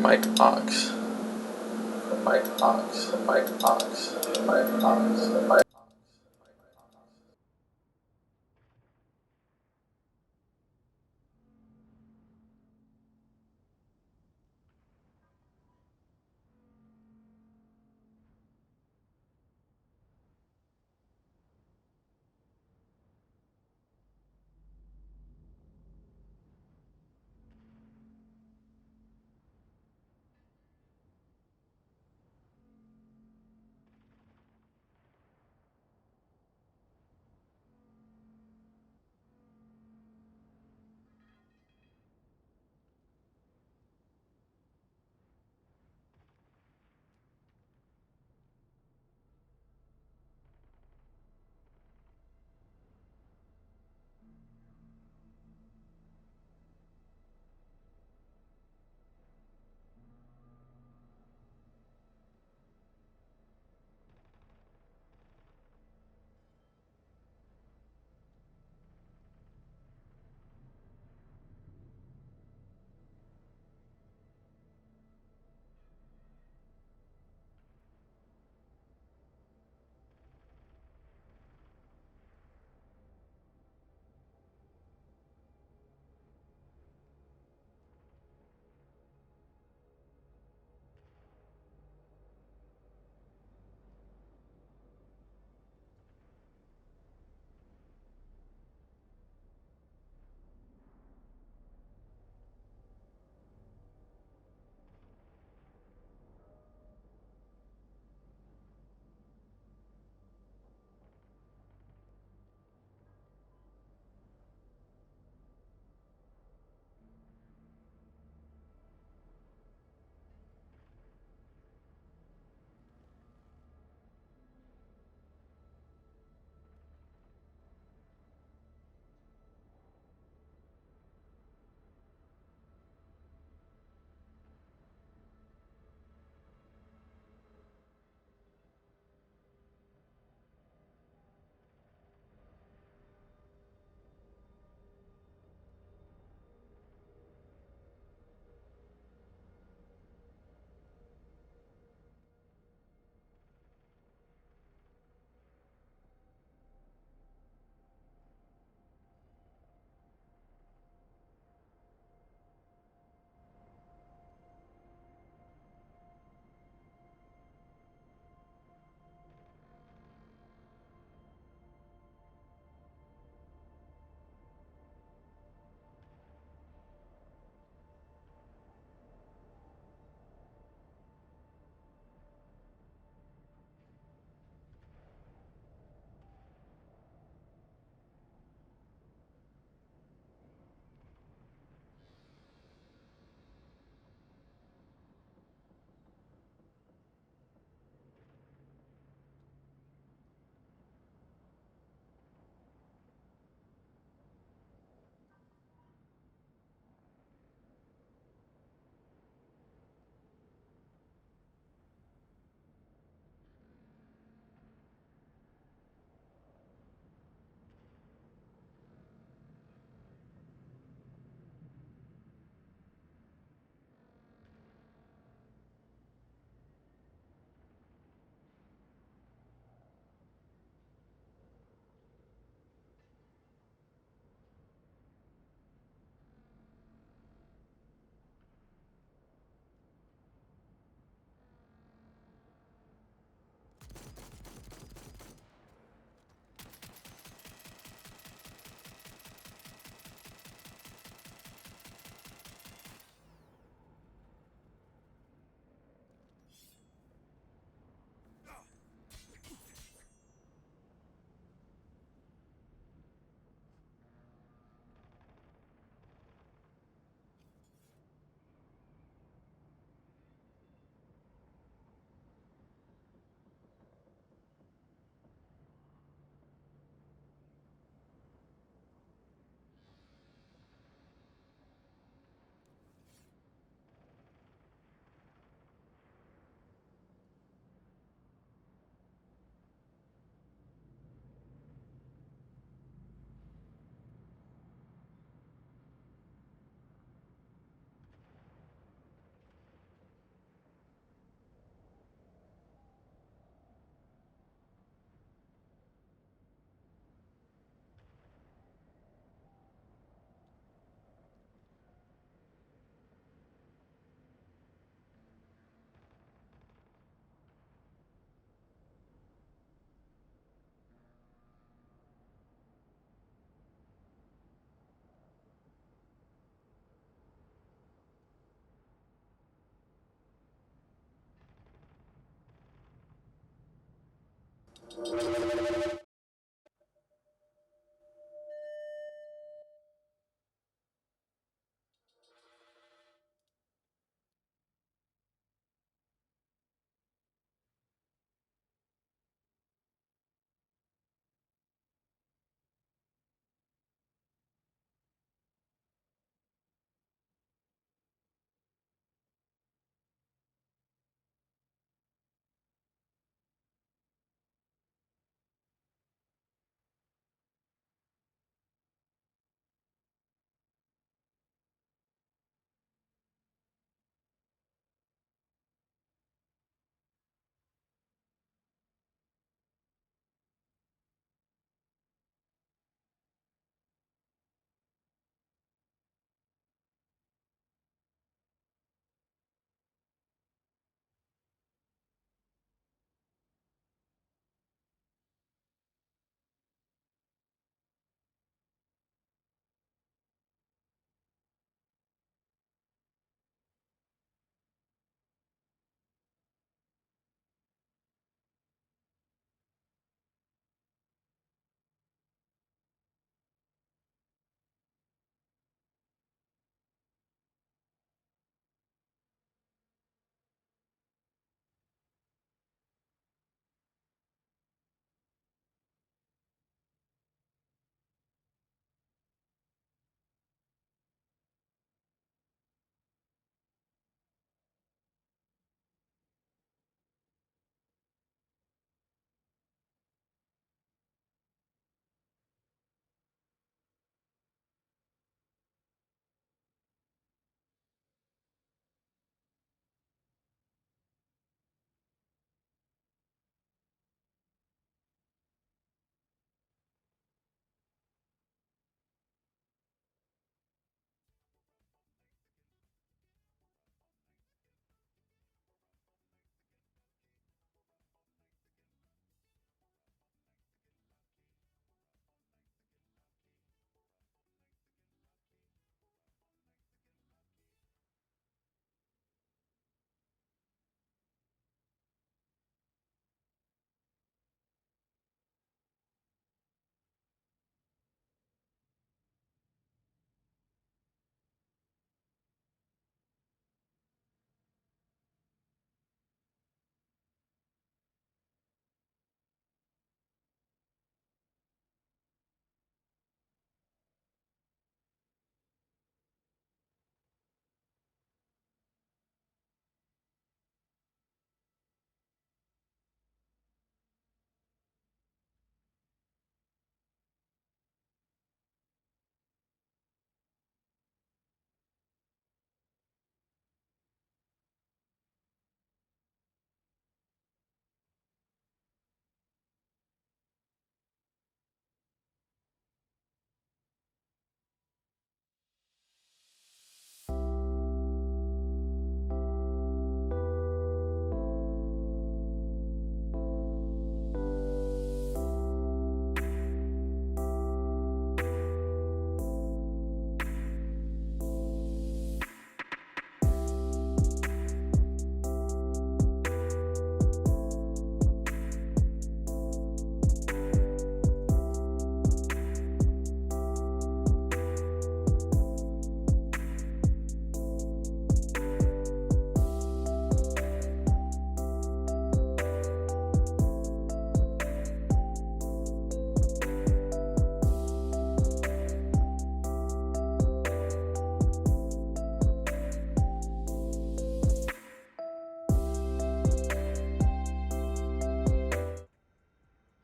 Might ox. Might ox. Might ox. Might ox. Might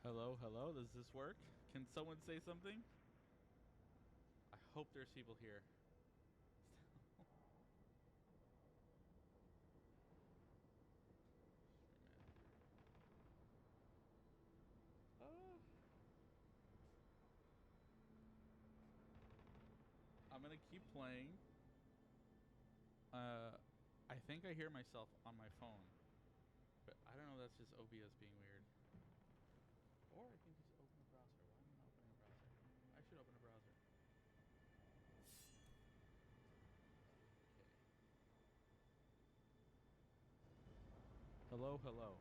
Hello, hello. Does this work? Can someone say something? I hope there's people here. Uh, I'm gonna keep playing. Uh, I think I hear myself on my phone, but I don't know. That's just OBS being weird. Or I can just open a browser. Why am I not opening a browser? I should open a browser. Okay. Hello, hello.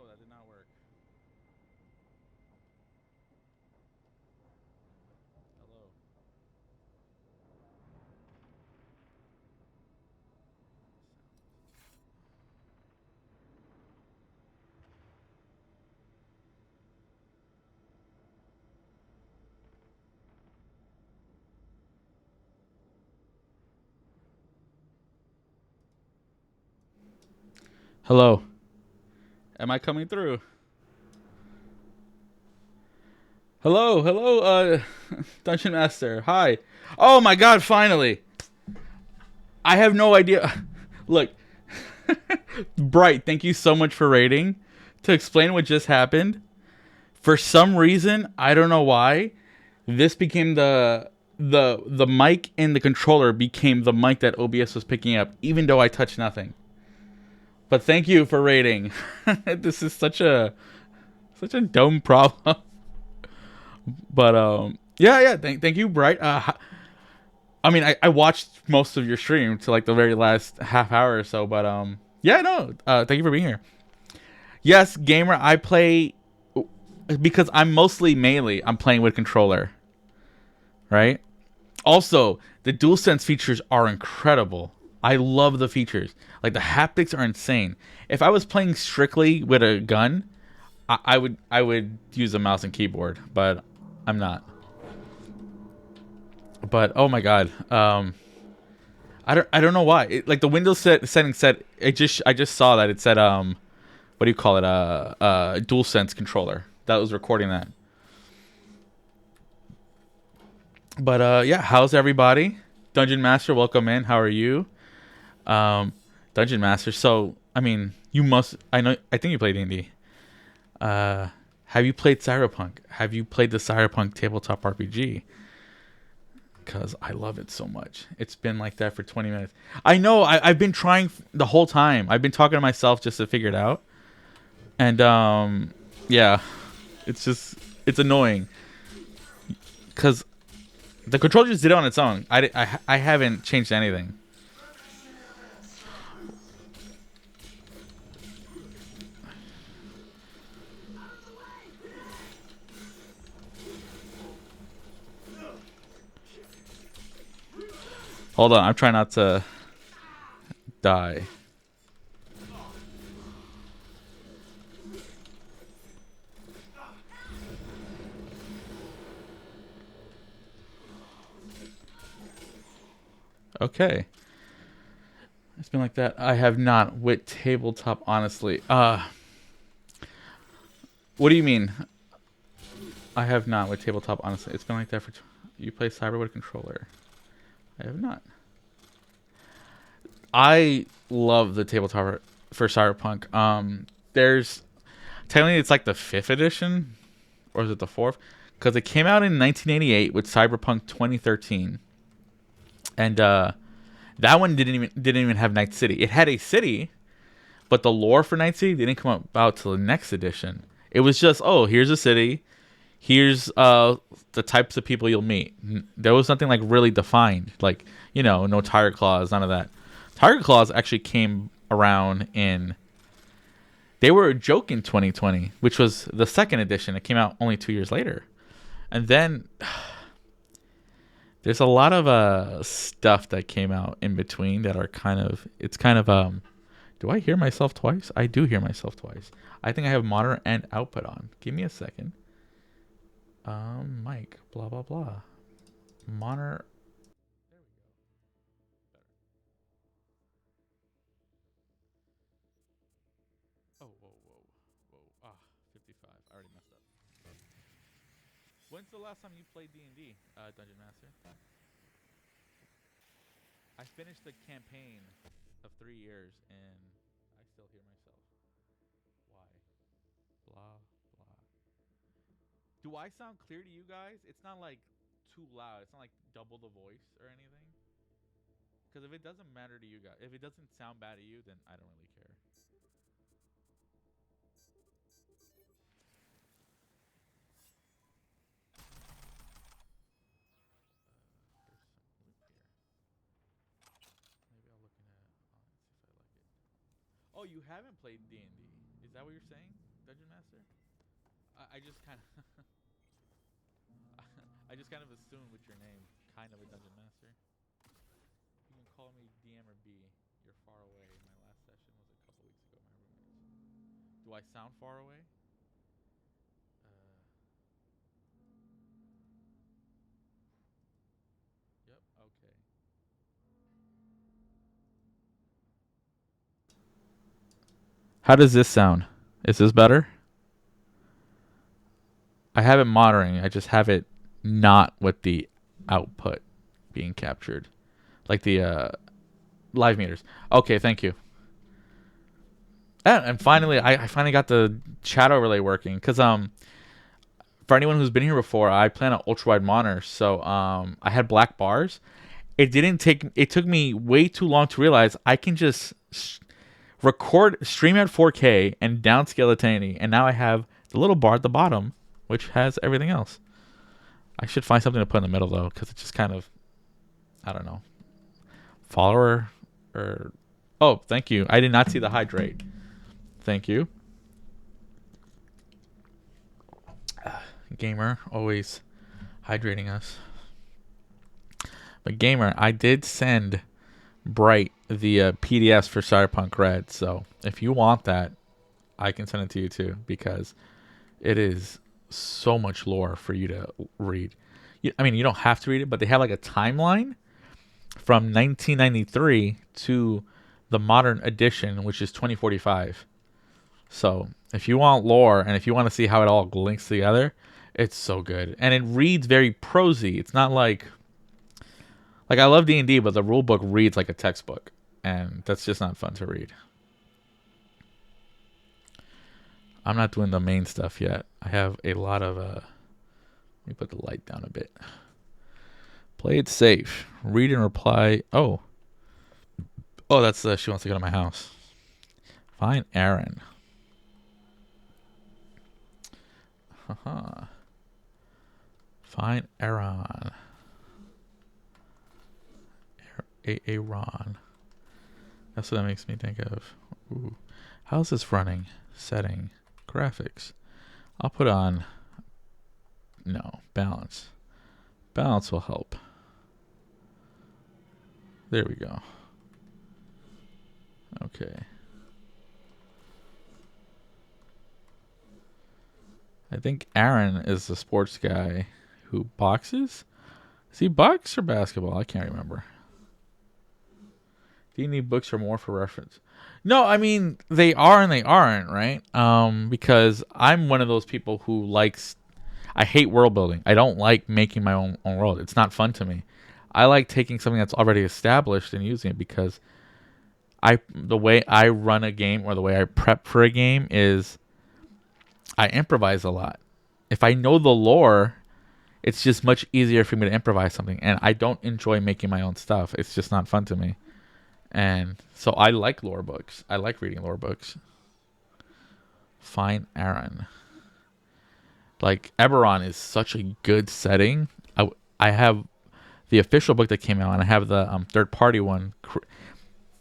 that did not work. Hello. Hello. Am I coming through? Hello, hello, Dungeon Master. Hi. Oh my god, finally. I have no idea. Look, Bright, thank you so much for raiding. To explain what just happened, for some reason, I don't know why, this became the mic and the controller became the mic that OBS was picking up, even though I touched nothing. But thank you for raiding. This is such a dumb problem. But yeah. Thank you, Bright. I mean, I watched most of your stream to like the very last half hour or so, but yeah, no. Thank you for being here. Yes, gamer, I play because I'm mostly melee. I'm playing with controller, right? Also, the DualSense features are incredible. I love the features. Like the haptics are insane. If I was playing strictly with a gun, I would use a mouse and keyboard, but I'm not. But oh my god, I don't know why. Like the Windows setting said I just saw that it said what do you call it, DualSense controller that was recording that. But yeah, how's everybody? Dungeon Master, welcome in. How are you? Um, Dungeon Master. So I mean, you must. I know. I think you played D&D. Have you played Cyberpunk? Have you played the Cyberpunk tabletop RPG? Because I love it so much. It's been like that for 20 minutes. I know. I've been trying the whole time. I've been talking to myself just to figure it out. And yeah, it's annoying because the controller just did it on its own. I haven't changed anything. Hold on, I'm trying not to die. Okay. It's been like that. I have not with tabletop, honestly. What do you mean? I have not with tabletop, honestly. It's been like that for. You play Cyber with a controller. I have not. I love the tabletop for Cyberpunk. There's technically it's like the fifth edition, or is it the fourth? Because it came out in 1988 with Cyberpunk 2013, and that one didn't even have Night City. It had a city, but the lore for Night City didn't come about till the next edition. It was just, oh, here's a city, here's the types of people you'll meet. There was nothing like really defined, like no Tiger Claws, none of that. Tiger Claws actually came around in. They were a joke in 2020, which was the second edition. It came out only 2 years later, and then there's a lot of stuff that came out in between that are kind of. It's kind of Do I hear myself twice? I do hear myself twice. I think I have monitor and output on. Give me a second. Mic, blah blah blah. Monitor. There we go. Better. Oh, whoa. 55. I already messed up. When's the last time you played D&D, Dungeon Master? I finished the campaign of 3 years, and I still hear myself. Why? Blah, blah. Do I sound clear to you guys? It's not like too loud. It's not like double the voice or anything. Because if it doesn't matter to you guys, if it doesn't sound bad to you, then I don't really care. There's some loot here. Maybe I'll look in it and see if I like it. Oh, you haven't played D&D? Is that what you're saying? Dungeon Master? I just kind of I just kind of assumed with your name, kind of a Dungeon Master. You can call me DM or B. You're far away. My last session was a couple weeks ago. My roommates. Do I sound far away? Yep. Okay. How does this sound? Is this better? I have it monitoring. I just have it not with the output being captured, like the live meters. Okay, thank you. And finally, I finally got the chat overlay working because for anyone who's been here before, I plan an ultra wide monitor, so I had black bars. It didn't take. It took me way too long to realize I can just stream at 4K and downscale it to 1080, and now I have the little bar at the bottom, which has everything else. I should find something to put in the middle though, because it's just kind of, I don't know, follower or. Oh, thank you. I did not see the hydrate. Thank you. Gamer, always hydrating us. But Gamer, I did send Bright the PDFs for Cyberpunk Red, so if you want that, I can send it to you too, because it is so much lore for you to read. I mean, you don't have to read it, but they have like a timeline from 1993 to the modern edition, which is 2045. So if you want lore and if you want to see how it all links together, it's so good. And it reads very prosy. It's not like I love D&D, but the rule book reads like a textbook, and that's just not fun to read. I'm not doing the main stuff yet. I have a lot of let me put the light down a bit. Play it safe. Read and reply. Oh, that's she wants to go to my house. Find Aaron. Find Aaron. Aaron. That's what that makes me think of. Ooh. How's this running? Setting. Graphics. I'll put on... No. Balance. Balance will help. There we go. Okay. I think Aaron is the sports guy who boxes. Is he box or basketball? I can't remember. Do you need books or more for reference? No, I mean, they are and they aren't, right? Because I'm one of those people who likes... I hate world building. I don't like making my own world. It's not fun to me. I like taking something that's already established and using it, because the way I run a game, or the way I prep for a game, is I improvise a lot. If I know the lore, it's just much easier for me to improvise something. And I don't enjoy making my own stuff. It's just not fun to me. And so I like lore books. I like reading lore books. Find Aaron. Like, Eberron is such a good setting. I have the official book that came out, and I have the third-party one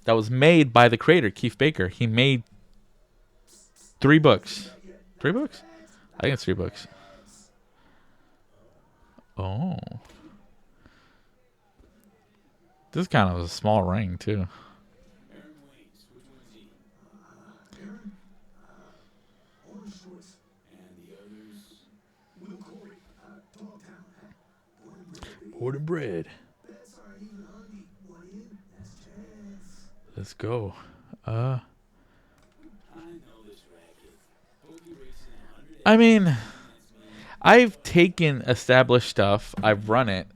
that was made by the creator, Keith Baker. He made 3 books. 3 books? I think it's 3 books. Oh. This is kind of a small ring, too. Born and bred. Let's go. I mean, I've taken established stuff, I've run it,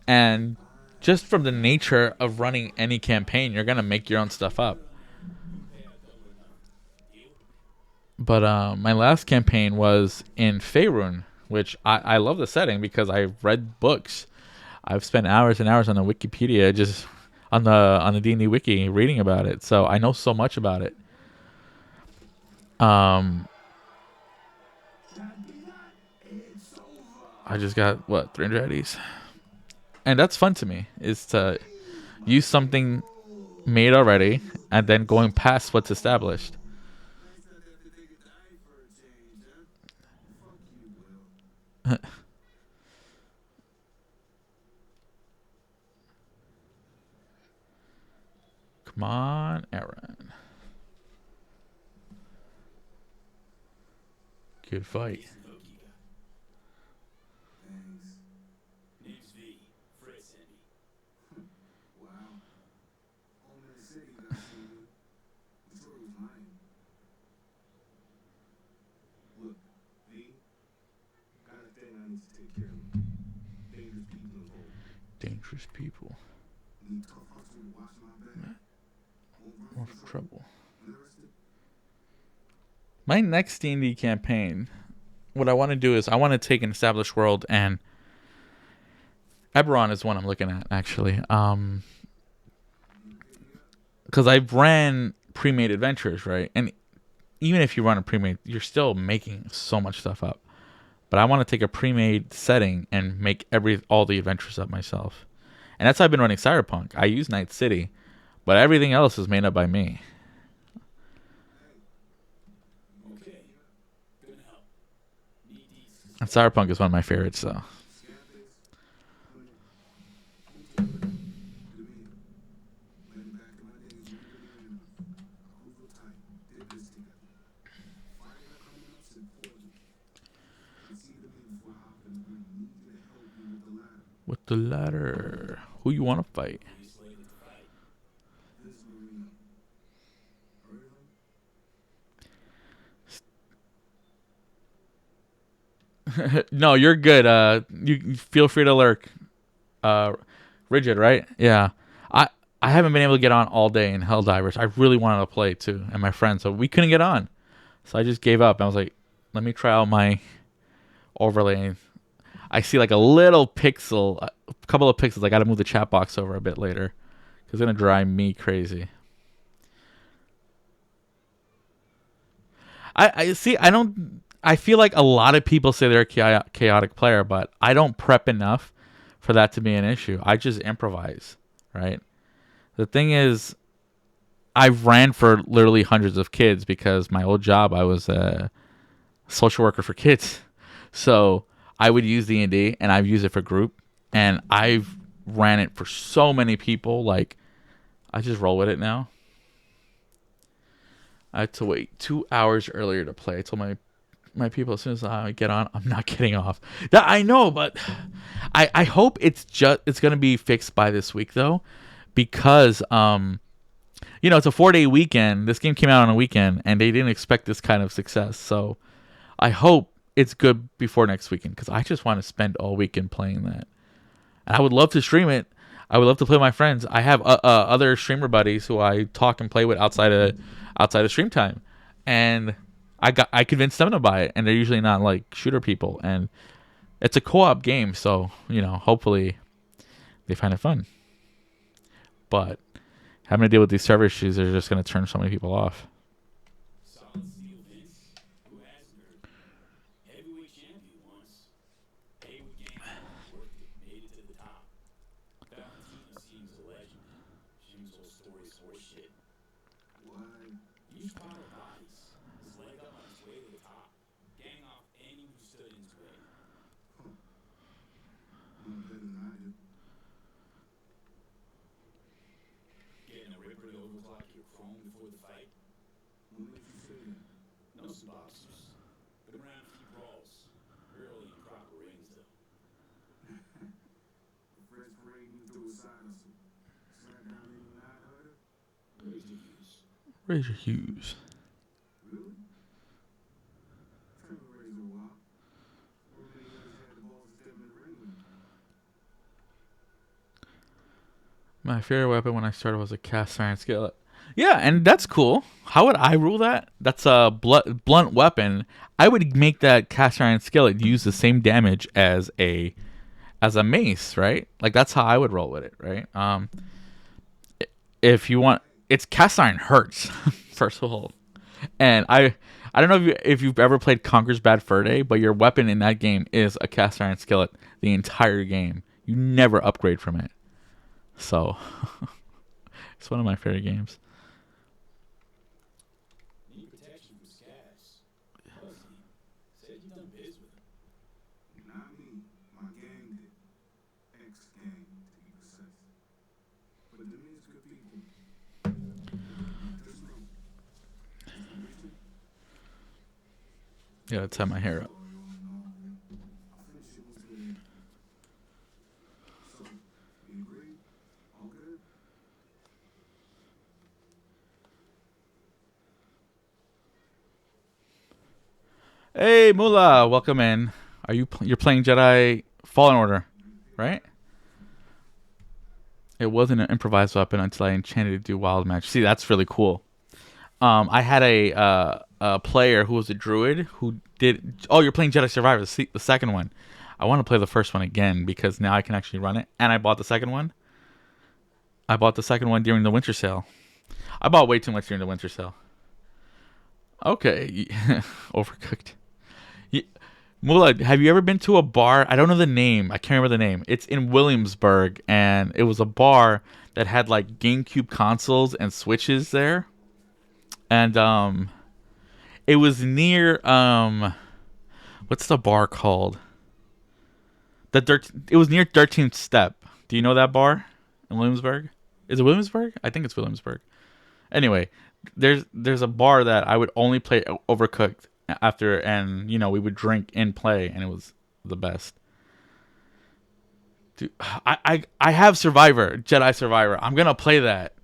and just from the nature of running any campaign, you're gonna make your own stuff up. But my last campaign was in Faerun, which I love the setting because I've read books. I've spent hours and hours on the Wikipedia, just on the D&D wiki, reading about it. So I know so much about it. I just got 300 IDs, and that's fun to me. Is to use something made already and then going past what's established. Come on, Aaron. Good fight. Dangerous people. More trouble. My next D&D campaign, what I want to do is I want to take an established world, and Eberron is one I'm looking at, actually. Because I've ran pre-made adventures, right? And even if you run a pre-made, you're still making so much stuff up. But I want to take a pre-made setting and make all the adventures up myself. And that's how I've been running Cyberpunk. I use Night City, but everything else is made up by me. And Cyberpunk is one of my favorites, though. With the ladder. Who you want to fight? No, you're good. You feel free to lurk. Rigid, right? Yeah. I haven't been able to get on all day in Helldivers. I really wanted to play too, and my friends, so we couldn't get on. So I just gave up. I was like, let me try out my overlay. I see like a little pixel, a couple of pixels. I got to move the chat box over a bit later, because it's gonna drive me crazy. I see. I feel like a lot of people say they're a chaotic player, but I don't prep enough for that to be an issue. I just improvise, right? The thing is, I've ran for literally hundreds of kids because my old job, I was a social worker for kids. So I would use D&D, and I've used it for group, and I've ran it for so many people. Like, I just roll with it now. I had to wait 2 hours earlier to play. I told my people, as soon as I get on, I'm not getting off. That I know, but I hope it's gonna be fixed by this week, though, because it's a 4-day weekend. This game came out on a weekend, and they didn't expect this kind of success. So I hope it's good before next weekend, because I just want to spend all weekend playing that. And I would love to stream it. I would love to play with my friends. I have other streamer buddies who I talk and play with outside of stream time, and I convinced them to buy it, and they're usually not like shooter people, and it's a co-op game, so hopefully they find it fun. But having to deal with these server issues are just going to turn so many people off. Razor Hughes. My favorite weapon when I started was a cast iron skillet. Yeah, and that's cool. How would I rule that? That's a blunt weapon. I would make that cast iron skillet use the same damage as a mace, right? Like, that's how I would roll with it, right? If you want, it's cast iron hurts first of all, and I don't know if you've ever played Conker's Bad Fur Day, but your weapon in that game is a cast iron skillet the entire game. You never upgrade from it. So it's one of my favorite games. Yeah, let's have my hair up. Hey, Mula, welcome in. Are you're playing Jedi Fallen Order, right? It wasn't an improvised weapon until I enchanted it to do wild magic. See, that's really cool. I had a player who was a druid who did. Oh, you're playing Jedi Survivor, the second one. I want to play the first one again because now I can actually run it. And I bought the second one. I bought the second one during the winter sale. I bought way too much during the winter sale. Okay, overcooked. Mula, have you ever been to a bar? I don't know the name. I can't remember the name. It's in Williamsburg, and it was a bar that had like GameCube consoles and Switches there. And it was near what's the bar called? It was near 13th Step. Do you know that bar in Williamsburg? Is it Williamsburg? I think it's Williamsburg. Anyway, there's a bar that I would only play Overcooked after, and we would drink and play, and it was the best. Dude, I have Jedi Survivor. I'm gonna play that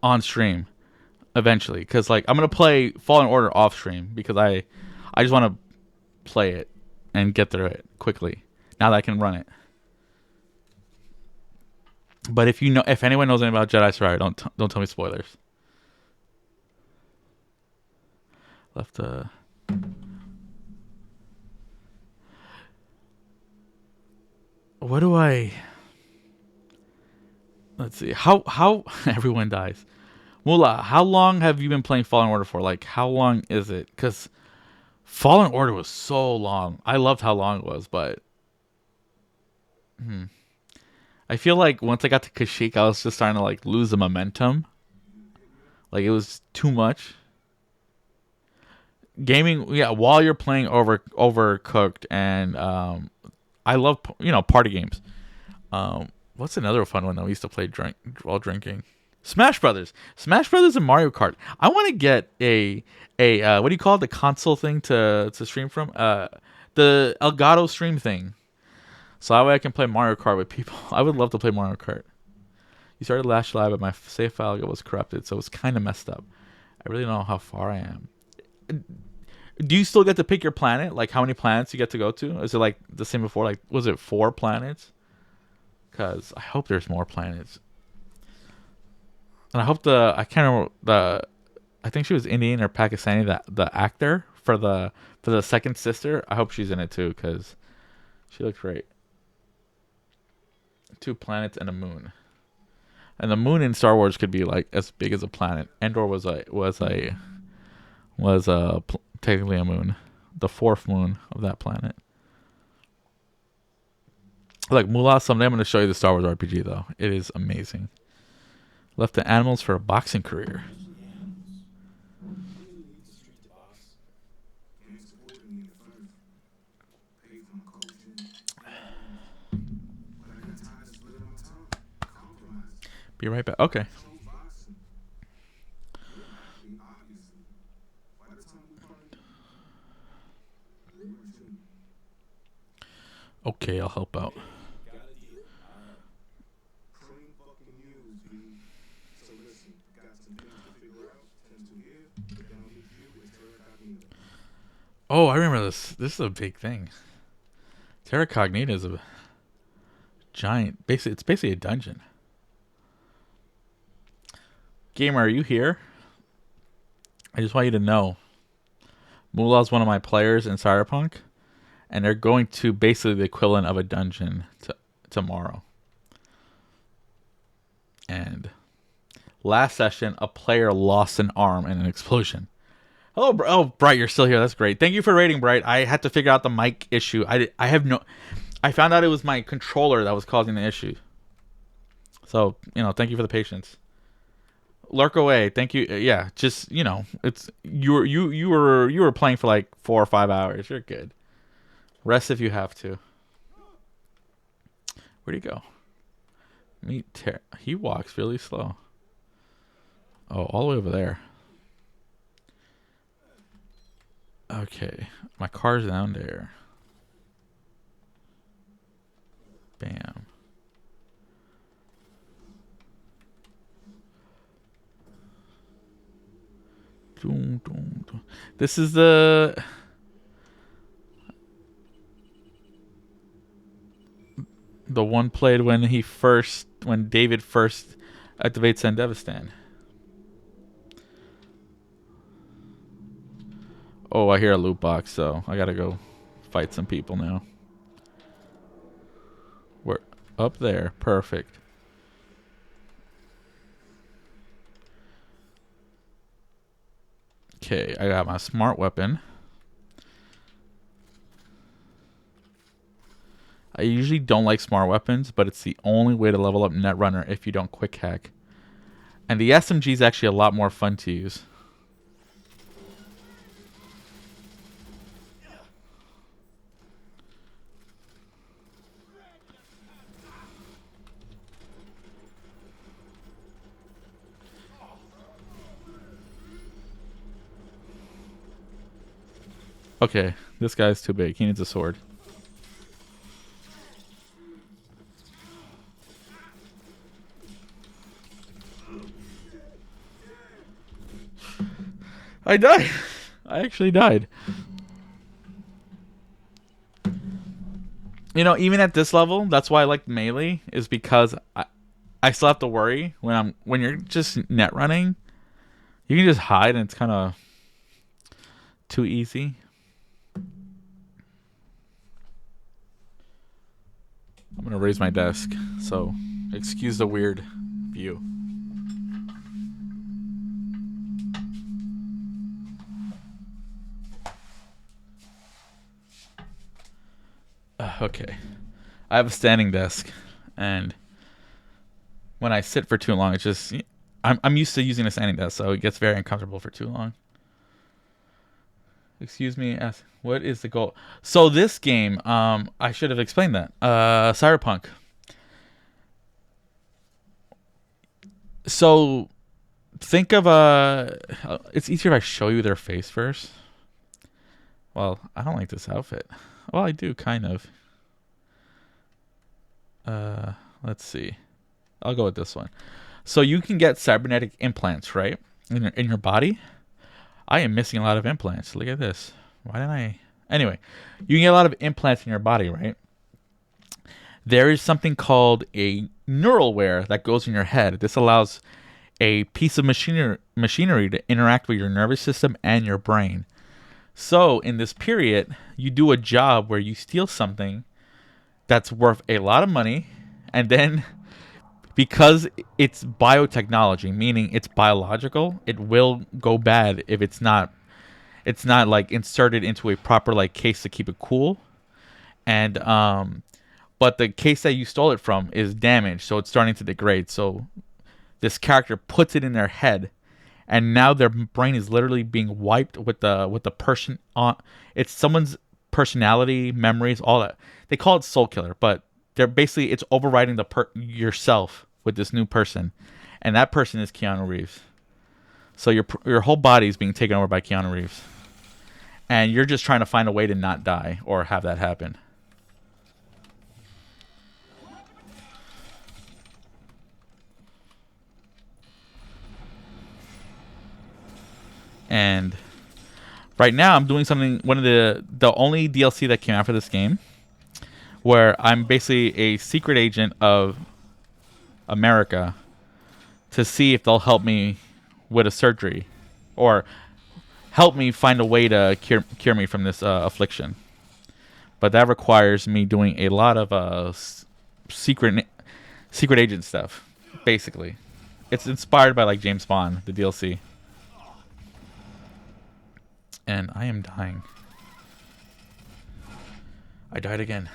on stream eventually, because like I'm gonna play Fallen Order off stream because I just want to play it and get through it quickly now that I can run it. But if anyone knows anything about Jedi Survivor, don't tell me spoilers. Left what do I? Let's see. How everyone dies. Mula, how long have you been playing Fallen Order for? Like, how long is it? Because Fallen Order was so long. I loved how long it was, but I feel like once I got to Kashyyyk, I was just starting to like lose the momentum. Like it was too much. Gaming, yeah. While you're playing Overcooked, and I love party games. What's another fun one that we used to play while drinking? Smash Brothers, and Mario Kart. I want to get a what do you call it? The console thing to stream from? The Elgato stream thing. So that way I can play Mario Kart with people. I would love to play Mario Kart. You started last July, but my save file was corrupted, so it's kind of messed up. I really don't know how far I am. Do you still get to pick your planet? Like how many planets you get to go to? Is it like the same before? Like was it 4 planets? Because I hope there's more planets. And I hope I can't remember I think she was Indian or Pakistani, the actor for the second sister. I hope she's in it too because she looks great. 2 planets and a moon. And the moon in Star Wars could be like as big as a planet. Endor was technically a moon, the 4th moon of that planet. Like Mullah, someday I'm going to show you the Star Wars RPG though. It is amazing. Left the animals for a boxing career. Be right back. Okay. Okay, I'll help out. Oh, I remember this. This is a big thing. Terra Cognita is a giant. It's basically a dungeon. Gamer, are you here? I just want you to know. Mullah's one of my players in Cyberpunk, and they're going to basically the equivalent of a dungeon tomorrow. And last session, a player lost an arm in an explosion. Hello, Bright, you're still here. That's great. Thank you for rating, Bright. I had to figure out the mic issue. I found out it was my controller that was causing the issue. So, thank you for the patience. Lurk away. Thank you. Yeah, just, it's you were playing for like 4 or 5 hours. You're good. Rest if you have to. Where'd he go? He walks really slow. Oh, all the way over there. Okay, my car's down there. Bam. Doom, doom, doom. This is the one played when David first activates Sandevistan. Oh, I hear a loot box, so I gotta go fight some people now. We're up there. Perfect. Okay, I got my smart weapon. I usually don't like smart weapons, but it's the only way to level up Netrunner if you don't quick hack. And the SMG is actually a lot more fun to use. Okay, this guy's too big. He needs a sword. I died. I actually died. You know, even at this level, that's why I like melee, is because I still have to worry when you're just net running. You can just hide and it's kind of too easy. I'm gonna raise my desk, so excuse the weird view. Okay, I have a standing desk, and when I sit for too long, it's just I'm used to using a standing desk, so it gets very uncomfortable for too long. Excuse me, ask what is the goal? So this game, I should have explained that. Cyberpunk. So think of it's easier if I show you their face first. Well, I don't like this outfit. Well, I do kind of. Let's see. I'll go with this one. So you can get cybernetic implants, right? In your body. I am missing a lot of implants. Look at this. Why didn't I? Anyway, you can get a lot of implants in your body, right? There is something called a neural wear that goes in your head. This allows a piece of machinery to interact with your nervous system and your brain. So in this period, you do a job where you steal something that's worth a lot of money, and then because it's biotechnology, meaning it's biological, it will go bad if it's not like inserted into a proper like case to keep it cool. And but the case that you stole it from is damaged, so it's starting to degrade. So this character puts it in their head, and now their brain is literally being wiped with the person on. It's someone's personality, memories, all that. They call it soul killer, but they're basically it's overriding yourself with this new person, and that person is Keanu Reeves. So your whole body is being taken over by Keanu Reeves, and you're just trying to find a way to not die or have that happen. And right now I'm doing something, one of the only DLC that came out for this game, where I'm basically a secret agent of America to see if they'll help me with a surgery or help me find a way to cure me from this affliction. But that requires me doing a lot of secret agent stuff, basically. It's inspired by like James Bond, the DLC. And I am dying. I died again.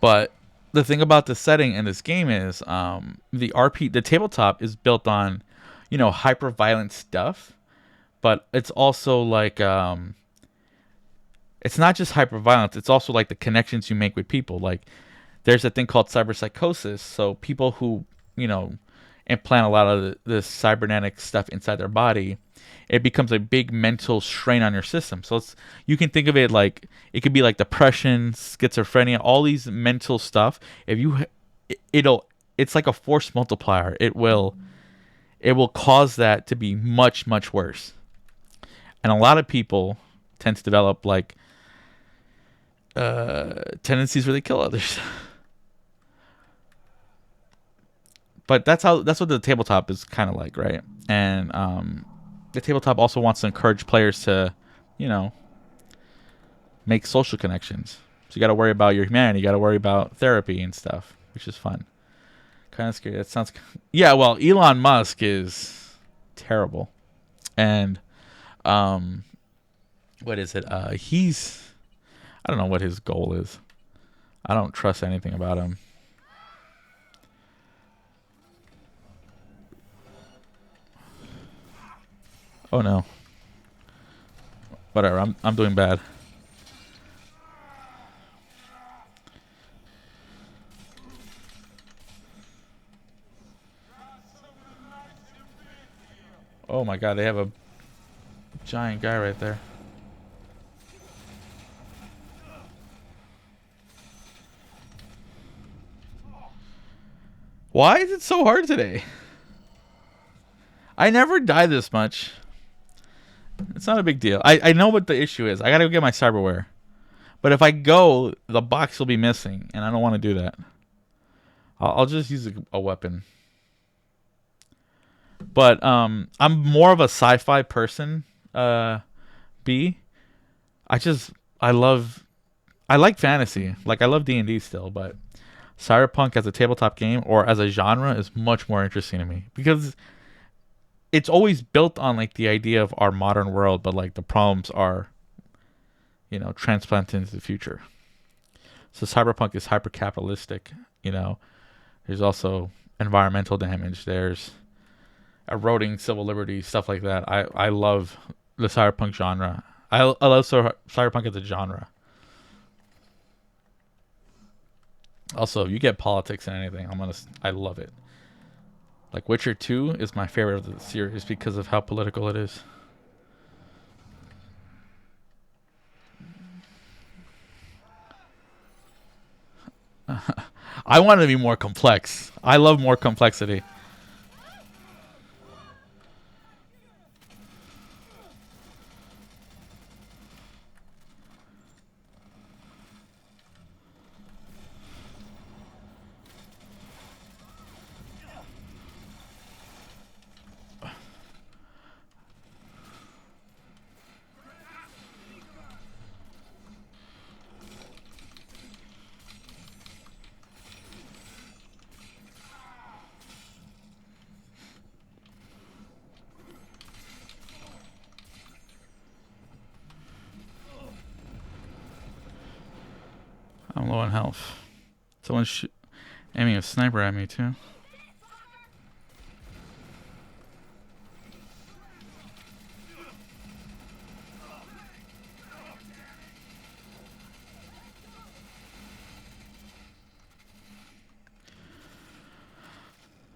But the thing about the setting in this game is the tabletop is built on, hyper violent stuff, but it's also like it's not just hyper violence, it's also like the connections you make with people. Like there's a thing called cyberpsychosis, so people who, implant a lot of this cybernetic stuff inside their body, it becomes a big mental strain on your system. So you can think of it like it could be like depression, schizophrenia, all these mental stuff. If you it's like a force multiplier. It will cause that to be much, much worse. And a lot of people tend to develop like tendencies where they kill others. But that's what the tabletop is kind of like, right? And the tabletop also wants to encourage players to, you know, make social connections. So you got to worry about your humanity. You got to worry about therapy and stuff, which is fun. Kind of scary. That sounds. Yeah, well, Elon Musk is terrible, and what is it? He's. I don't know what his goal is. I don't trust anything about him. Oh no. Whatever. I'm doing bad. Oh my god, they have a giant guy right there. Why is it so hard today? I never die this much. It's not a big deal. I know what the issue is. I gotta go get my cyberware. But if I go, the box will be missing, and I don't want to do that. I'll just use a weapon. But I'm more of a sci-fi person. B. I like fantasy. Like I love D&D still, but cyberpunk as a tabletop game or as a genre is much more interesting to me because it's always built on like the idea of our modern world, but like the problems are, transplanted into the future. So cyberpunk is hyper capitalistic. There's also environmental damage. There's eroding civil liberties, stuff like that. I love the cyberpunk genre. I love cyberpunk as a genre. Also, if you get politics and anything, I love it. Like Witcher 2 is my favorite of the series because of how political it is. I want it to be more complex. I love more complexity. I'm low on health. Someone's aiming a sniper at me too.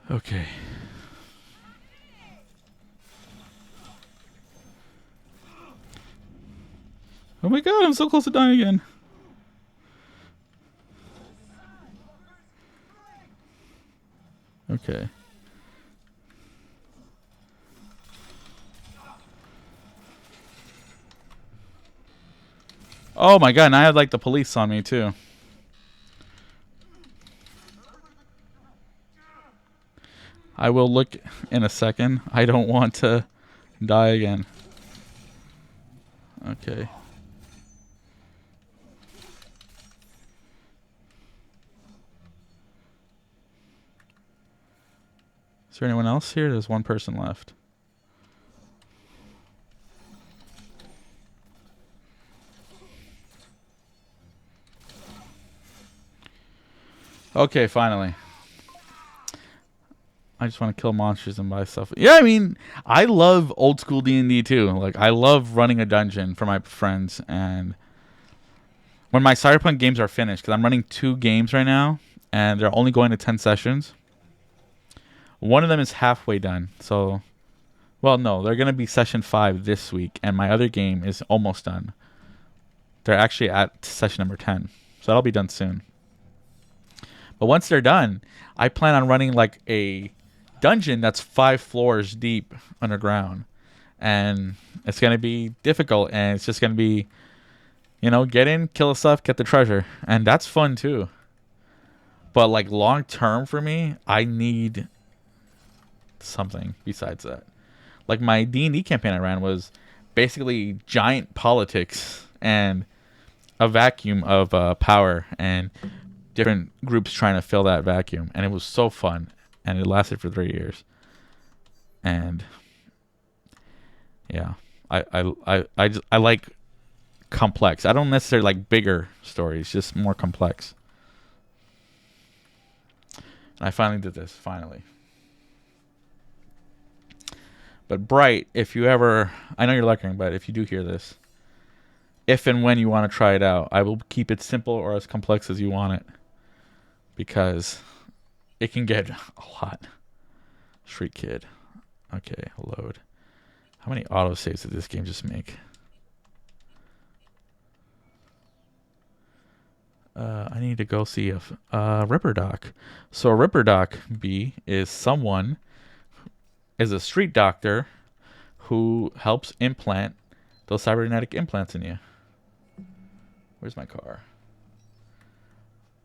Okay. Oh my god, I'm so close to dying again. Okay. Oh my god, and I had like the police on me too. I will look in a second. I don't want to die again. Okay. Is there anyone else here? There's one person left. Okay, finally. I just want to kill monsters and buy stuff. Yeah, I mean, I love old school D&D too. Like, I love running a dungeon for my friends. And when my Cyberpunk games are finished, because I'm running 2 games right now, and they're only going to 10 sessions. One of them is halfway done. So, well, no, they're gonna be session 5 this week, and my other game is almost done. They're actually at session number 10, so that'll be done soon. But once they're done, I plan on running like a dungeon that's 5 floors deep underground, and it's gonna be difficult, and it's just gonna be, get in, kill the stuff, get the treasure, and that's fun too. But like long term for me, I need something besides that. Like my D&D campaign I ran was basically giant politics and a vacuum of power and different groups trying to fill that vacuum, and it was so fun, and it lasted for 3 years. And yeah, I like complex. I don't necessarily like bigger stories, just more complex. And I finally did this, finally. But Bright, if you ever, I know you're lurking, but if you do hear this, if and when you want to try it out, I will keep it simple or as complex as you want it, because it can get a lot. Street Kid. Okay, load. How many autosaves did this game just make? I need to go see a Ripper Doc. So a Ripper Doc B is someone, is a street doctor who helps implant those cybernetic implants in you. Where's my car?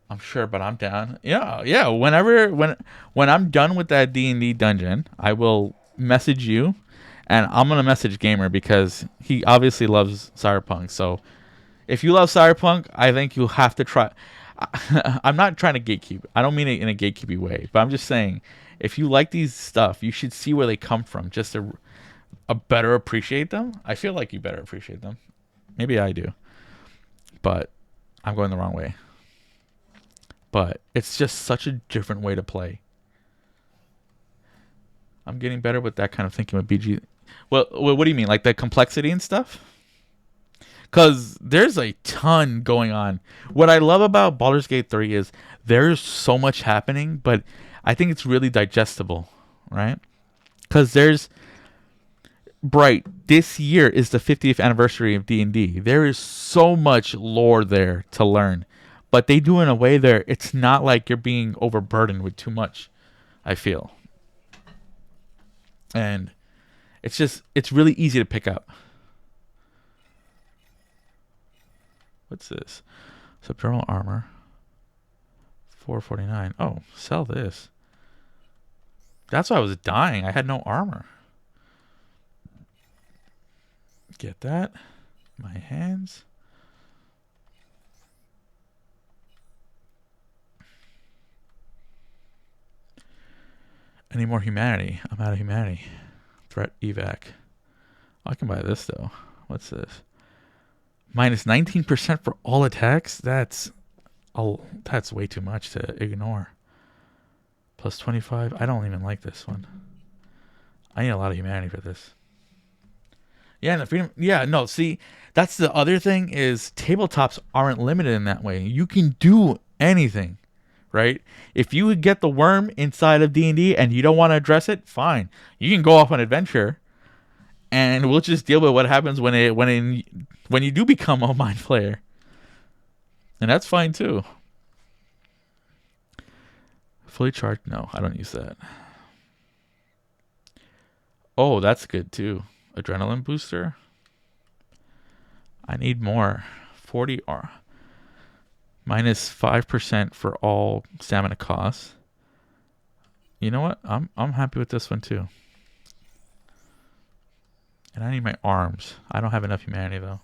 I'm sure, but I'm down. Yeah. When I'm done with that D&D dungeon, I will message you, and I'm gonna message Gamer because he obviously loves Cyberpunk. So if you love Cyberpunk, I think you'll have to try. I'm not trying to gatekeep. I don't mean it in a gatekeepy way, but I'm just saying, if you like these stuff, you should see where they come from just to better appreciate them. I feel like you better appreciate them. Maybe I do, but I'm going the wrong way. But it's just such a different way to play. I'm getting better with that kind of thinking with BG. Well, what do you mean? Like the complexity and stuff? Because there's a ton going on. What I love about Baldur's Gate 3 is there's so much happening, but I think it's really digestible, right? Because there's... Bright, this year is the 50th anniversary of D&D. There is so much lore there to learn. But they do it in a way there, it's not like you're being overburdened with too much, I feel. And it's really easy to pick up. What's this? Subdermal armor. $4.49. Oh, sell this. That's why I was dying. I had no armor. Get that. My hands. I need more humanity. I'm out of humanity. Threat evac. Oh, I can buy this though. What's this? Minus 19% for all attacks? That's way too much to ignore. Plus 25. I don't even like this one. I need a lot of humanity for this. Yeah, and the freedom. Yeah, no, see, that's the other thing is tabletops aren't limited in that way. You can do anything, right? If you get the worm inside of D&D and you don't want to address it, fine. You can go off on adventure, and we'll just deal with what happens when you do become a mind flayer, and that's fine too. Fully charged? No, I don't use that. Oh, that's good too. Adrenaline booster. I need more. 40 R. Minus 5% for all stamina costs. You know what? I'm happy with this one too. And I need my arms. I don't have enough humanity though.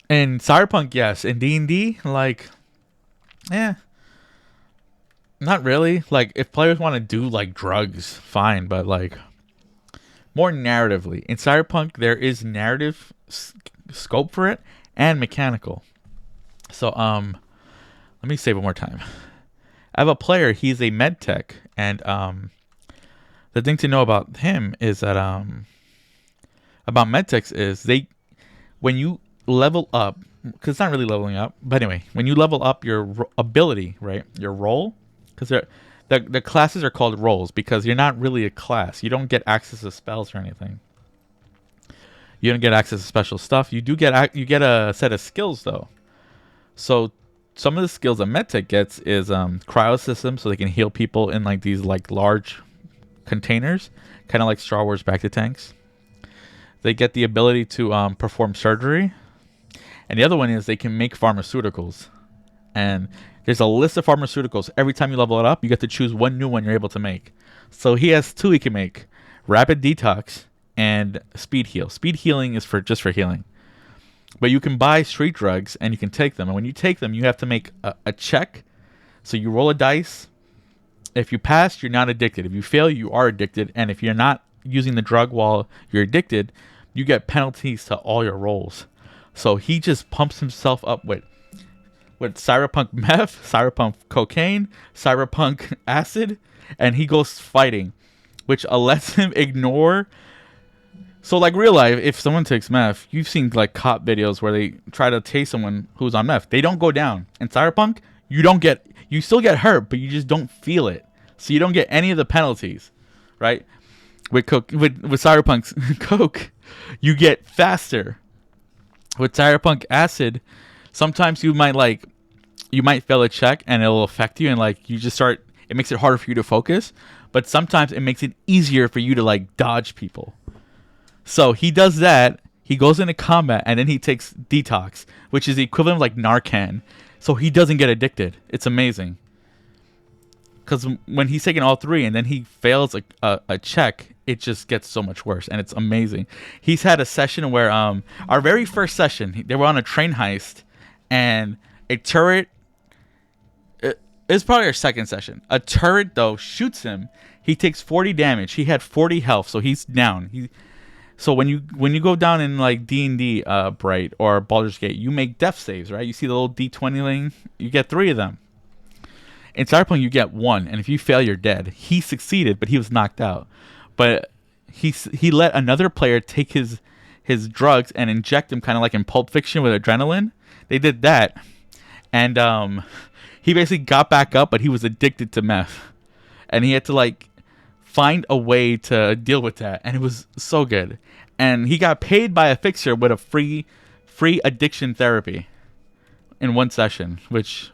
In Cyberpunk, yes. In D&D, like, not really. Like, if players want to do, like, drugs, fine. But, like, more narratively. In Cyberpunk, there is narrative scope for it and mechanical. So, let me say one more time. I have a player. He's a med tech. And, the thing to know about him is that, about medtechs is when you level up, because it's not really leveling up, but anyway, when you level up your ability, right, your role, because the classes are called roles because you're not really a class. You don't get access to spells or anything. You don't get access to special stuff. You get a set of skills though. So some of the skills that medtech gets is cryo system, so they can heal people in like these like large containers, kind of like Star Wars back to tanks. They get the ability to perform surgery, and the other one is they can make pharmaceuticals. And there's a list of pharmaceuticals. Every time you level it up, you get to choose one new one you're able to make. So he has two he can make: rapid detox and speed heal. Speed healing is just for healing. But you can buy street drugs and you can take them. And when you take them, you have to make a check. So you roll a dice. If you pass, you're not addicted. If you fail, you are addicted. And if you're not using the drug while you're addicted, you get penalties to all your rolls. So he just pumps himself up with cyberpunk meth, cyberpunk cocaine, cyberpunk acid, and he goes fighting, which lets him ignore. So like real life, if someone takes meth, you've seen like cop videos where they try to tase someone who's on meth. They don't go down. In cyberpunk, you still get hurt, but you just don't feel it. So you don't get any of the penalties, right? With cyberpunk's coke, you get faster. With cyberpunk acid, sometimes you might fail a check and it'll affect you, and like you just start. It makes it harder for you to focus, but sometimes it makes it easier for you to like dodge people. So he does that. He goes into combat and then he takes detox, which is the equivalent of like Narcan. So he doesn't get addicted. It's amazing. Because when he's taking all three and then he fails a check, it just gets so much worse, and it's amazing. He's had a session where our very first session, they were on a train heist, and a turret. It's probably our second session. A turret though shoots him. He takes 40 damage. He had 40 health, so he's down. So when you go down in like D&D Bright or Baldur's Gate, you make death saves, right? You see the little D20 thing? You get 3 of them. In Cyberpunk, you get 1, and if you fail, you're dead. He succeeded, but he was knocked out. But he let another player take his drugs and inject him, kind of like in Pulp Fiction with adrenaline. They did that, and he basically got back up, but he was addicted to meth, and he had to like find a way to deal with that, and it was so good. And he got paid by a fixer with a free addiction therapy in one session, which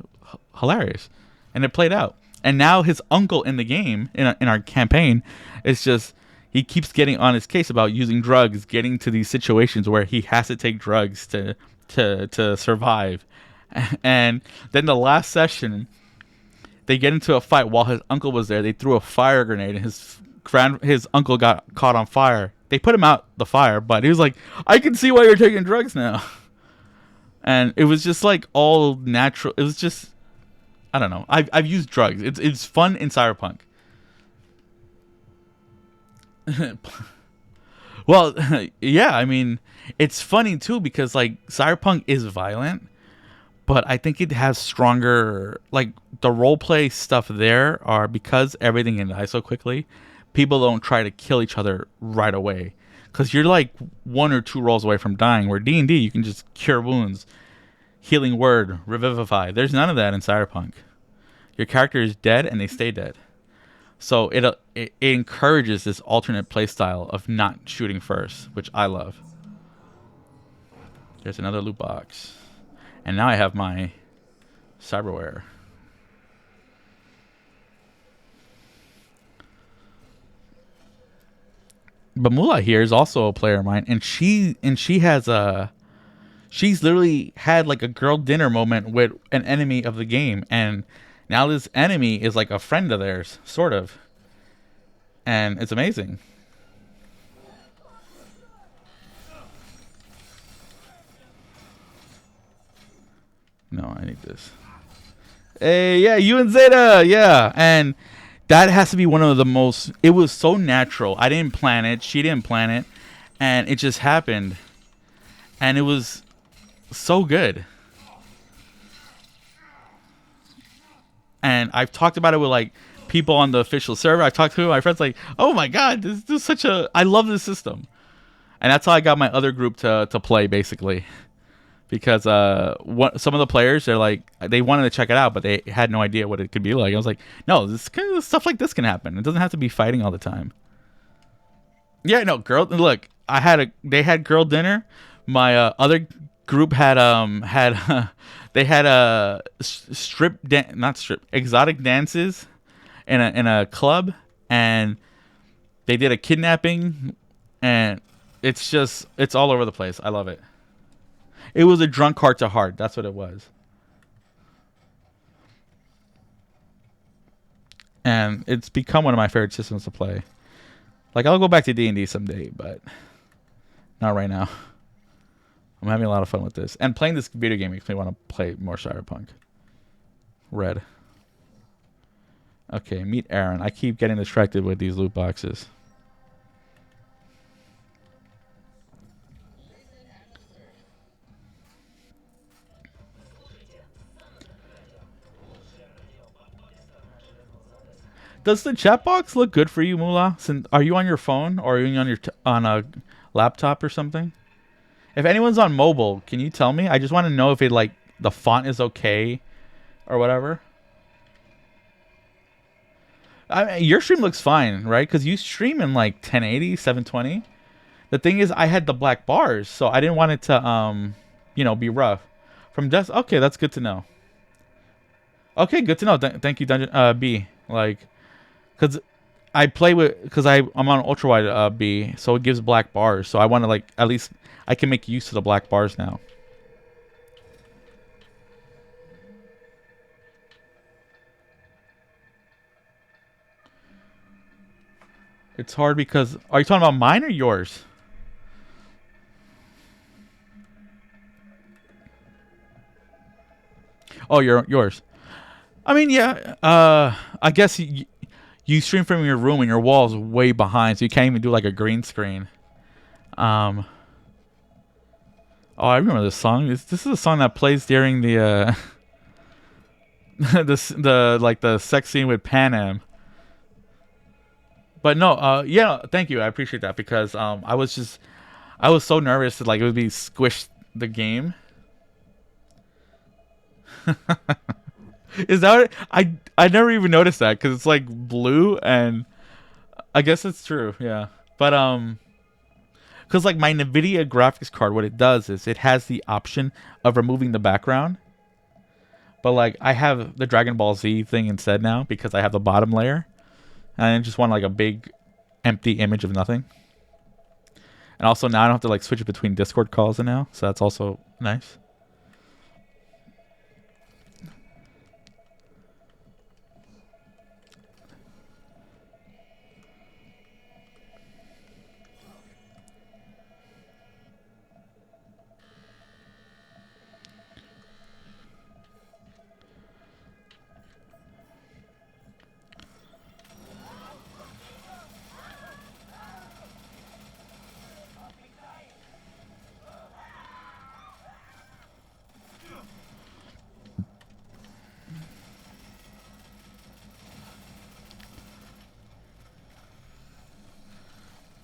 hilarious. And it played out. And now his uncle in the game, in our campaign, is just, he keeps getting on his case about using drugs, getting to these situations where he has to take drugs to survive. And then the last session, they get into a fight while his uncle was there. They threw a fire grenade, and his uncle got caught on fire. They put him out the fire, but he was like, I can see why you're taking drugs now. And it was just like all natural. It was just, I don't know. I've used drugs. It's fun in Cyberpunk. Well, yeah, I mean, it's funny too because like Cyberpunk is violent, but I think it has stronger, like the roleplay stuff there are, because everything can die so quickly, people don't try to kill each other right away. Because you're like 1 or 2 rolls away from dying, where D&D, you can just cure wounds, healing word, revivify. There's none of that in Cyberpunk. Your character is dead and they stay dead. So it encourages this alternate playstyle of not shooting first, which I love. There's another loot box. And now I have my cyberware. But Mula here is also a player of mine, and she has she's literally had like a girl dinner moment with an enemy of the game, and now this enemy is like a friend of theirs, sort of. And it's amazing. No, I need this. Hey, yeah, you and Zeta, yeah. And that has to be one of the most, it was so natural. I didn't plan it. She didn't plan it. And it just happened. And it was so good. And I've talked about it with like people on the official server. I've talked to my friends like, oh my God, this is such a, I love this system. and that's how I got my other group to play basically. Because some of the players they're like they wanted to check it out, but they had no idea what it could be like. I was like, no, this kind of stuff like this can happen. It doesn't have to be fighting all the time. Yeah, no, girl. Look, they had girl dinner. My other group had they had a not strip exotic dances in a club, and they did a kidnapping, and it's all over the place. I love it. It was a drunk heart to heart. That's what it was. And it's become one of my favorite systems to play. Like, I'll go back to D&D someday, but not right now. I'm having a lot of fun with this. And playing this video game makes me want to play more Cyberpunk. Red. Okay, meet Aaron. I keep getting distracted with these loot boxes. Does the chat box look good for you, Moolah? Are you on your phone or are you on on a laptop or something? If anyone's on mobile, can you tell me? I just want to know if it like the font is okay or whatever. Your stream looks fine, right? Because you stream in like 1080, 720. The thing is, I had the black bars, so I didn't want it to be rough. From desk, okay, that's good to know. Okay, good to know. Thank you, Dungeon B. Like, because I'm on ultra wide B, so it gives black bars. So I want to like at least I can make use of the black bars now. It's hard because are you talking about mine or yours? Oh, yours. I mean, yeah. I guess you stream from your room and your wall's way behind, so you can't even do like a green screen. Oh, I remember this song. This is a song that plays during the the sex scene with Pan Am. But no, yeah, thank you. I appreciate that because I was so nervous that like it would be squished the game. Is that what I never even noticed that because it's like blue and I guess it's true, yeah. But because like my NVIDIA graphics card, what it does is it has the option of removing the background. But like I have the Dragon Ball Z thing instead now because I have the bottom layer, and I just want like a big empty image of nothing. And also now I don't have to like switch it between Discord calls and now, so that's also nice.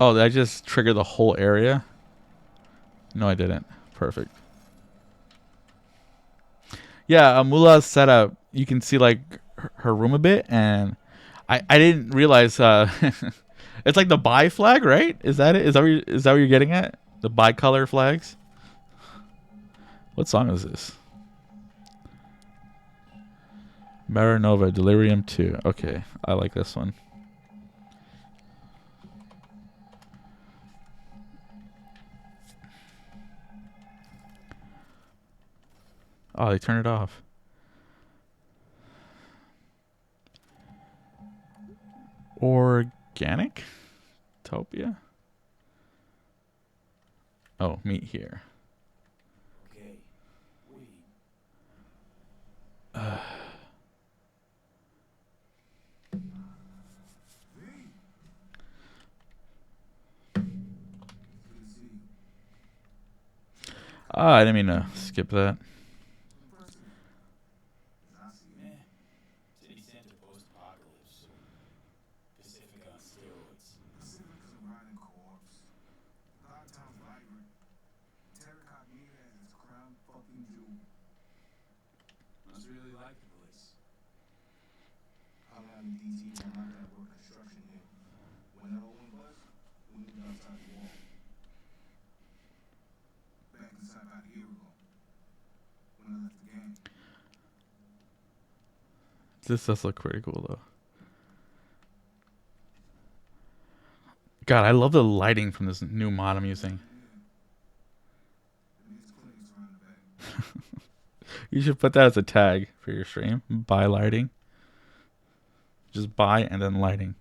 Oh, did I just trigger the whole area? No, I didn't. Perfect. Yeah, Mula's setup, you can see like her room a bit, and I didn't realize it's like the bi flag, right? Is that it? Is that what you're getting at? The bicolor flags? What song is this? Maranova, Delirium 2. Okay, I like this one. Oh, they turned it off. Organic? Topia? Oh, meet here. Okay. I didn't mean to skip that. This does look pretty cool though. God, I love the lighting from this new mod I'm using. You should put that as a tag for your stream. Buy lighting. Just buy and then lighting.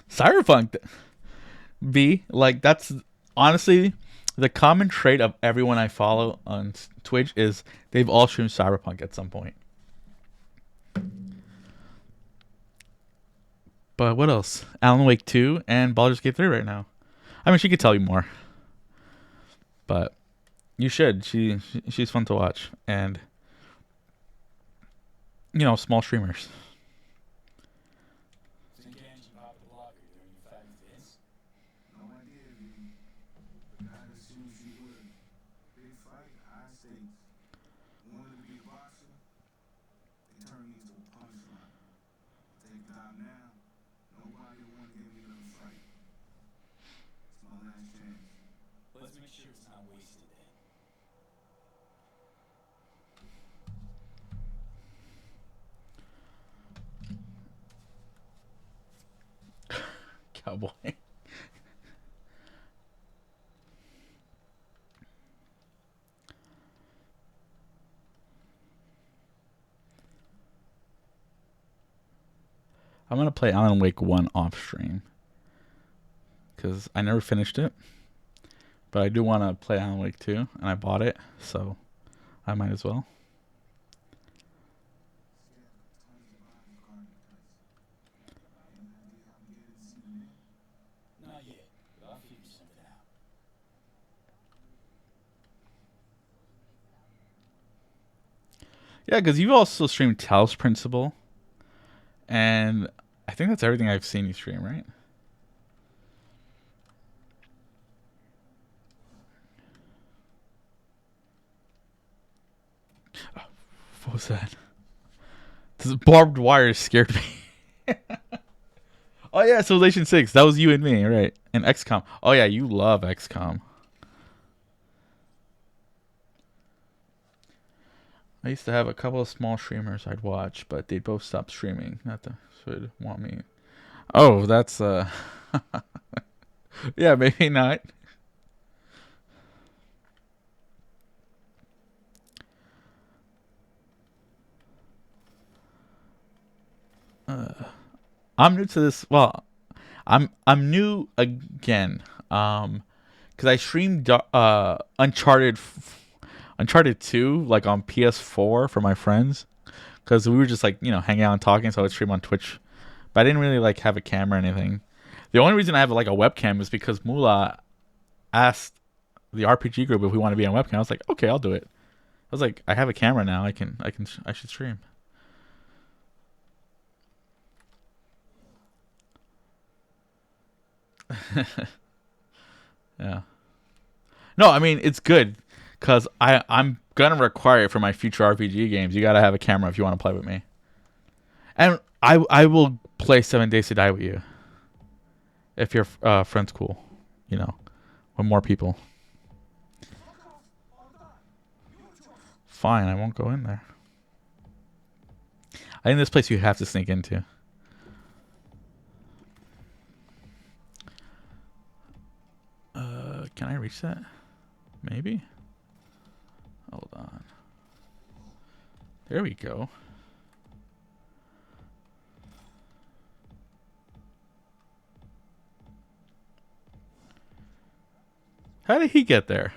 Cyberpunk B, like that's honestly the common trait of everyone I follow on Twitch is they've all streamed Cyberpunk at some point. But what else? Alan Wake 2 and Baldur's Gate 3 right now. I mean, she could tell you more, but you should. She's fun to watch, and you know, small streamers. Cowboy. I'm gonna play Alan Wake 1 off stream because I never finished it, but I do want to play Alan Wake 2, and I bought it, so I might as well. Yeah, because you've also streamed Talos Principle, and I think that's everything I've seen you stream, right? Oh, what was that? This barbed wire scared me. Oh yeah, Civilization 6. That was you and me, right? And XCOM. Oh yeah, you love XCOM. I used to have a couple of small streamers I'd watch, but they both stopped streaming. Not to would want me. Oh, that's yeah, maybe not. I'm new to this. Well, I'm new again. Because I streamed Uncharted 2 like on PS4 for my friends. Because we were just like hanging out and talking, so I would stream on Twitch. But I didn't really like have a camera or anything. The only reason I have like a webcam is because Mula asked the RPG group if we want to be on webcam. I was like, okay, I'll do it. I was like, I have a camera now. I should stream. Yeah. No, I mean it's good because I'm gonna require it for my future RPG games. You gotta have a camera if you want to play with me, and I will play 7 Days to Die with you if your friend's cool, with more people. Fine, I won't go in there. I think this place you have to sneak into. Can I reach that? Maybe? Hold on. There we go. How did he get there?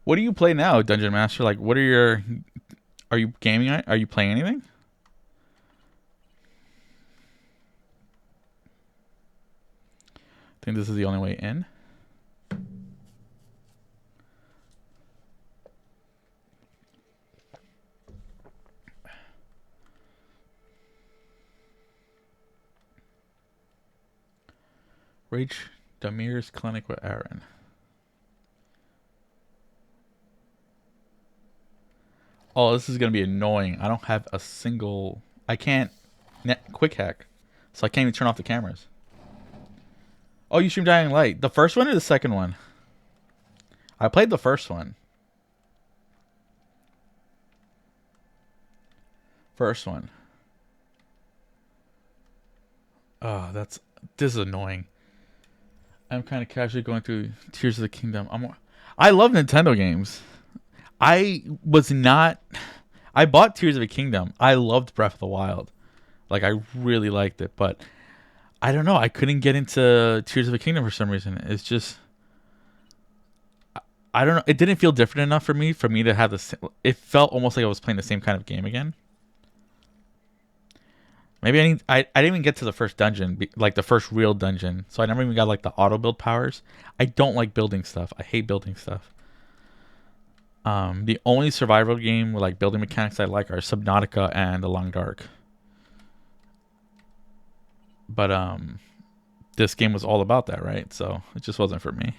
What do you play now, Dungeon Master? Like, what are your... Are you gaming? Are you playing anything? I think this is the only way in. Reach Damir's clinic with Aaron. Oh, this is going to be annoying. I don't have a single... I can't quick hack. So I can't even turn off the cameras. Oh, you stream Dying Light. The first one or the second one? I played the first one. First one. Oh, this is annoying. I'm kind of casually going through Tears of the Kingdom. I love Nintendo games. I bought Tears of the Kingdom. I loved Breath of the Wild. Like, I really liked it, but I don't know. I couldn't get into Tears of the Kingdom for some reason. It's just, I don't know. It didn't feel different enough for me to have this. It felt almost like I was playing the same kind of game again. Maybe I didn't even get to the first dungeon, like the first real dungeon. So I never even got like the auto build powers. I don't like building stuff. I hate building stuff. The only survival game with like building mechanics I like are Subnautica and The Long Dark. But this game was all about that, right? So it just wasn't for me.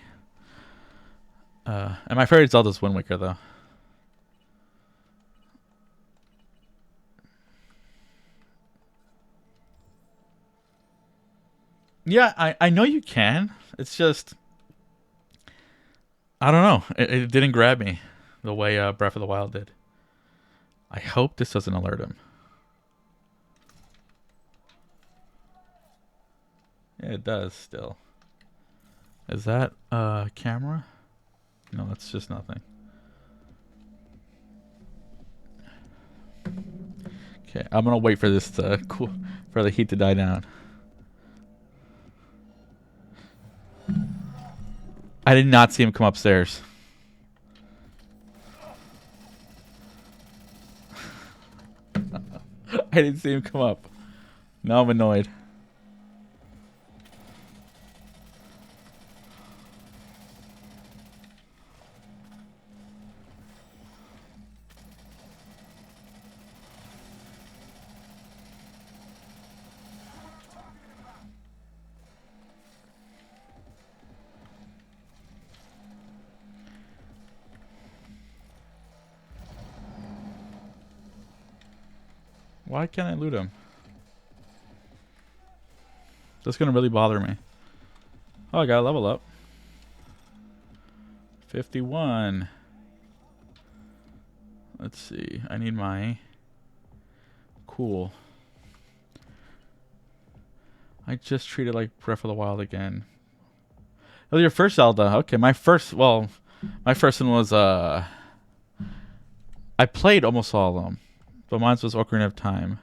And my favorite Zelda's Wind Waker, though. Yeah, I know you can. It's just, I don't know. It didn't grab me the way Breath of the Wild did. I hope this doesn't alert him. Yeah, it does still. Is that a camera? No, that's just nothing. Okay, I'm gonna wait for this to for the heat to die down. I did not see him come upstairs. I didn't see him come up. Now I'm annoyed. Why can't I loot him? That's gonna really bother me. Oh, I got a level up. 51. Let's see. I need my... Cool. I just treated like Breath of the Wild again. Oh, your first Zelda. Okay, my first one was I played almost all of them. But mine was Ocarina of Time.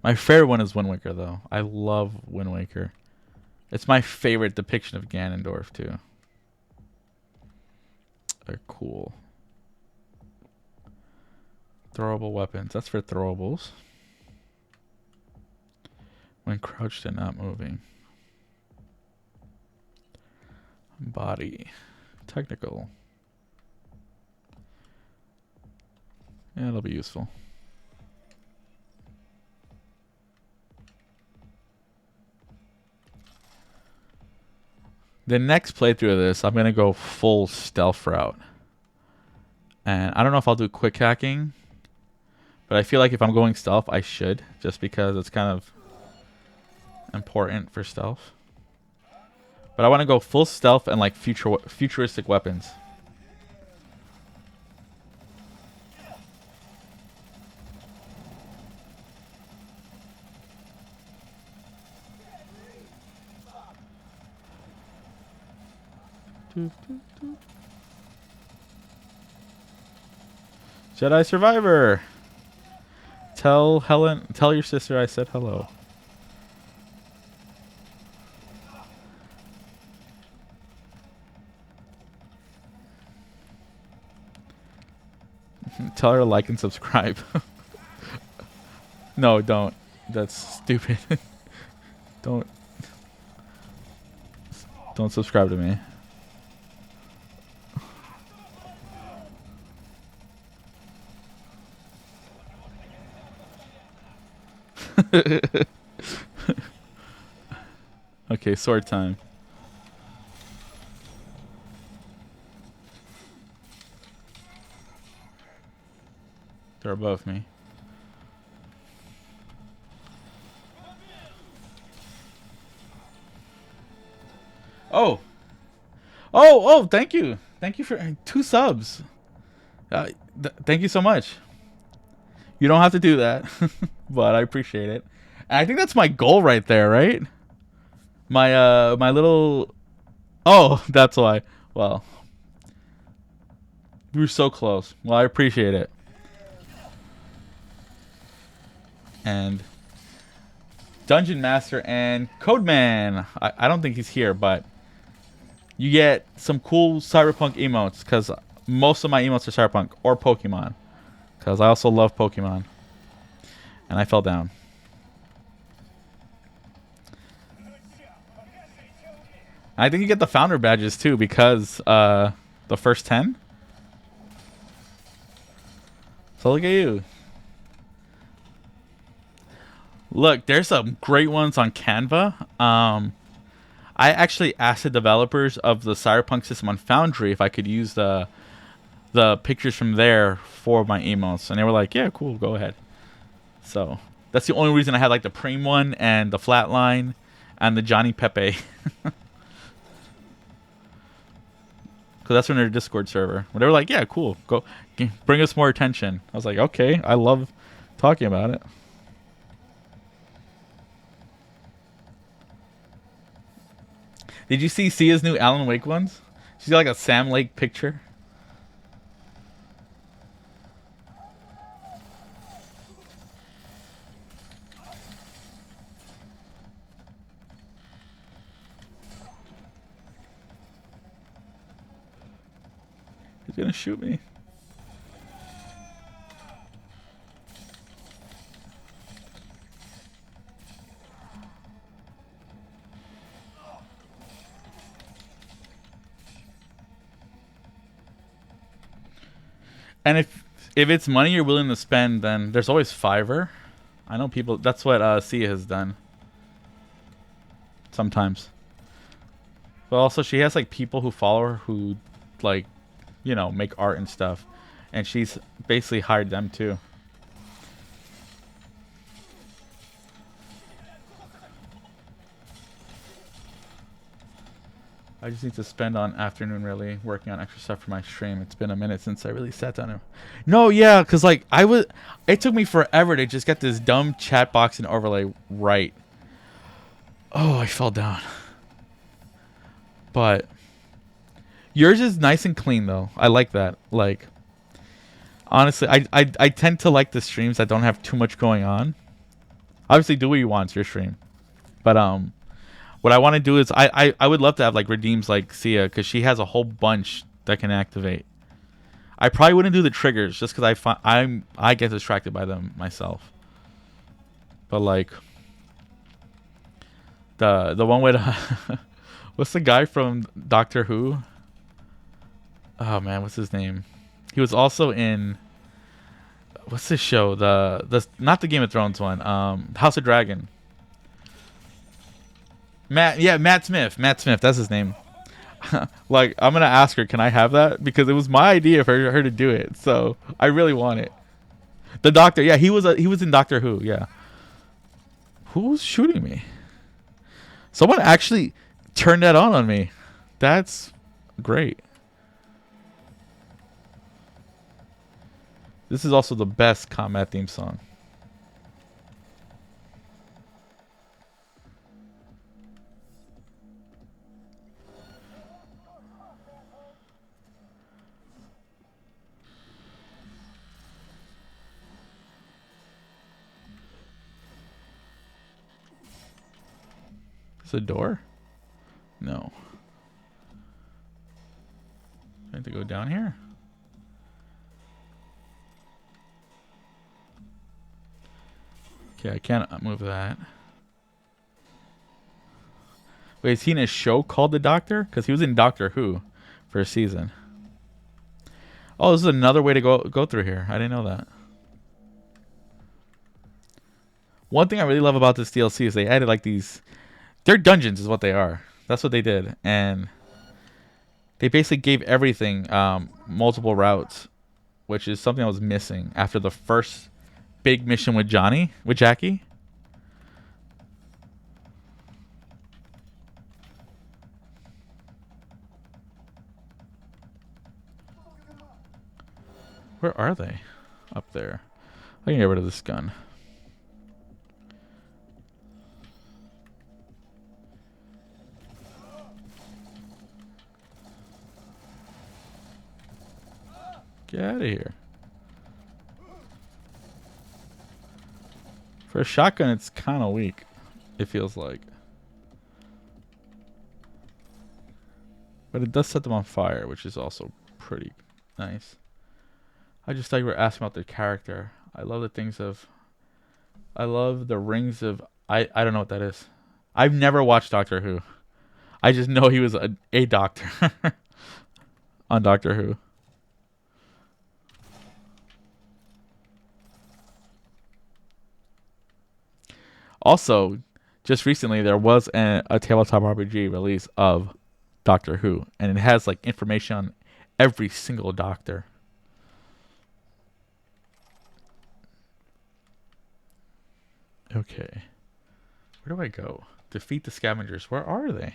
My favorite one is Wind Waker, though. I love Wind Waker. It's my favorite depiction of Ganondorf, too. They're cool. Throwable weapons. That's for throwables. When crouched and not moving. Body. Technical. Yeah, it'll be useful. The next playthrough of this, I'm going to go full stealth route. And I don't know if I'll do quick hacking. But I feel like if I'm going stealth, I should. Just because it's kind of important for stealth. But I want to go full stealth and like futuristic weapons. Jedi Survivor. Tell your sister I said hello. Tell her to like and subscribe. No, don't. That's stupid. Don't subscribe to me. Okay, sword time. They're above me. Oh. Oh, thank you. Thank you for 2 subs. Thank you so much. You don't have to do that, but I appreciate it. And I think that's my goal right there, right? My little... Oh, that's why. Well, you were so close. Well, I appreciate it. And Dungeon Master and Codeman. I don't think he's here, but you get some cool Cyberpunk emotes, because most of my emotes are Cyberpunk or Pokemon, because I also love Pokemon. And I fell down. I think you get the founder badges too, because the first 10. So look at you. Look, there's some great ones on Canva. I actually asked the developers of the Cyberpunk system on Foundry if I could use the pictures from there for my emotes, and they were like, "Yeah, cool, go ahead." So that's the only reason I had like the Preem one and the Flatline and the Johnny Pepe. Because that's from their Discord server. But they were like, "Yeah, cool, go bring us more attention." I was like, "Okay, I love talking about it." Did you see Sia's new Alan Wake ones? She's got like a Sam Lake picture. He's gonna shoot me. And if it's money you're willing to spend, then there's always Fiverr. I know people. That's what Sia has done. Sometimes. But also, she has like people who follow her who, like, you know, make art and stuff, and she's basically hired them too. I just need to spend on afternoon really working on extra stuff for my stream. It's been a minute since I really sat down and... No, yeah, because like it took me forever to just get this dumb chat box and overlay right. Oh, I fell down. But yours is nice and clean though. I like that. Like, honestly, I tend to like the streams that don't have too much going on. Obviously, do what you want. It's your stream. But what I want to do is I would love to have like redeems like Sia, because she has a whole bunch that can activate. I probably wouldn't do the triggers just because I get distracted by them myself. But like the one with what's the guy from Doctor Who? Oh man, what's his name? He was also in what's this show? The not the Game of Thrones one. House of Dragon. Matt Smith. Matt Smith, that's his name. Like, I'm gonna ask her, can I have that? Because it was my idea for her to do it. So I really want it. The Doctor, yeah, he was in Doctor Who, yeah. Who's shooting me? Someone actually turned that on me. That's great. This is also the best combat theme song. Is it a door? No. I have to go down here? Okay, I can't move that. Wait, is he in a show called The Doctor? Because he was in Doctor Who for a season. Oh, this is another way to go through here. I didn't know that. One thing I really love about this DLC is they added like these. They're dungeons, is what they are. That's what they did, and they basically gave everything multiple routes, which is something I was missing after the first big mission with Jackie. Where are they? Up there. I can get rid of this gun. Get out of here. For a shotgun, it's kind of weak. It feels like. But it does set them on fire, which is also pretty nice. I just thought you were asking about the character. I love the things of... I love the rings of... I don't know what that is. I've never watched Doctor Who. I just know he was a doctor on Doctor Who. Also, just recently there was a tabletop RPG release of Doctor Who, and it has like information on every single doctor. Okay. Where do I go? Defeat the scavengers. Where are they?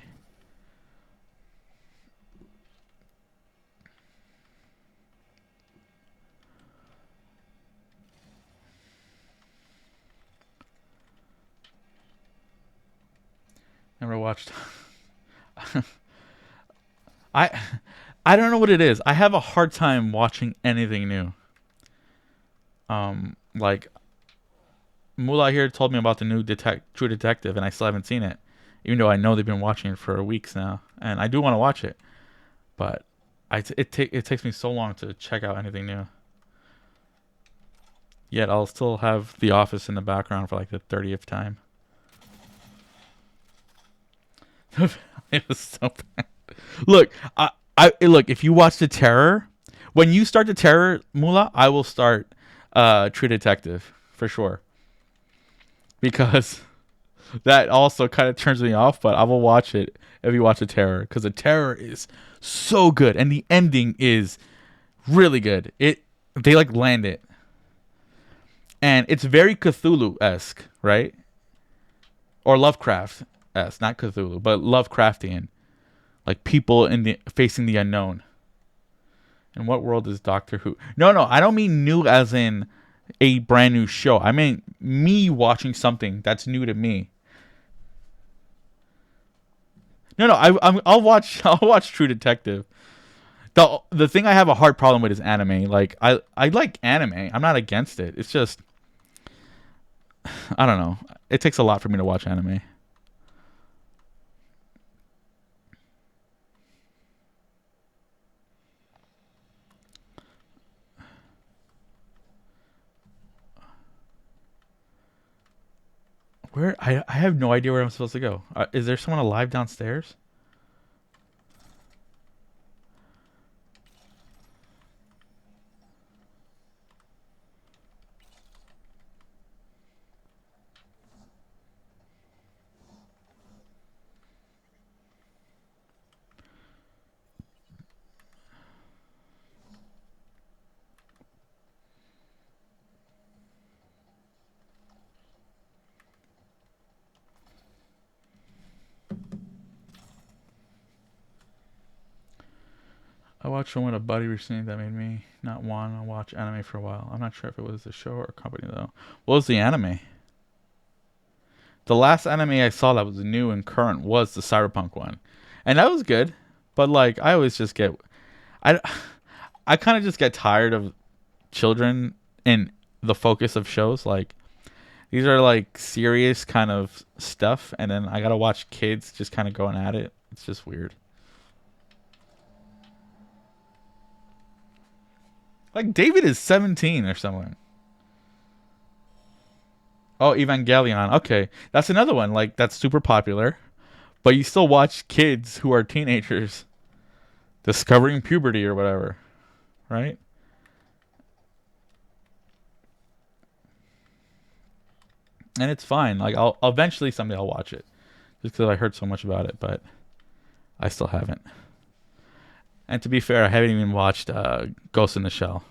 Never watched. I don't know what it is. I have a hard time watching anything new. Like Mullah here told me about the new True Detective, and I still haven't seen it, even though I know they've been watching it for weeks now, and I do want to watch it, but it takes me so long to check out anything new. Yet I'll still have The Office in the background for like the 30th time. It was so bad. Look, look. If you watch The Terror, when you start The Terror, Mullah, I will start True Detective for sure, because that also kind of turns me off. But I will watch it if you watch The Terror, because The Terror is so good, and the ending is really good. They like land it, and it's very Cthulhu-esque, right? Or Lovecraft-esque, not Cthulhu, but Lovecraftian. Like people facing the unknown. And what world is Doctor Who? No, I don't mean new as in a brand new show. I mean me watching something that's new to me. No, I'll watch True Detective. The thing I have a hard problem with is anime. Like I like anime. I'm not against it. It's just I don't know. It takes a lot for me to watch anime. Where I have no idea where I'm supposed to go. Is there someone alive downstairs? I watched one with a buddy recently that made me not want to watch anime for a while. I'm not sure if it was a show or a company though. What was the anime? The last anime I saw that was new and current was the Cyberpunk one, and that was good. But like, I always just get, I, I kind of just get tired of children in the focus of shows. Like these are like serious kind of stuff, and then I gotta watch kids just kind of going at it. It's just weird. Like David is 17 or something. Oh, Evangelion. Okay, that's another one like that's super popular, but you still watch kids who are teenagers discovering puberty or whatever, right? And it's fine. Like I'll eventually someday I'll watch it, just because I heard so much about it, but I still haven't. And to be fair, I haven't even watched Ghost in the Shell.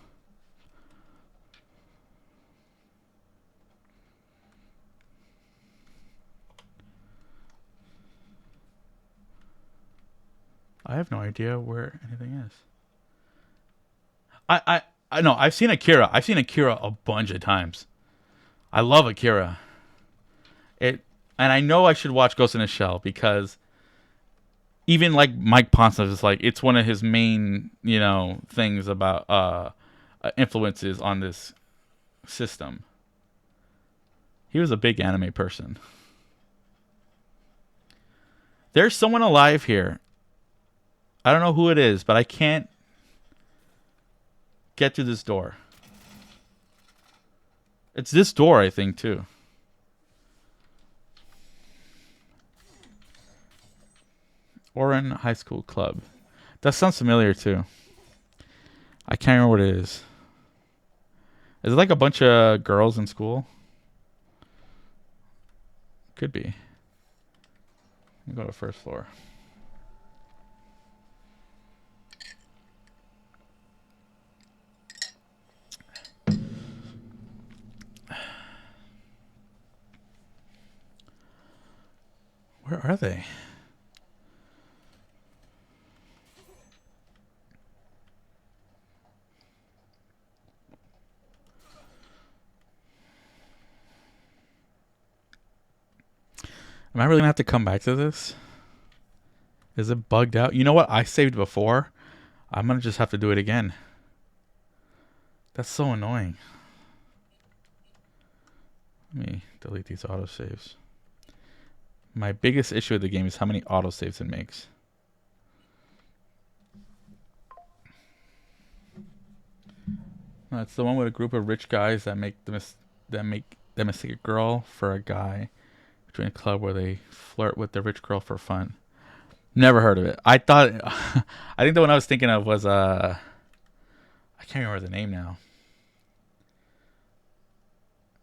I have no idea where anything is. I know. I've seen Akira. I've seen Akira a bunch of times. I love Akira. It, and I know I should watch Ghost in the Shell because even like Mike Ponce is like it's one of his main things about influences on this system. He was a big anime person. There's someone alive here. I don't know who it is, but I can't get to this door. It's this door, I think, too. Oren High School Club. That sounds familiar, too. I can't remember what it is. Is it like a bunch of girls in school? Could be. Let me go to the first floor. Where are they? Am I really gonna have to come back to this? Is it bugged out? You know what? I saved before. I'm gonna just have to do it again. That's so annoying. Let me delete these autosaves. My biggest issue with the game is how many autosaves it makes. It's the one with a group of rich guys that make them mistake a girl for a guy. Join a club where they flirt with the rich girl for fun. Never heard of it. I thought I think the one I was thinking of was I can't remember the name now.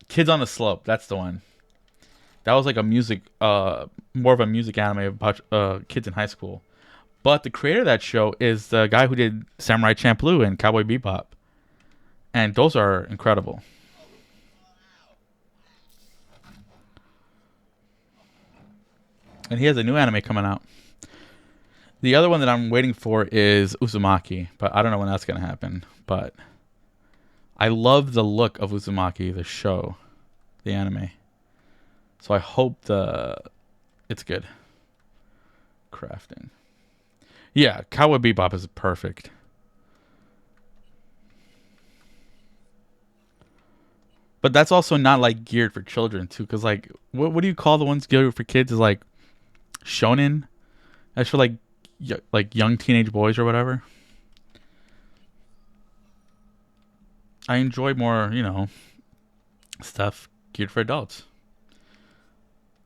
Kids on the Slope. That's the one. That was like a music more of a music anime about kids in high school. But the creator of that show is the guy who did Samurai Champloo and Cowboy Bebop. And those are incredible. And he has a new anime coming out. The other one that I'm waiting for is Uzumaki, but I don't know when that's going to happen. But I love the look of Uzumaki, the show, the anime. So I hope it's good. Crafting. Yeah, Cowboy Bebop is perfect. But that's also not like geared for children too, because like what do you call the ones geared for kids? Is like shonen. That's for like young teenage boys or whatever. I enjoy more, stuff geared for adults.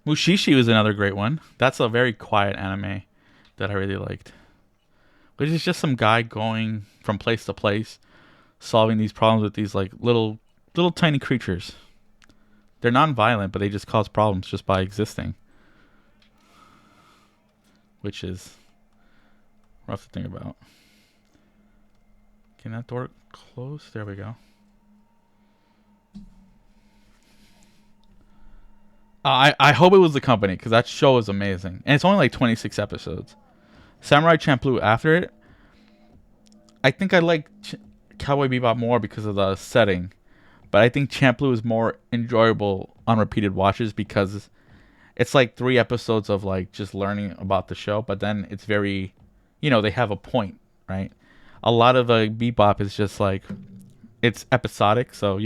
Mushishi was another great one. That's a very quiet anime that I really liked. Which is just some guy going from place to place, solving these problems with these like little tiny creatures. They're non-violent, but they just cause problems just by existing. Which is rough to think about. Can that door close? There we go. I hope it was the company, because that show is amazing. And it's only like 26 episodes. Samurai Champloo after it. I think I like Cowboy Bebop more because of the setting. But I think Champloo is more enjoyable on repeated watches because it's like 3 episodes of like just learning about the show. But then it's very, they have a point, right? A lot of Bebop is just like, it's episodic. So,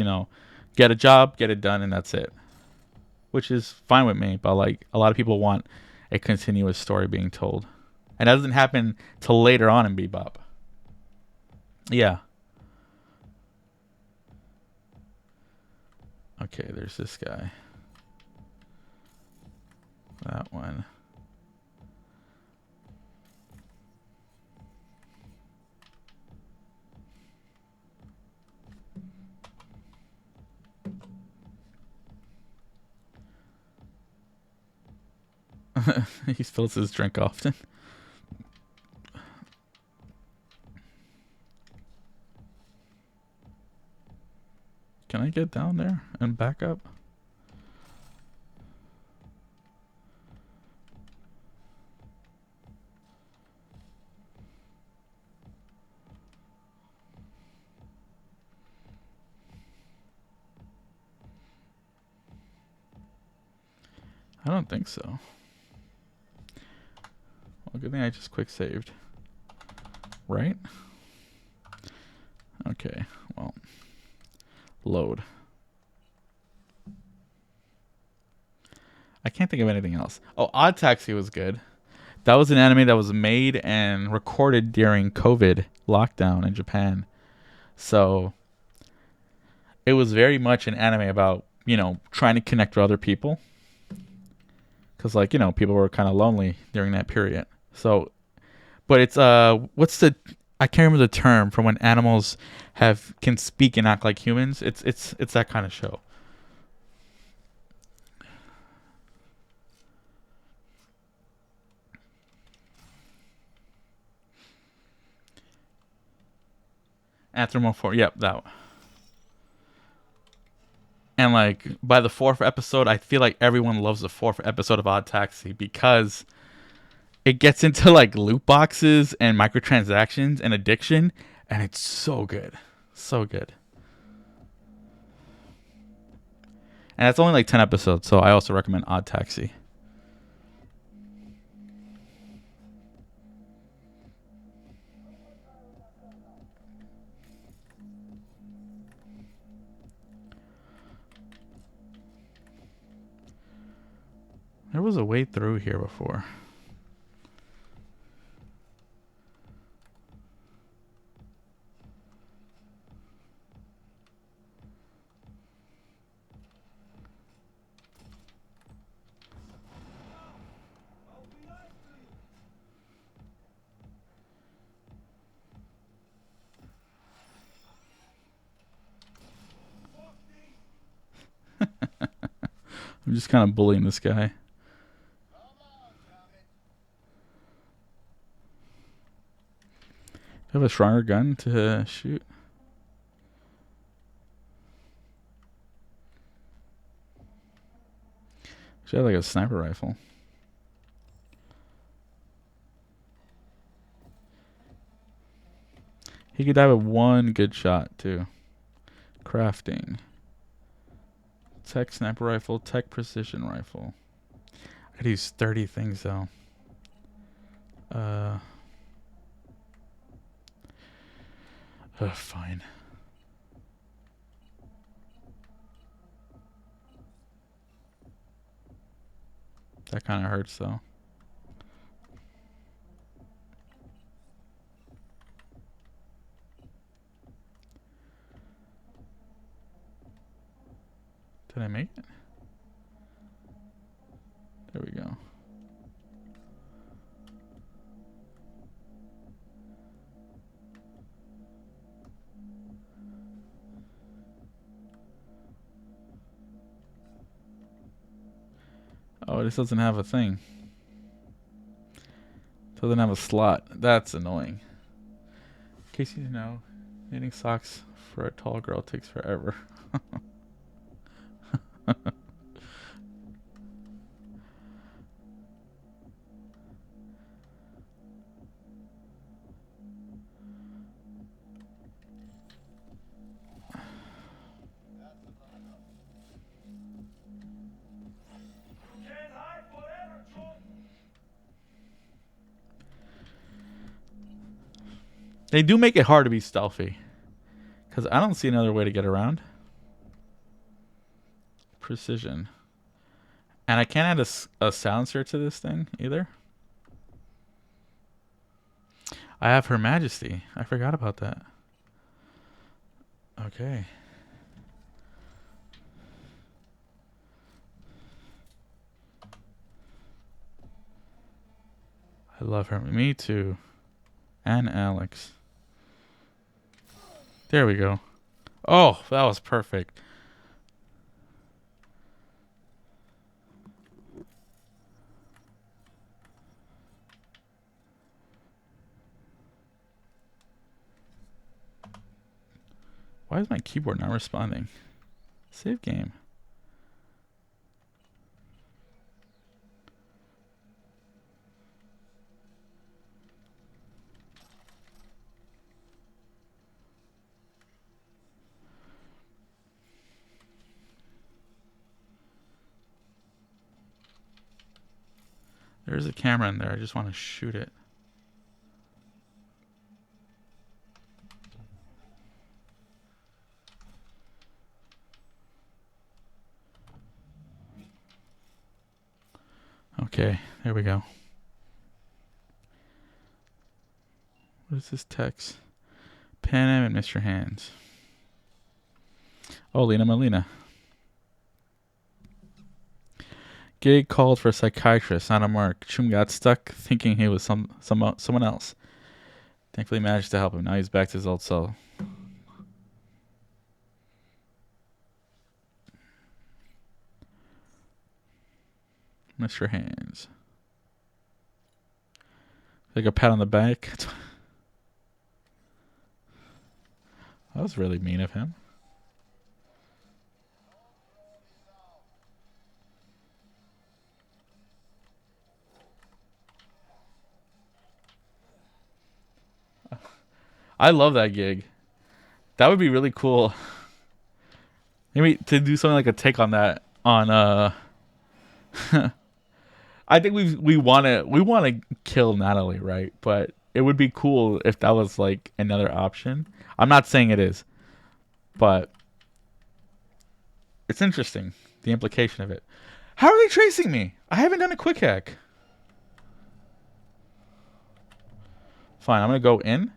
get a job, get it done, and that's it. Which is fine with me, but like a lot of people want a continuous story being told. And that doesn't happen till later on in Bebop. Yeah. Okay, there's this guy. He spills his drink often. Can I get down there and back up? I don't think so. Well, good thing I just quick saved. Right? Okay, well. Load. I can't think of anything else. Oh, Odd Taxi was good. That was an anime that was made and recorded during COVID lockdown in Japan. So it was very much an anime about, trying to connect with other people. Because, people were kind of lonely during that period. So, but it's, I can't remember the term for when animals can speak and act like humans. It's that kind of show. Anthropomorph. Yep, that one. And by the fourth episode, I feel like everyone loves the fourth episode of Odd Taxi because it gets into loot boxes and microtransactions and addiction, and it's so good. So good. And it's only 10 episodes, so I also recommend Odd Taxi. There was a way through here before. I'm just kind of bullying this guy. Do I have a stronger gun to shoot? Should have a sniper rifle. He could die with one good shot too. Crafting. Tech sniper rifle, tech precision rifle. I could use 30 things though. Fine. That kind of hurts though. Did I make it? There we go. Oh, this doesn't have a thing. Doesn't have a slot. That's annoying. In case you didn't know, knitting socks for a tall girl takes forever. They do make it hard to be stealthy. Because I don't see another way to get around. Precision. And I can't add a silencer to this thing either. I have Her Majesty. I forgot about that. Okay. I love her. Me too. And Alex. There we go. Oh, that was perfect. Why is my keyboard not responding? Save game. There's a camera in there. I just want to shoot it. Okay, there we go. What is this text? Pan Am and Mr. Hands. Oh, Lena Molina. Gig called for a psychiatrist, not a mark. Chum got stuck thinking he was someone else. Thankfully managed to help him. Now he's back to his old self. Mr. Hands. Like a pat on the back. That was really mean of him. I love that gig. That would be really cool. Maybe to do something like a take on that on I think we want to kill Natalie, right? But it would be cool if that was like another option. I'm not saying it is, but it's interesting, the implication of it. How are they tracing me? I haven't done a quick hack. Fine, I'm gonna go in.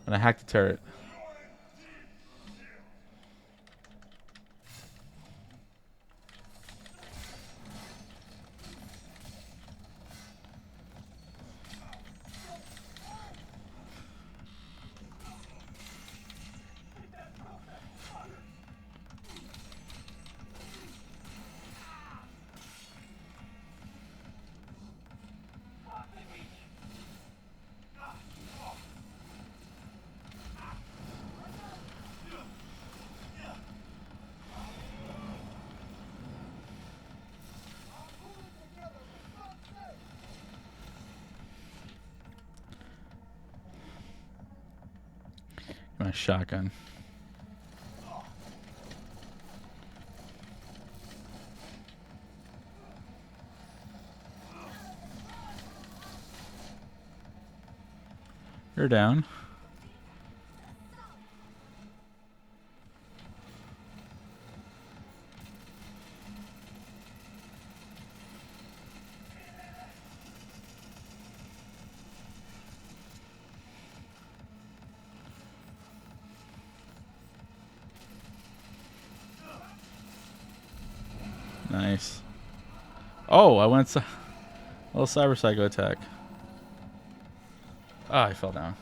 I'm gonna hack the turret. My shotgun. You're down. Nice. Oh, I went a little cyber psycho attack. Ah, I fell down.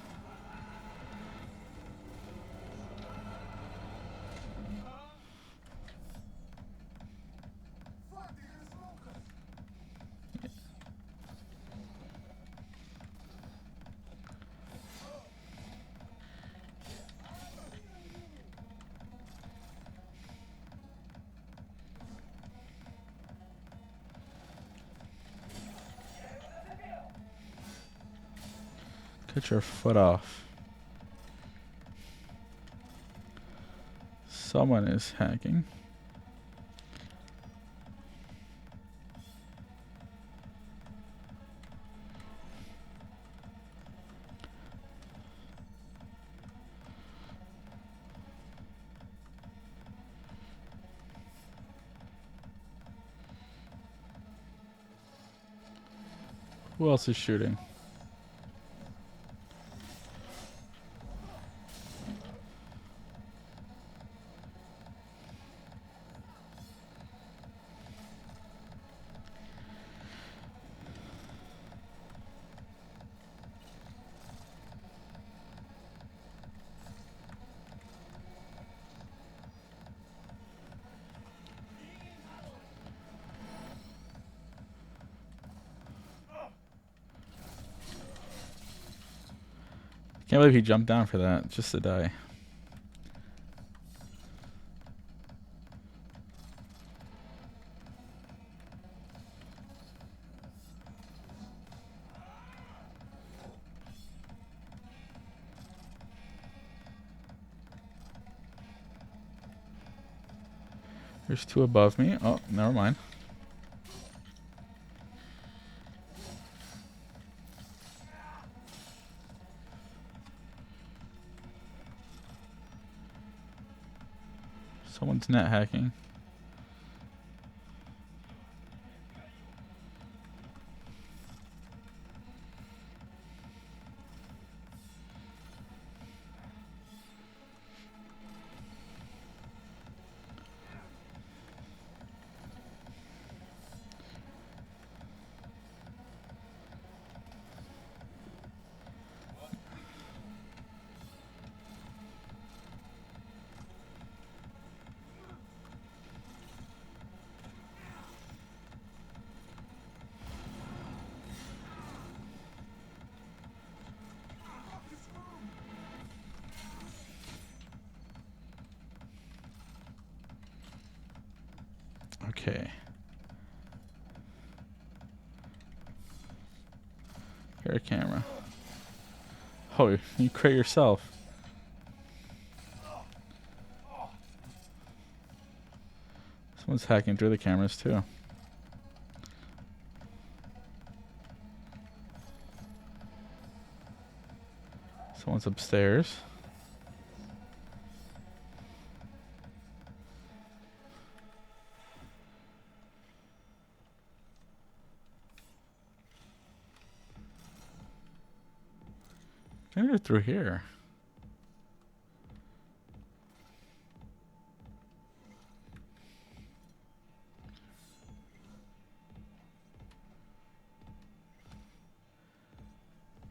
Cut your foot off. Someone is hacking. Who else is shooting? Can't believe he jumped down for that, just to die. There's two above me. Oh, never mind. Someone's net hacking. Okay. Here, a camera. Oh, you create yourself. Someone's hacking through the cameras too. Someone's upstairs. Maybe they're through here.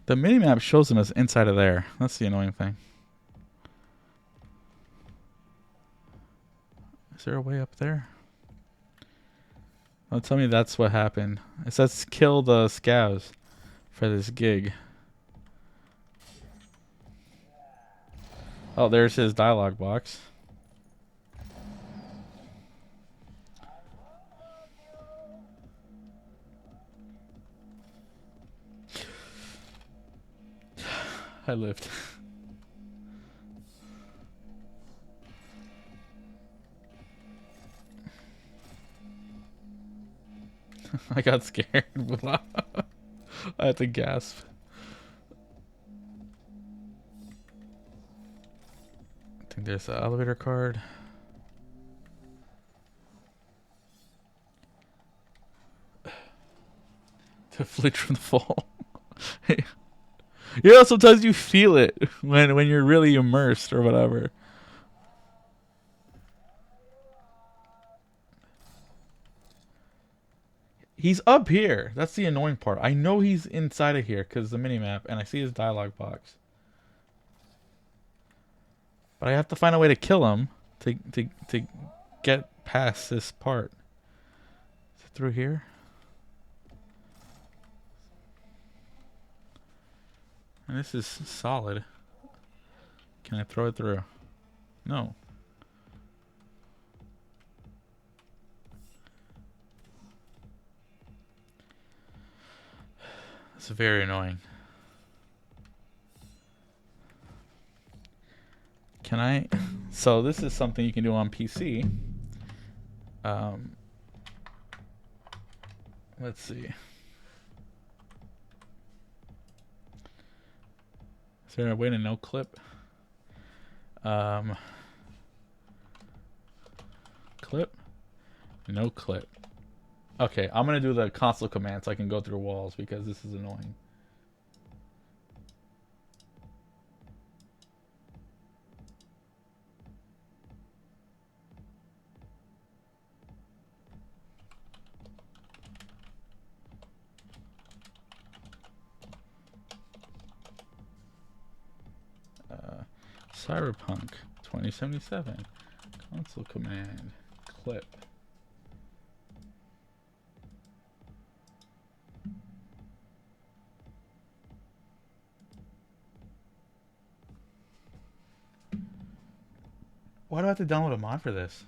The minimap shows them as inside of there. That's the annoying thing. Is there a way up there? Don't tell me that's what happened. It says kill the scavs for this gig. Oh, there's his dialogue box. I lived. I got scared. I had to gasp. I think there's an elevator card. To flinch from the fall. You know, sometimes you feel it when you're really immersed or whatever. He's up here. That's the annoying part. I know he's inside of here because the minimap, and I see his dialogue box. But I have to find a way to kill him to get past this part. Is it through here? And this is solid. Can I throw it through? No. It's very annoying. Can I? So this is something you can do on PC. Let's see. Is there a way to no clip? Clip? No clip. Okay, I'm gonna do the console command so I can go through walls because this is annoying. Cyberpunk 2077. Console command. Clip. Why do I have to download a mod for this?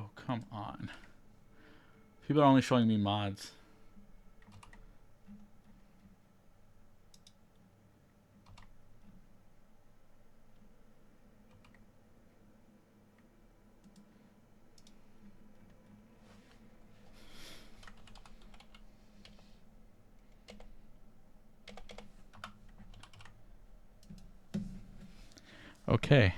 Oh, come on. People are only showing me mods. Okay.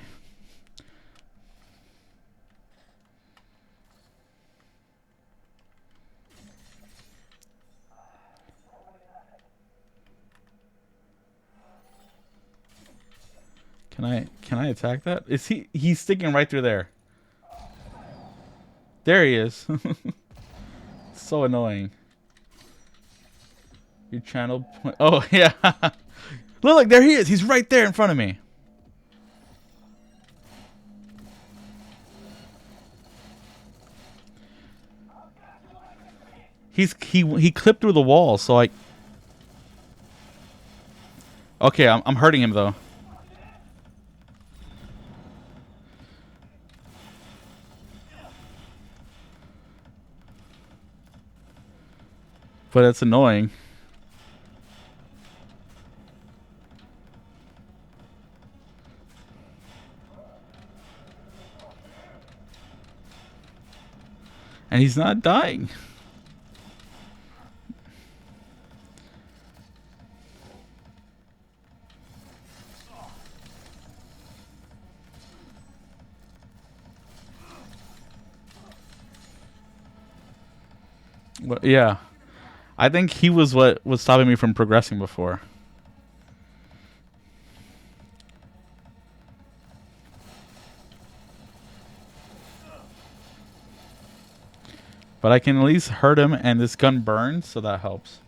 Can I attack that? Is he's sticking right through there. There he is. So annoying. Your channel oh yeah. Look, there he is. He's right there in front of me. He clipped through the wall, so like okay, I'm hurting him though. But it's annoying. And he's not dying. Well, yeah. I think he was what was stopping me from progressing before. But I can at least hurt him, and this gun burns, so that helps.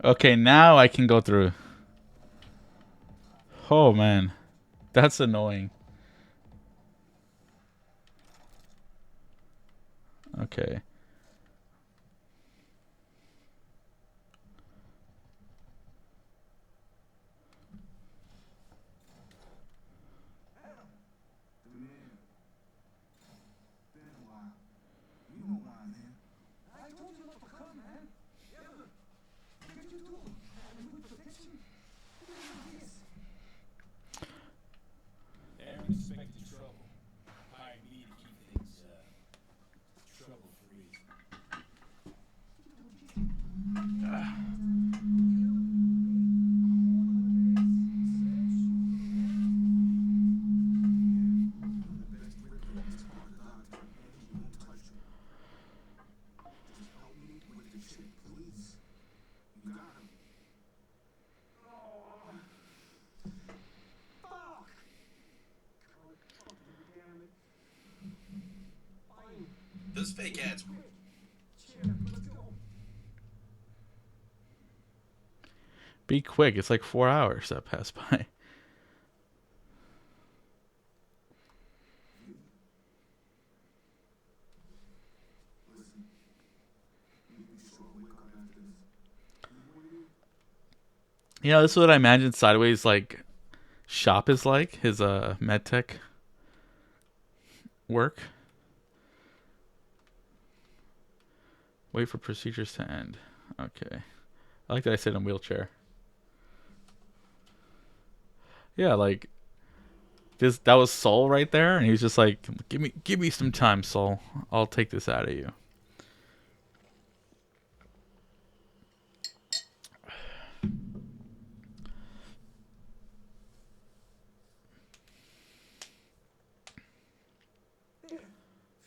Okay, now I can go through. Oh, man. That's annoying. Okay. Those fake ads. Be quick. It's like 4 hours that passed by. You know, this is what I imagine Sideways like shop is like, his medtech work. Wait for procedures to end. Okay. I like that I sit in a wheelchair. Yeah, like this that was Soul right there, and he was just like, give me some time, Soul. I'll take this out of you.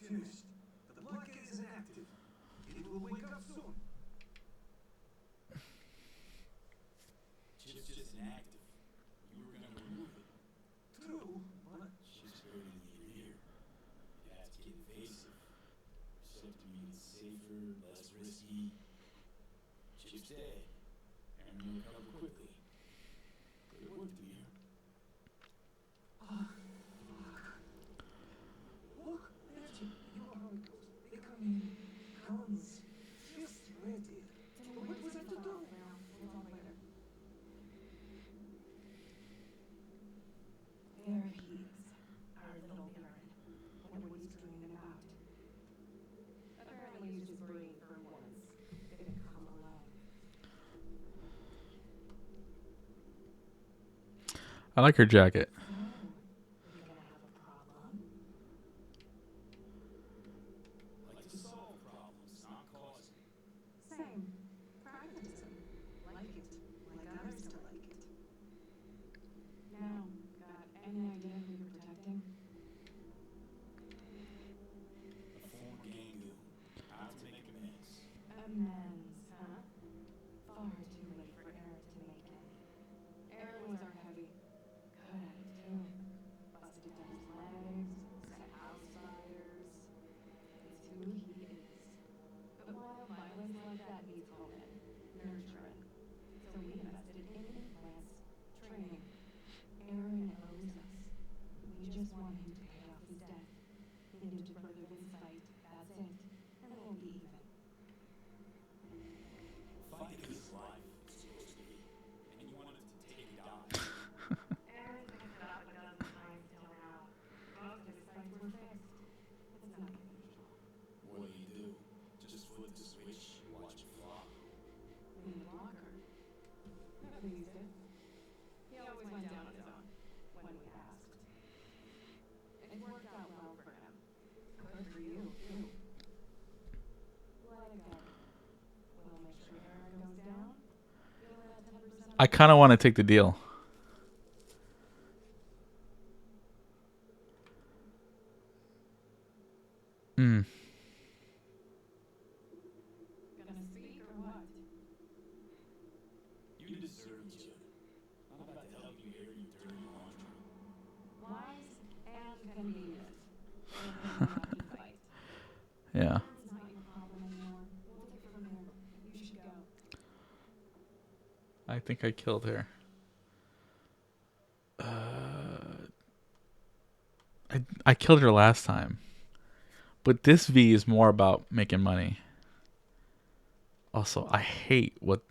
Finished. The blockade is inactive. It will wake up soon. Chip's just inactive. You were gonna remove it. True, but chip's burning in your ear. You have to get invasive. Receptor means safer, less risky. Chip's dead. and you'll recover quickly. Good work, dear. Look, there's your oracles becoming guns. Just ready. What was I to do? We'll talk later. There he is, our little Baron. Wonder what he's dreaming about. Apparently used his brain for once. Didn't come alone. I like her jacket. So, we gonna have a problem? Like to solve problems, not cause them. Same. Pragmatism. Like it. Like others to like it. Now, got any idea who you're protecting? A former gang goon. I have to make amends. Amends, huh? Far too late for Aaron to make it. Aaron was our heavy. Good at it, too. Busted down his legs, set house fires. It's who he is. But wild violence like that needs homing, nurturing. So we invested in implants, training. Aaron owes us. We just want him to pay off his debt. Need him to further his fight, that's it. And we'll be even. Fighting for his life, it's supposed to be. And you wanted to take it down. Aaron's picked it up a dozen times till now. Most of his fights were fixed. It's not unusual. What do? Just flip the switch, watch it flop. In the locker. Never used it. He always went down on his own, when we asked. It worked out well for him. Good for you, too. Let it go. We'll make sure Aaron goes down. You'll have 10%. I kind of want to take the deal. Hmm. Gonna speak or what? You deserve each other. I'm about to help you air your dirty laundry. Wise and convenient. We'll have to fight. Yeah. It's not your problem anymore. We'll take it from here. You should go. I think I killed her. I killed her last time. But this V is more about making money. Also, I hate what...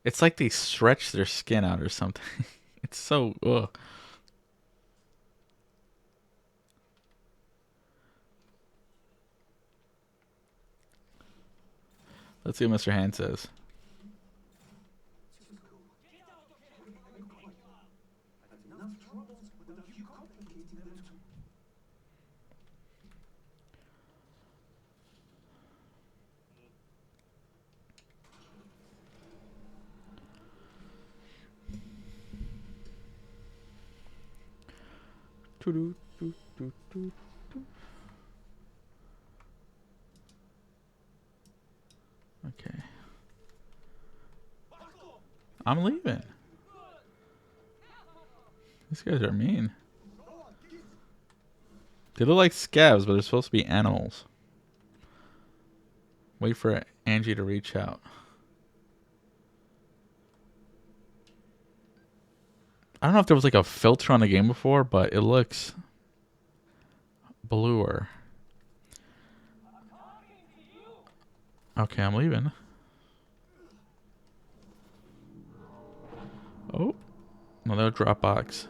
It's like they stretch their skin out or something. It's so... Ugh. Let's see what Mr. Hand says. Enough troubles without you complicating them too. Okay. I'm leaving. These guys are mean. They look like scabs, but they're supposed to be animals. Wait for Angie to reach out. I don't know if there was like a filter on the game before, but it looks bluer. Okay, I'm leaving. Oh, another Dropbox.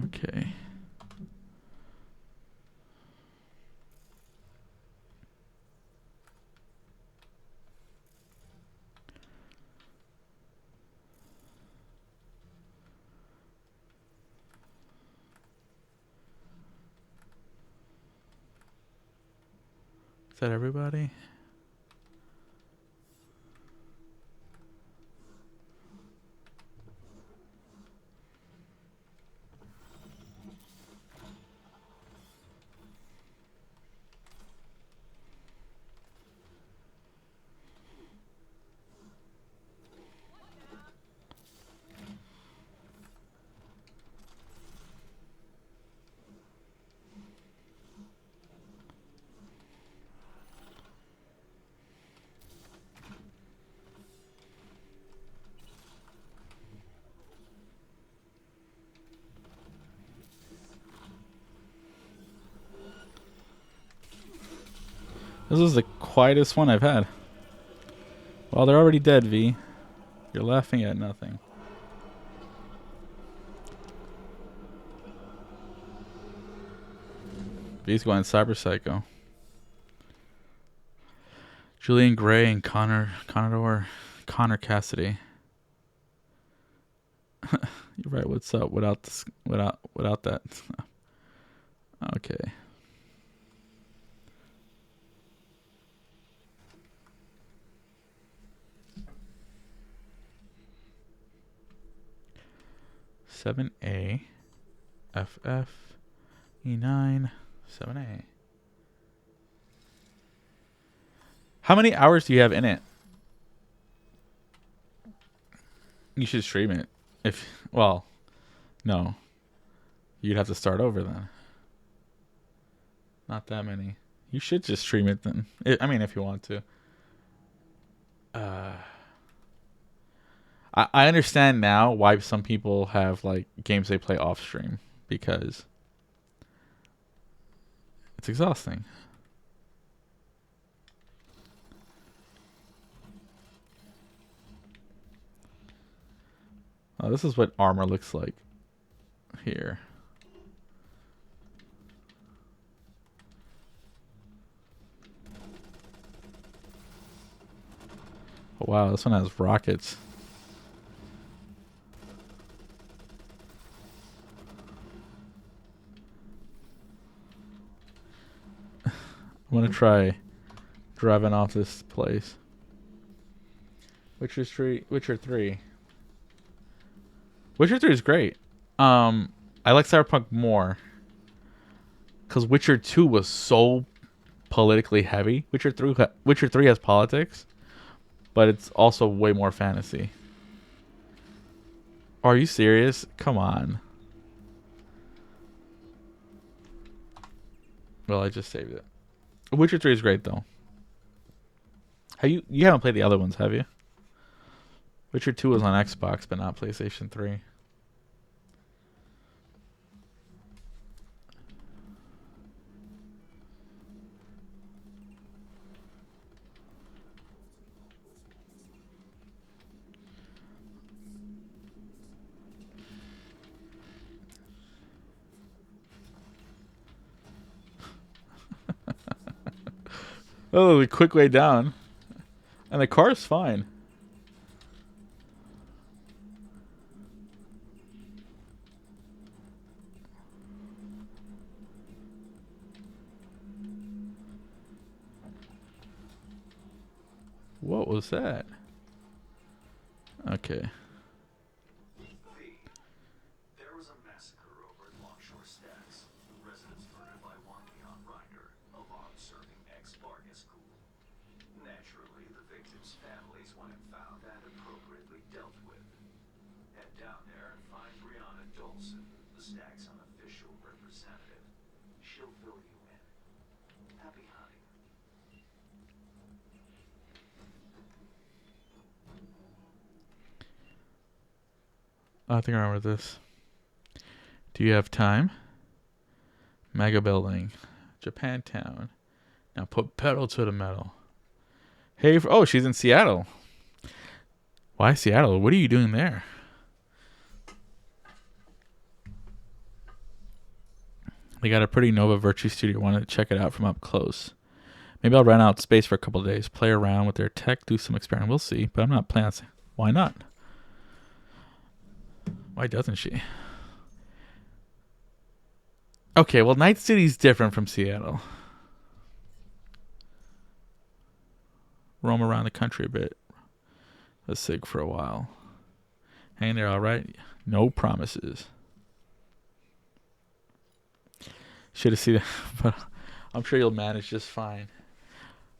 Okay. Is that everybody? This is the quietest one I've had. Well, they're already dead, V. You're laughing at nothing. V's going Cyber Psycho. Julian Gray and Connor Cassidy. You're right. What's up? Without that. Okay. (7A) FF E9 7A. How many hours do you have in it? You should stream it. Well, no. You'd have to start over then. Not that many. You should just stream it then. I mean, if you want to. I understand now why some people have like games they play off stream, because it's exhausting. Oh, this is what armor looks like here. Oh, wow, this one has rockets. I'm gonna try driving off this place. Witcher 3. Witcher 3 is great. I like Cyberpunk more because Witcher 2 was so politically heavy. Witcher 3 has politics, but it's also way more fantasy. Are you serious? Come on. Well, I just saved it. Witcher 3 is great though. You haven't played the other ones, have you? Witcher 2 was on Xbox, but not PlayStation 3. Oh, the quick way down. And the car's fine. What was that? Okay. There was a massacre over at Longshore Stacks. Residents murdered by one Leon Ryder, a long-serving ex-Vargas ghoul. Naturally, the victims' families want him found and appropriately dealt with. Head down there and find Brianna Dolson, the Stacks' unofficial representative. She'll fill you in. Happy hunting. I think I remember this. Do you have time? Mega building. Japantown. Now put pedal to the metal. Hey, oh, she's in Seattle. Why Seattle? What are you doing there? They got a pretty Nova Virtue studio. Wanted to check it out from up close. Maybe I'll rent out space for a couple of days, play around with their tech, do some experiment. We'll see, but I'm not planning. Why not? Why doesn't she? Okay, well, Night City's different from Seattle. Roam around the country a bit. A sig for a while. Hang there, all right? No promises. Should have seen that, but I'm sure you'll manage just fine.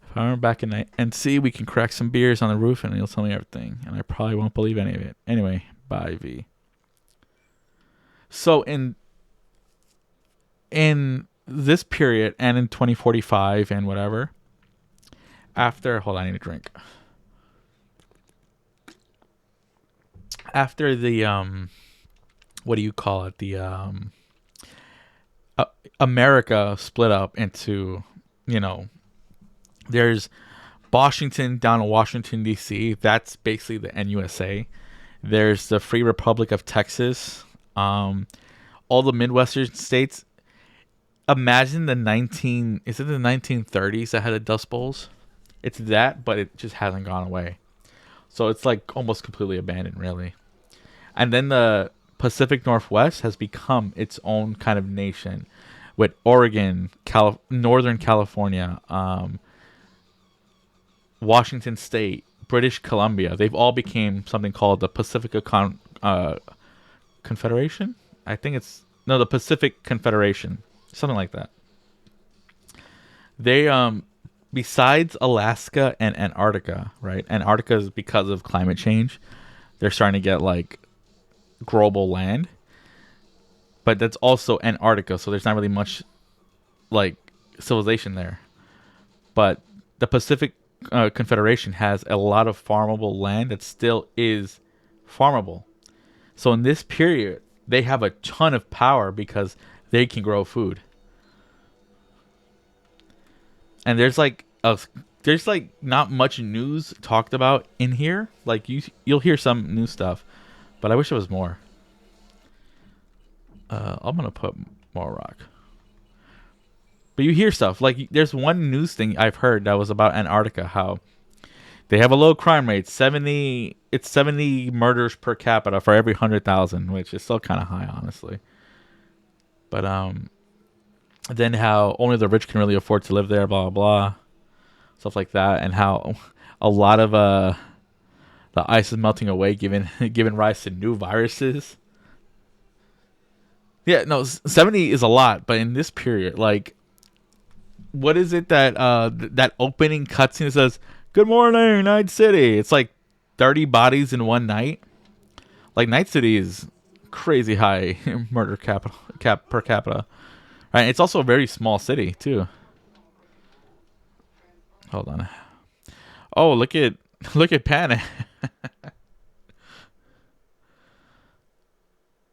If I remember back in night and see, we can crack some beers on the roof and you'll tell me everything. And I probably won't believe any of it. Anyway, bye, V. So in this period and in 2045 and whatever, after, hold on, I need a drink. After the, what do you call it? The, America split up into, There's Washington down in Washington D.C. That's basically the NUSA. There's the Free Republic of Texas. All the Midwestern states. Imagine is it the 1930s that had the Dust Bowls? It's that, but it just hasn't gone away. So it's like almost completely abandoned, really. And then the Pacific Northwest has become its own kind of nation, with Oregon, Northern California, Washington State, British Columbia. They've all became something called the Confederation. I think the Pacific Confederation, something like that. They besides Alaska and Antarctica, right? Antarctica is because of climate change. They're starting to get like growable land, but that's also Antarctica, so there's not really much like civilization there. But the Pacific Confederation has a lot of farmable land that still is farmable. So in this period, they have a ton of power because they can grow food. And there's like not much news talked about in here. Like you'll hear some new stuff, but I wish it was more. I'm gonna put more rock. But you hear stuff like there's one news thing I've heard that was about Antarctica, how they have a low crime rate, 70 murders per capita for every 100,000, which is still kind of high, honestly. But then how only the rich can really afford to live there, blah blah blah, stuff like that, and how a lot of the ice is melting away, giving rise to new viruses. Yeah, no, 70 is a lot, but in this period, like, what is it that that opening cutscene says, "Good morning, Night City." It's like 30 bodies in one night. Like Night City is crazy high murder per capita. Right? It's also a very small city too. Hold on. Oh, look at Panic.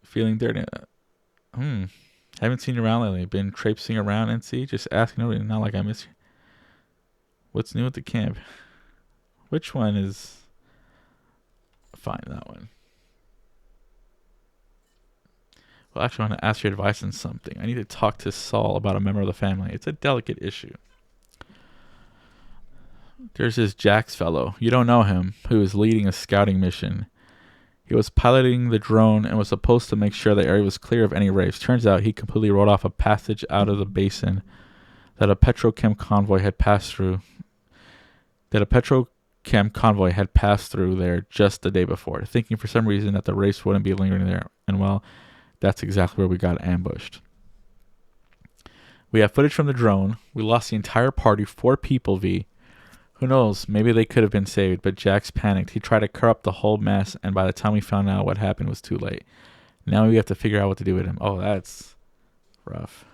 Feeling dirty. Haven't seen you around lately. Been traipsing around NC, just asking everybody. Not like I miss you. What's new at the camp? Which one is fine? That one. Well, actually, I want to ask your advice on something. I need to talk to Saul about a member of the family. It's a delicate issue. There's this Jax fellow. You don't know him, who is leading a scouting mission. He was piloting the drone and was supposed to make sure the area was clear of any rafts. Turns out he completely wrote off a passage out of the basin that a petrochem convoy had passed through. There just the day before, thinking for some reason that the rafts wouldn't be lingering there. And well, that's exactly where we got ambushed. We have footage from the drone. We lost the entire party, 4 people, V. Who knows, maybe they could have been saved, but Jax panicked. He tried to cover up the whole mess, and by the time we found out what happened, it was too late. Now we have to figure out what to do with him. Oh, that's rough.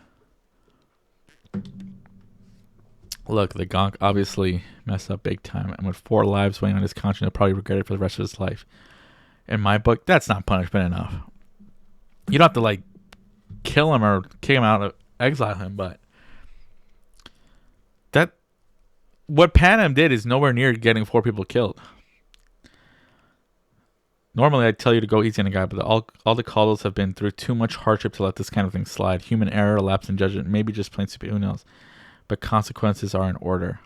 Look, the Gonk obviously messed up big time, and with 4 lives weighing on his conscience, he'll probably regret it for the rest of his life. In my book, that's not punishment enough. You don't have to, like, kill him or kick him out or exile him, but what Panem did is nowhere near getting 4 people killed. Normally, I'd tell you to go easy on a guy, but all the Caldos have been through too much hardship to let this kind of thing slide. Human error, lapse in judgment, maybe just plain stupid, who knows? But consequences are in order.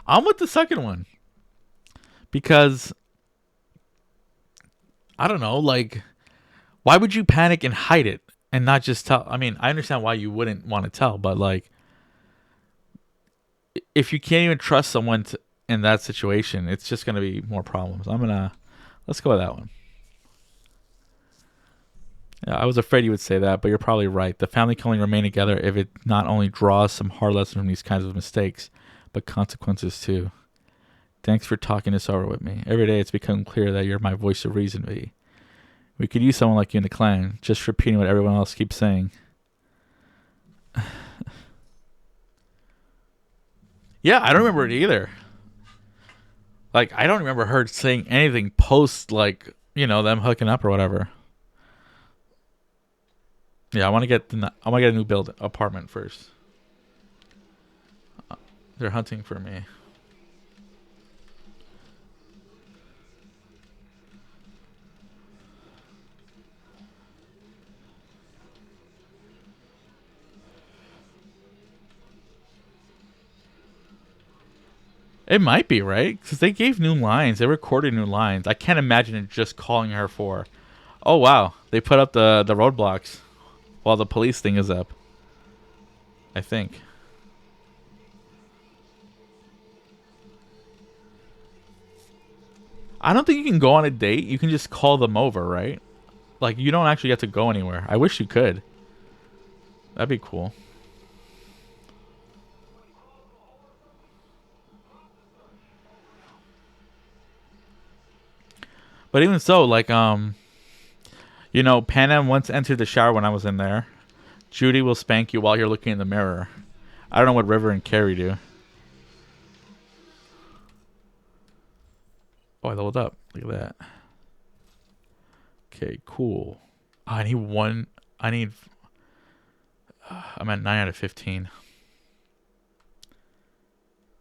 I'm with the second one. Because, I don't know, like, why would you panic and hide it and not just tell? I mean, I understand why you wouldn't want to tell, but, like, if you can't even trust someone in that situation, it's just going to be more problems. Let's go with that one. Yeah, I was afraid you would say that, but you're probably right. The family can only remain together if it not only draws some hard lessons from these kinds of mistakes, but consequences too. Thanks for talking this over with me. Every day it's become clear that you're my voice of reason, V. We could use someone like you in the clan, just repeating what everyone else keeps saying. Yeah, I don't remember it either. Like, I don't remember her saying anything post, like, you know, them hooking up or whatever. Yeah, I want to get a new apartment first. They're hunting for me. It might be, right? Because they gave new lines. They recorded new lines. I can't imagine it just calling her for. Oh, wow. They put up the roadblocks while the police thing is up. I think. I don't think you can go on a date. You can just call them over, right? Like, you don't actually get to go anywhere. I wish you could. That'd be cool. But even so, like, you know, Panem once entered the shower when I was in there. Judy will spank you while you're looking in the mirror. I don't know what River and Carrie do. Oh, I leveled up. Look at that. Okay, cool. Oh, I need one. I need. I'm at 9 out of 15.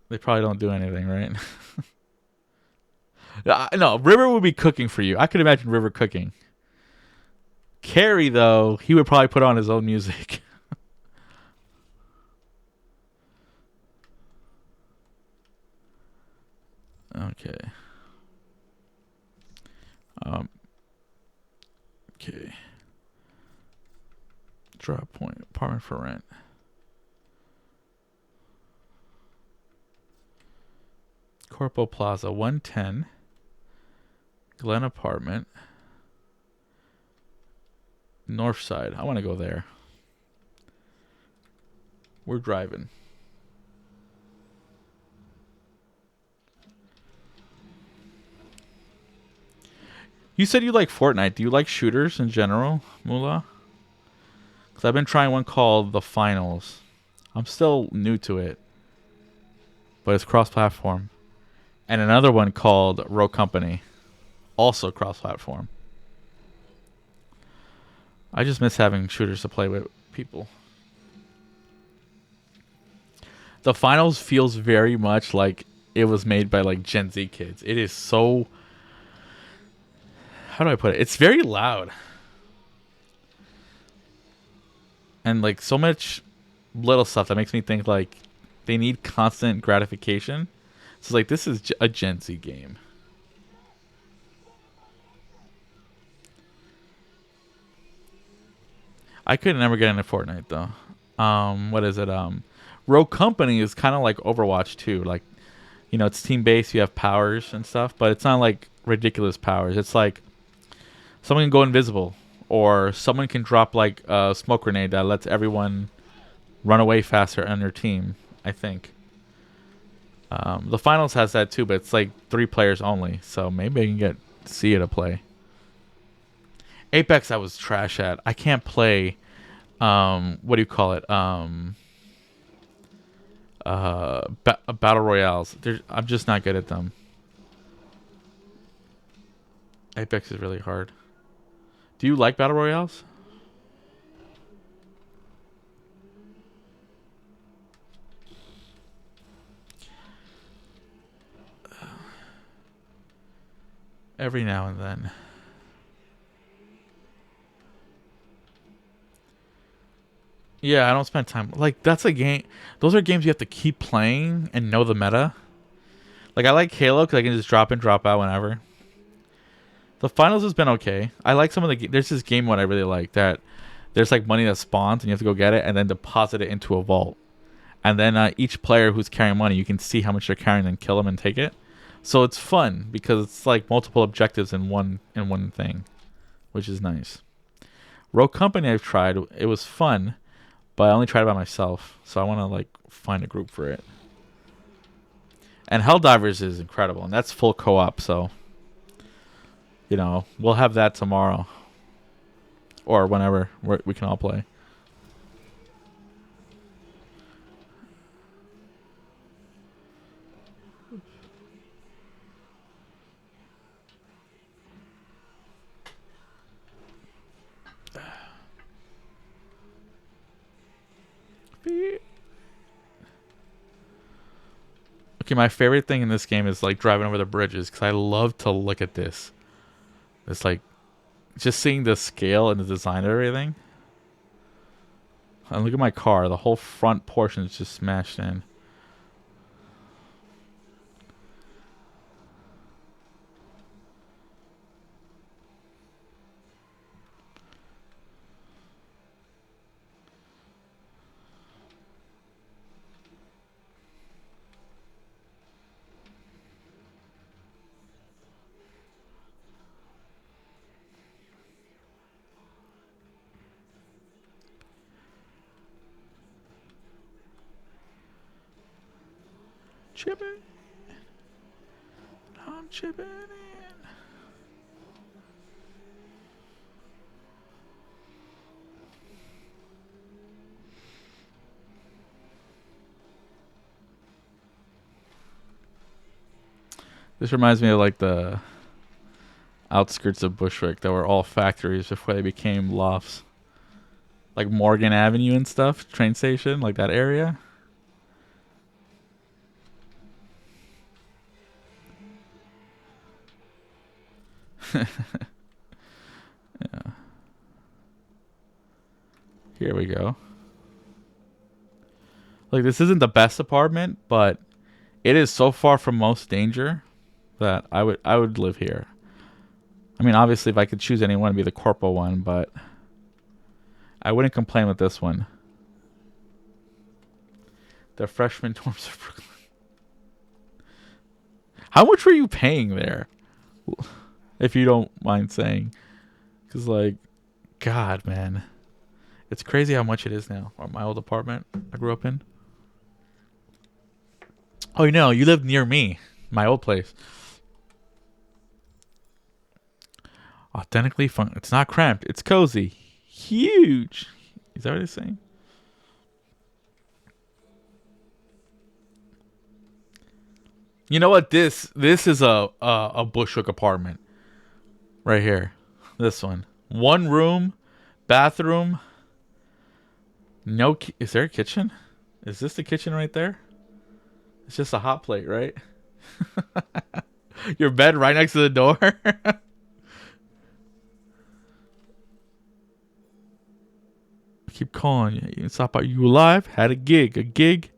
They probably don't do anything, right? No, River would be cooking for you. I could imagine River cooking. Carrie, though, he would probably put on his own music. Okay. Okay. Drop point. Apartment for rent. Corpo Plaza, 110. Glen Apartment. North Side. I want to go there. We're driving. You said you like Fortnite. Do you like shooters in general, Moolah? Because I've been trying one called The Finals. I'm still new to it, but it's cross-platform. And another one called Row Company, also cross-platform. I just miss having shooters to play with people. The Finals feels very much like it was made by like Gen Z kids. It is so... How do I put it? It's very loud. And like so much little stuff that makes me think like they need constant gratification. So like this is a Gen Z game. I could never get into Fortnite though. What is it? Rogue Company is kind of like Overwatch too. Like, you know, it's team based. You have powers and stuff, but it's not like ridiculous powers. It's like someone can go invisible, or someone can drop like a smoke grenade that lets everyone run away faster on your team. I think. The finals has that too, but it's like 3 players only. So maybe I can get Sia to play. Apex I was trash at. I can't play what do you call it? Battle royales. I'm just not good at them. Apex is really hard. Do you like battle royales? Every now and then. Yeah, I don't spend time. Like, that's a game. Those are games you have to keep playing and know the meta. Like, I like Halo because I can just drop in, drop out whenever. The finals has been okay. I like some of the... There's this game mode I really like that there's, like, money that spawns and you have to go get it and then deposit it into a vault. And then each player who's carrying money, you can see how much they're carrying and kill them and take it. So it's fun because it's, like, multiple objectives in one thing, which is nice. Rogue Company I've tried. It was fun. But I only tried it by myself, so I want to like find a group for it. And Helldivers is incredible, and that's full co-op, so you know we'll have that tomorrow or whenever we can all play. Okay, my favorite thing in this game is like driving over the bridges because I love to look at this. It's like just seeing the scale and the design of everything. And look at my car. The whole front portion is just smashed in. Chipping. I'm chipping in. This reminds me of like the outskirts of Bushwick that were all factories before they became lofts. Like Morgan Avenue and stuff, train station, like that area. Yeah. Here we go. Like this isn't the best apartment, but it is so far from most danger that I would live here. I mean, obviously, if I could choose anyone, it'd be the corporal one, but I wouldn't complain with this one. The freshman dorms of Brooklyn. How much were you paying there? If you don't mind saying. Because, like, God, man. It's crazy how much it is now. Or my old apartment I grew up in. Oh, you know, you live near me. My old place. Authentically fun. It's not cramped. It's cozy. Huge. Is that what it's saying? You know what? This is a Bushwick apartment. Right here. This one. One room. Bathroom. No. Is there a kitchen? Is this the kitchen right there? It's just a hot plate, right? Your bed right next to the door. Keep calling you. You stop out. You alive? Had a gig. A gig.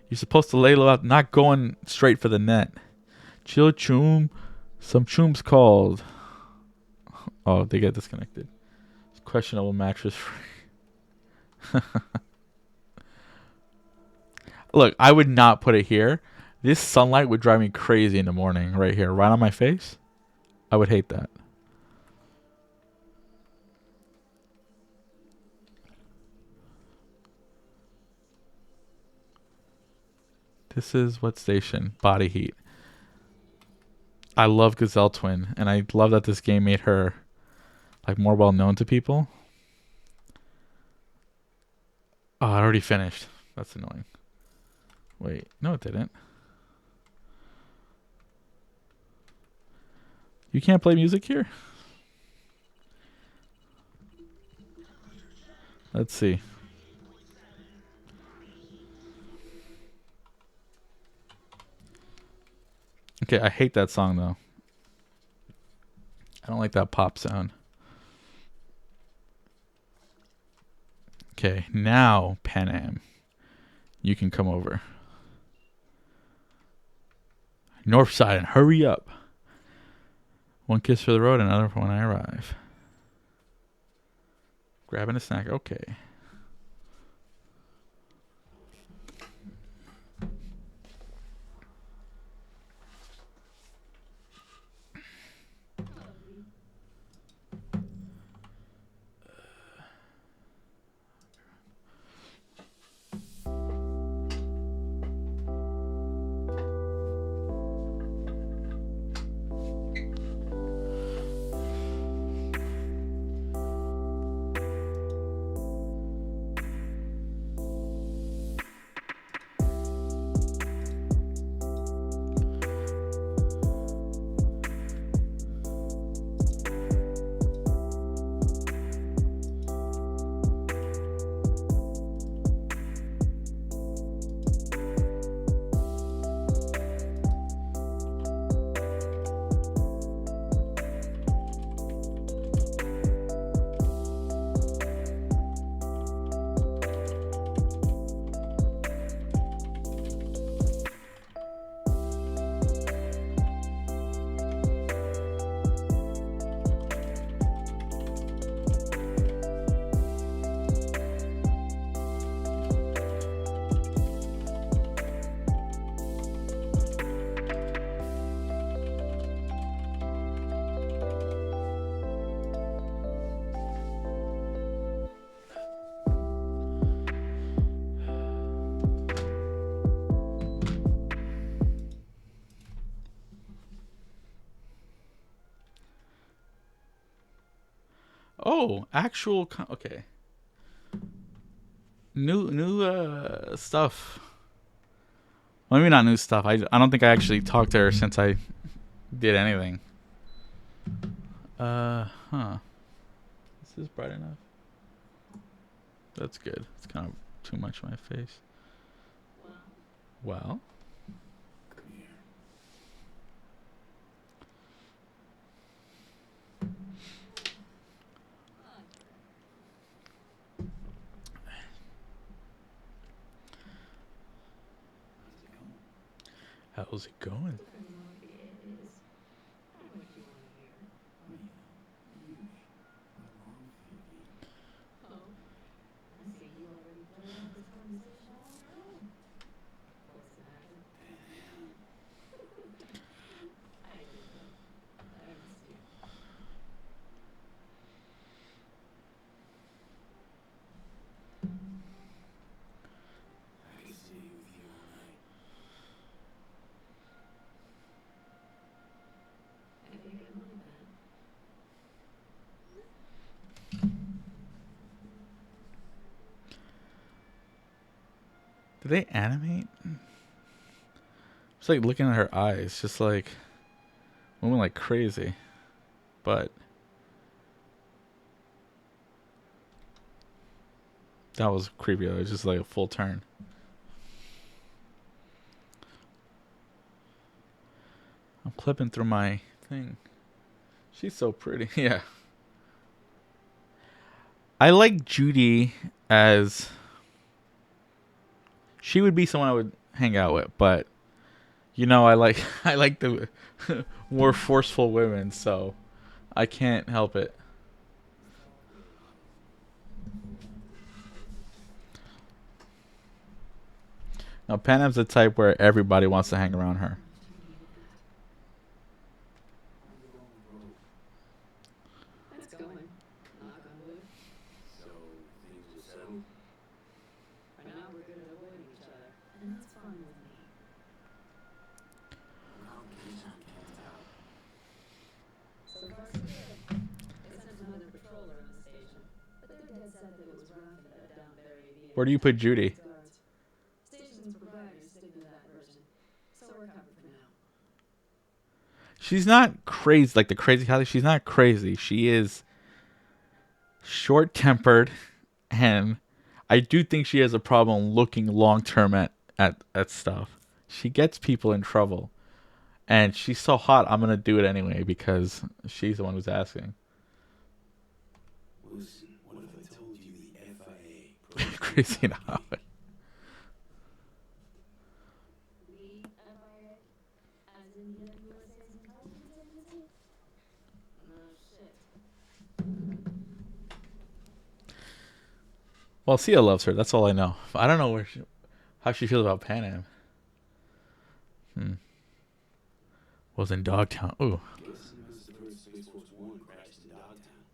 You're supposed to lay low out, not going straight for the net. Chill choom. Some chooms called. Oh, they get disconnected. It's questionable mattress free. Look, I would not put it here. This sunlight would drive me crazy in the morning right here. Right on my face. I would hate that. This is what station? Body Heat. I love Gazelle Twin, and I love that this game made her like more well known to people. Oh, I already finished. That's annoying. Wait, no it didn't. You can't play music here? Let's see. Okay, I hate that song though. I don't like that pop sound. Okay, now Pan Am. You can come over. North side and hurry up. One kiss for the road, another for when I arrive. Grabbing a snack. Okay. Oh, actual. Okay. New stuff. Well, maybe not new stuff. I don't think I actually talked to her since I did anything. Huh. Is this bright enough? That's good. It's kind of too much on my face. Well. How's it going? Do they animate? It's like looking at her eyes, just like moving like crazy. But that was creepy. It was just like a full turn. I'm clipping through my thing. She's so pretty. Yeah. I like Judy as she would be someone I would hang out with, but you know, I like I like the more forceful women, so I can't help it. Now, Panam's the type where everybody wants to hang around her. It's going. Knock on wood. So, things are settled? For now, we're good at avoiding each other, and that's fine with me. How can I can't tell? So far, so good. They sent another patroller on the station, but they're dead set that it was Ryan that downed Barry V. Where do you put Judy? Guards. Station's proprietors stick to that version, so we're covered for now. She's not crazy like the crazy Kylie. She's not crazy. She is short-tempered, and I do think she has a problem looking long-term at stuff. She gets people in trouble, and she's so hot. I'm gonna do it anyway because she's the one who's asking. Listen, what if I told you the FIA Crazy enough. The FIA, as in the USA's intelligence agency? No shit. Well, Sia loves her. That's all I know. I don't know how she feels about Pan Am. Was in Dogtown. Ooh. Listen, as the first Space Force One crashed in Dogtown.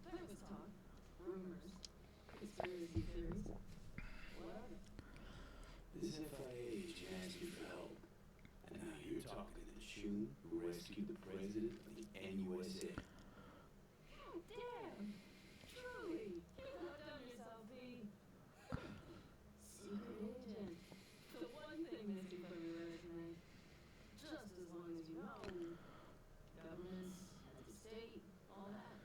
There was talk, rumors, conspiracy theories. What of it? This FIA agent asked you for help. And now you're talking to the shoo who rescued the president of the NUSA. Damn! Truly! You outdone yourself, V. Secret agent. The one thing missing from your resume. Just as long as you know. Governments, head of state, all that.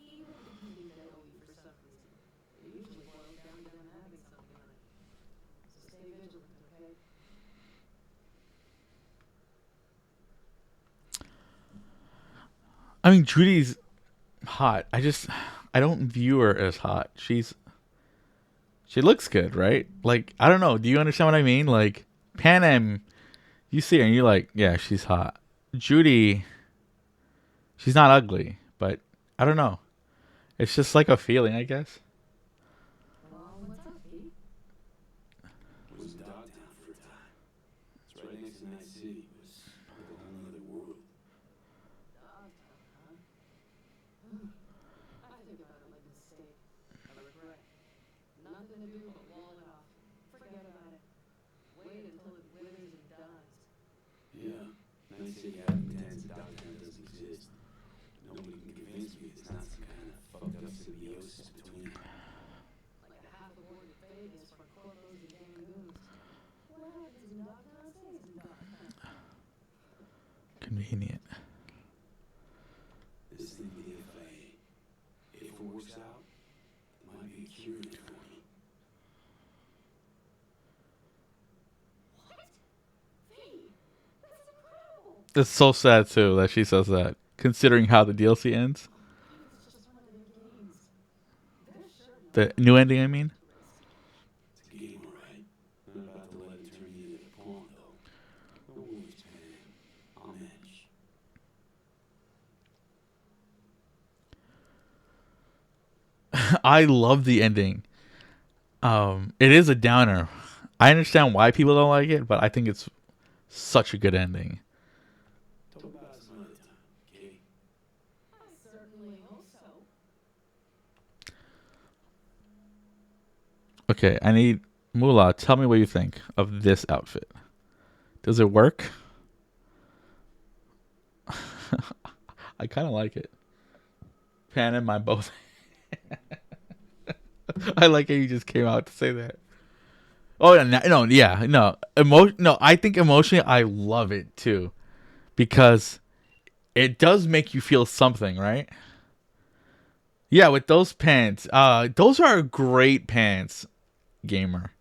Even if you think they owe you for some reason, it usually boils down to them having something on it. So stay vigilant, okay? I mean, Judy's hot. I don't view her as hot. She looks good, right? Like, I don't know. Do you understand what I mean? Like, Pan Am, you see her and you're like, yeah, she's hot. Judy, she's not ugly, but I don't know. It's just like a feeling, I guess. Well, what's up, V? Was in Dogtown for a time. It's right next to Night City. It was like a whole nother world. Dogtown, huh? I think about it like a mistake. A regret. Nothing to do but wall it off. Forget about it. Wait until it withers and dies. Yeah, Night City half pretends Dogtown doesn't exist. Nobody can convince Idiot. This thing with the FA, if it works out, it might be a cure in it for me. It's so sad too that she says that, considering how the DLC ends. The new ending, I mean. It's a game, alright. I'm about to let it turn me into a pawn, though. No worries, man. I'll manage. I love the ending. It is a downer. I understand why people don't like it, but I think it's such a good ending. Talk about it some other time, okay? I certainly hope so. Okay, I need Moolah. Tell me what you think of this outfit. Does it work? I kind of like it. Pan and my both. I like how you just came out to say that. Oh no, yeah, no, no. I think emotionally, I love it too, because it does make you feel something, right? Yeah, with those pants. Those are great pants, gamer.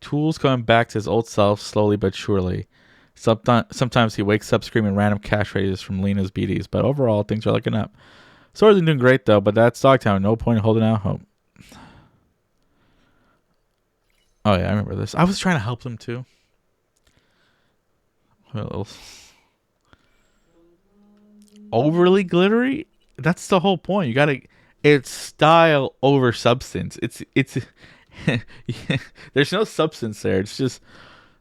Tools coming back to his old self slowly but surely. Sometimes he wakes up screaming random cash phrases from Lena's BDs, but overall things are looking up. Swords are doing great though, but that's Dogtown. No point in holding out hope. Oh yeah, I remember this. I was trying to help them too. What else? Overly glittery? That's the whole point. You gotta. It's style over substance. It's. There's no substance there. It's just,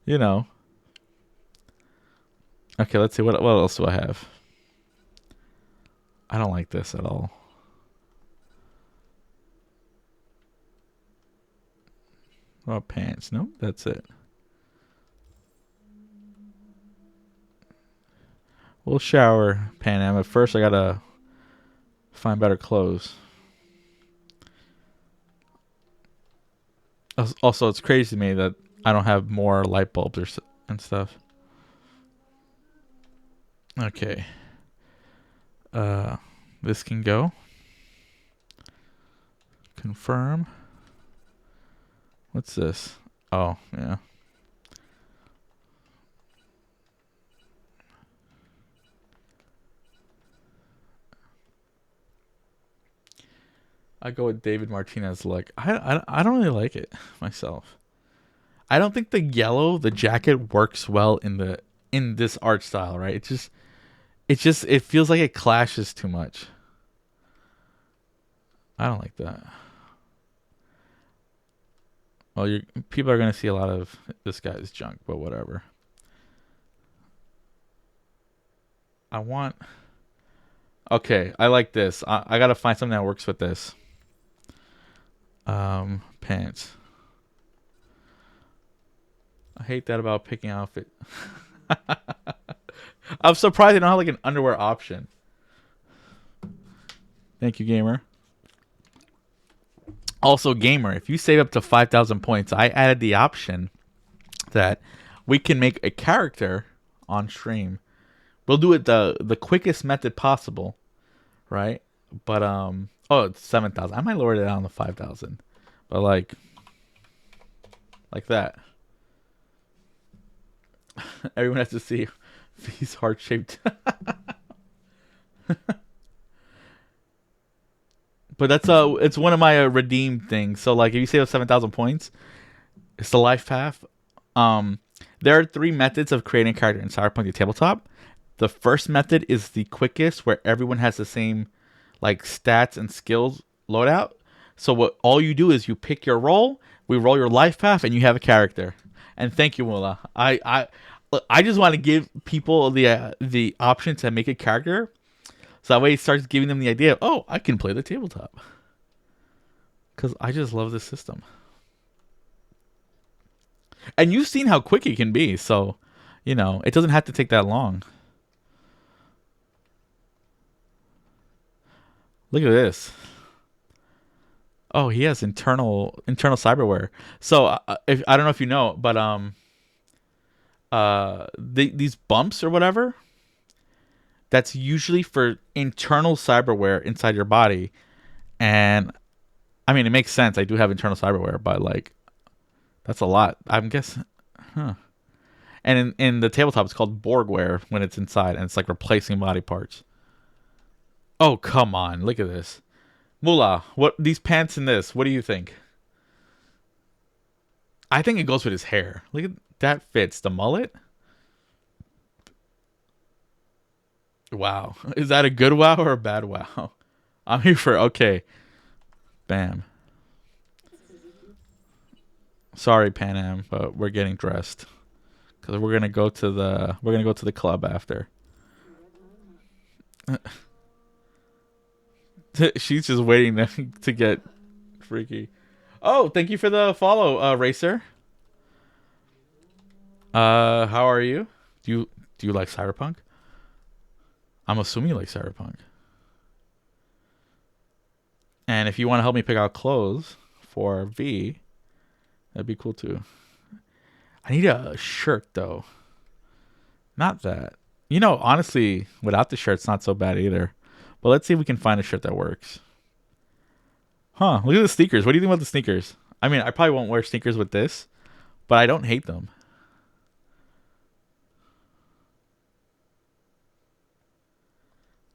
you know. Okay, let's see. What else do I have? I don't like this at all. What about pants? Nope, that's it. We'll shower, Pan Am. But first, I gotta find better clothes. Also, it's crazy to me that I don't have more light bulbs and stuff. Okay. This can go. Confirm. What's this? Oh, yeah. I go with David Martinez look. I don't really like it myself. I don't think the yellow, the jacket works well in this art style, right? It feels like it clashes too much. I don't like that. Well, people are gonna see a lot of this guy's junk, but whatever. Okay, I like this. I gotta find something that works with this. Pants. I hate that about picking outfit. I'm surprised they don't have like an underwear option. Thank you, gamer. Also, gamer, if you save up to 5,000 points, I added the option that we can make a character on stream. We'll do it the quickest method possible, right? But oh, it's 7,000. I might lower it down to 5,000, but like that. Everyone has to see these heart-shaped. But that's it's one of my redeemed things. So like, if you save 7,000 points, it's the life path. There are 3 methods of creating a character in Cyberpunk the tabletop. The first method is the quickest, where everyone has the same like stats and skills loadout. So what all you do is you pick your role, we roll your life path, and you have a character. And thank you, Mullah. I just want to give people the option to make a character, so that way it starts giving them the idea of, oh, I can play the tabletop. Because I just love this system. And you've seen how quick it can be, so, you know, it doesn't have to take that long. Look at this. Oh, he has internal cyberware. So if I don't know if you know, but these bumps or whatever, that's usually for internal cyberware inside your body. And I mean, it makes sense. I do have internal cyberware, but like, that's a lot. I'm guessing, huh? And in the tabletop, it's called Borgware when it's inside, and it's like replacing body parts. Oh, come on. Look at this. Mullah, what these pants and this, what do you think? I think it goes with his hair. Look at that fits. The mullet? Wow. Is that a good wow or a bad wow? I'm here for okay. Bam. Sorry, Pan Am, but we're getting dressed. Cause we're gonna go to the club after. She's just waiting to get freaky. Oh, thank you for the follow, Racer. How are you? Do you like Cyberpunk? I'm assuming you like Cyberpunk. And if you want to help me pick out clothes for V, that'd be cool too. I need a shirt though. Not that. You know, honestly, without the shirt, it's not so bad either. But let's see if we can find a shirt that works. Huh, look at the sneakers. What do you think about the sneakers? I mean, I probably won't wear sneakers with this, but I don't hate them.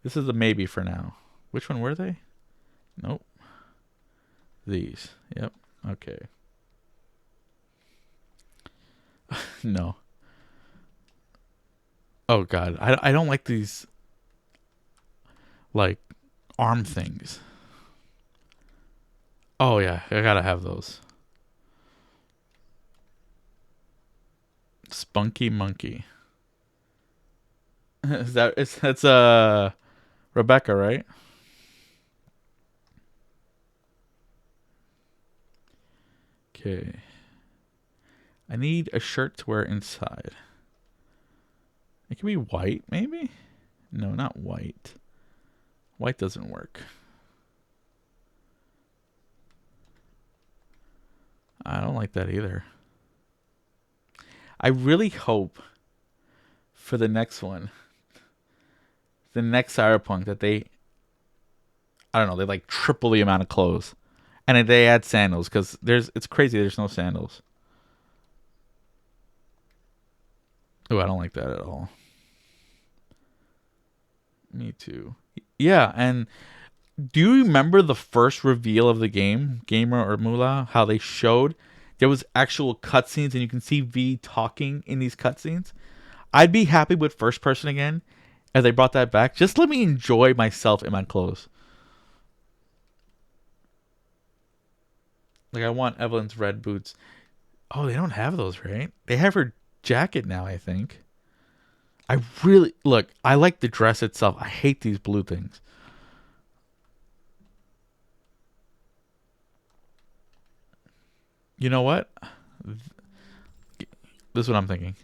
This is a maybe for now. Which one were they? Nope. These. Yep. Okay. No. Oh god, I don't like these like arm things. Oh yeah, I gotta have those. Spunky monkey. That's Rebecca, right? Okay. I need a shirt to wear inside. It can be white, maybe? No, not white. White doesn't work. I don't like that either. I really hope for the next one, the next Cyberpunk, that I don't know, they like triple the amount of clothes. And then they add sandals, because it's crazy there's no sandals. Oh, I don't like that at all. Me too. Yeah, and do you remember the first reveal of the game, Gamer or Moolah? How they showed there was actual cutscenes and you can see V talking in these cutscenes? I'd be happy with first person again if they brought that back. Just let me enjoy myself in my clothes. Like I want Evelyn's red boots. Oh, they don't have those, right? They have her jacket now, I think. I really look. I like the dress itself. I hate these blue things. You know what? This is what I'm thinking.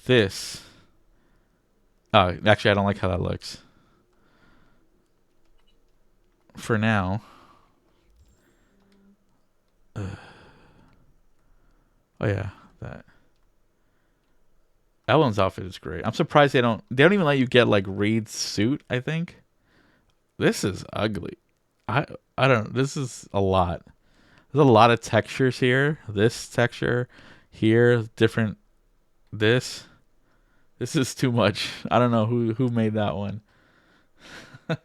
This. Oh, actually, I don't like how that looks. For now. Oh yeah, that. Ellen's outfit is great. I'm surprised they don't even let you get like Reed's suit, I think. This is ugly. I don't this is a lot. There's a lot of textures here. This texture here, different this. This is too much. I don't know who made that one.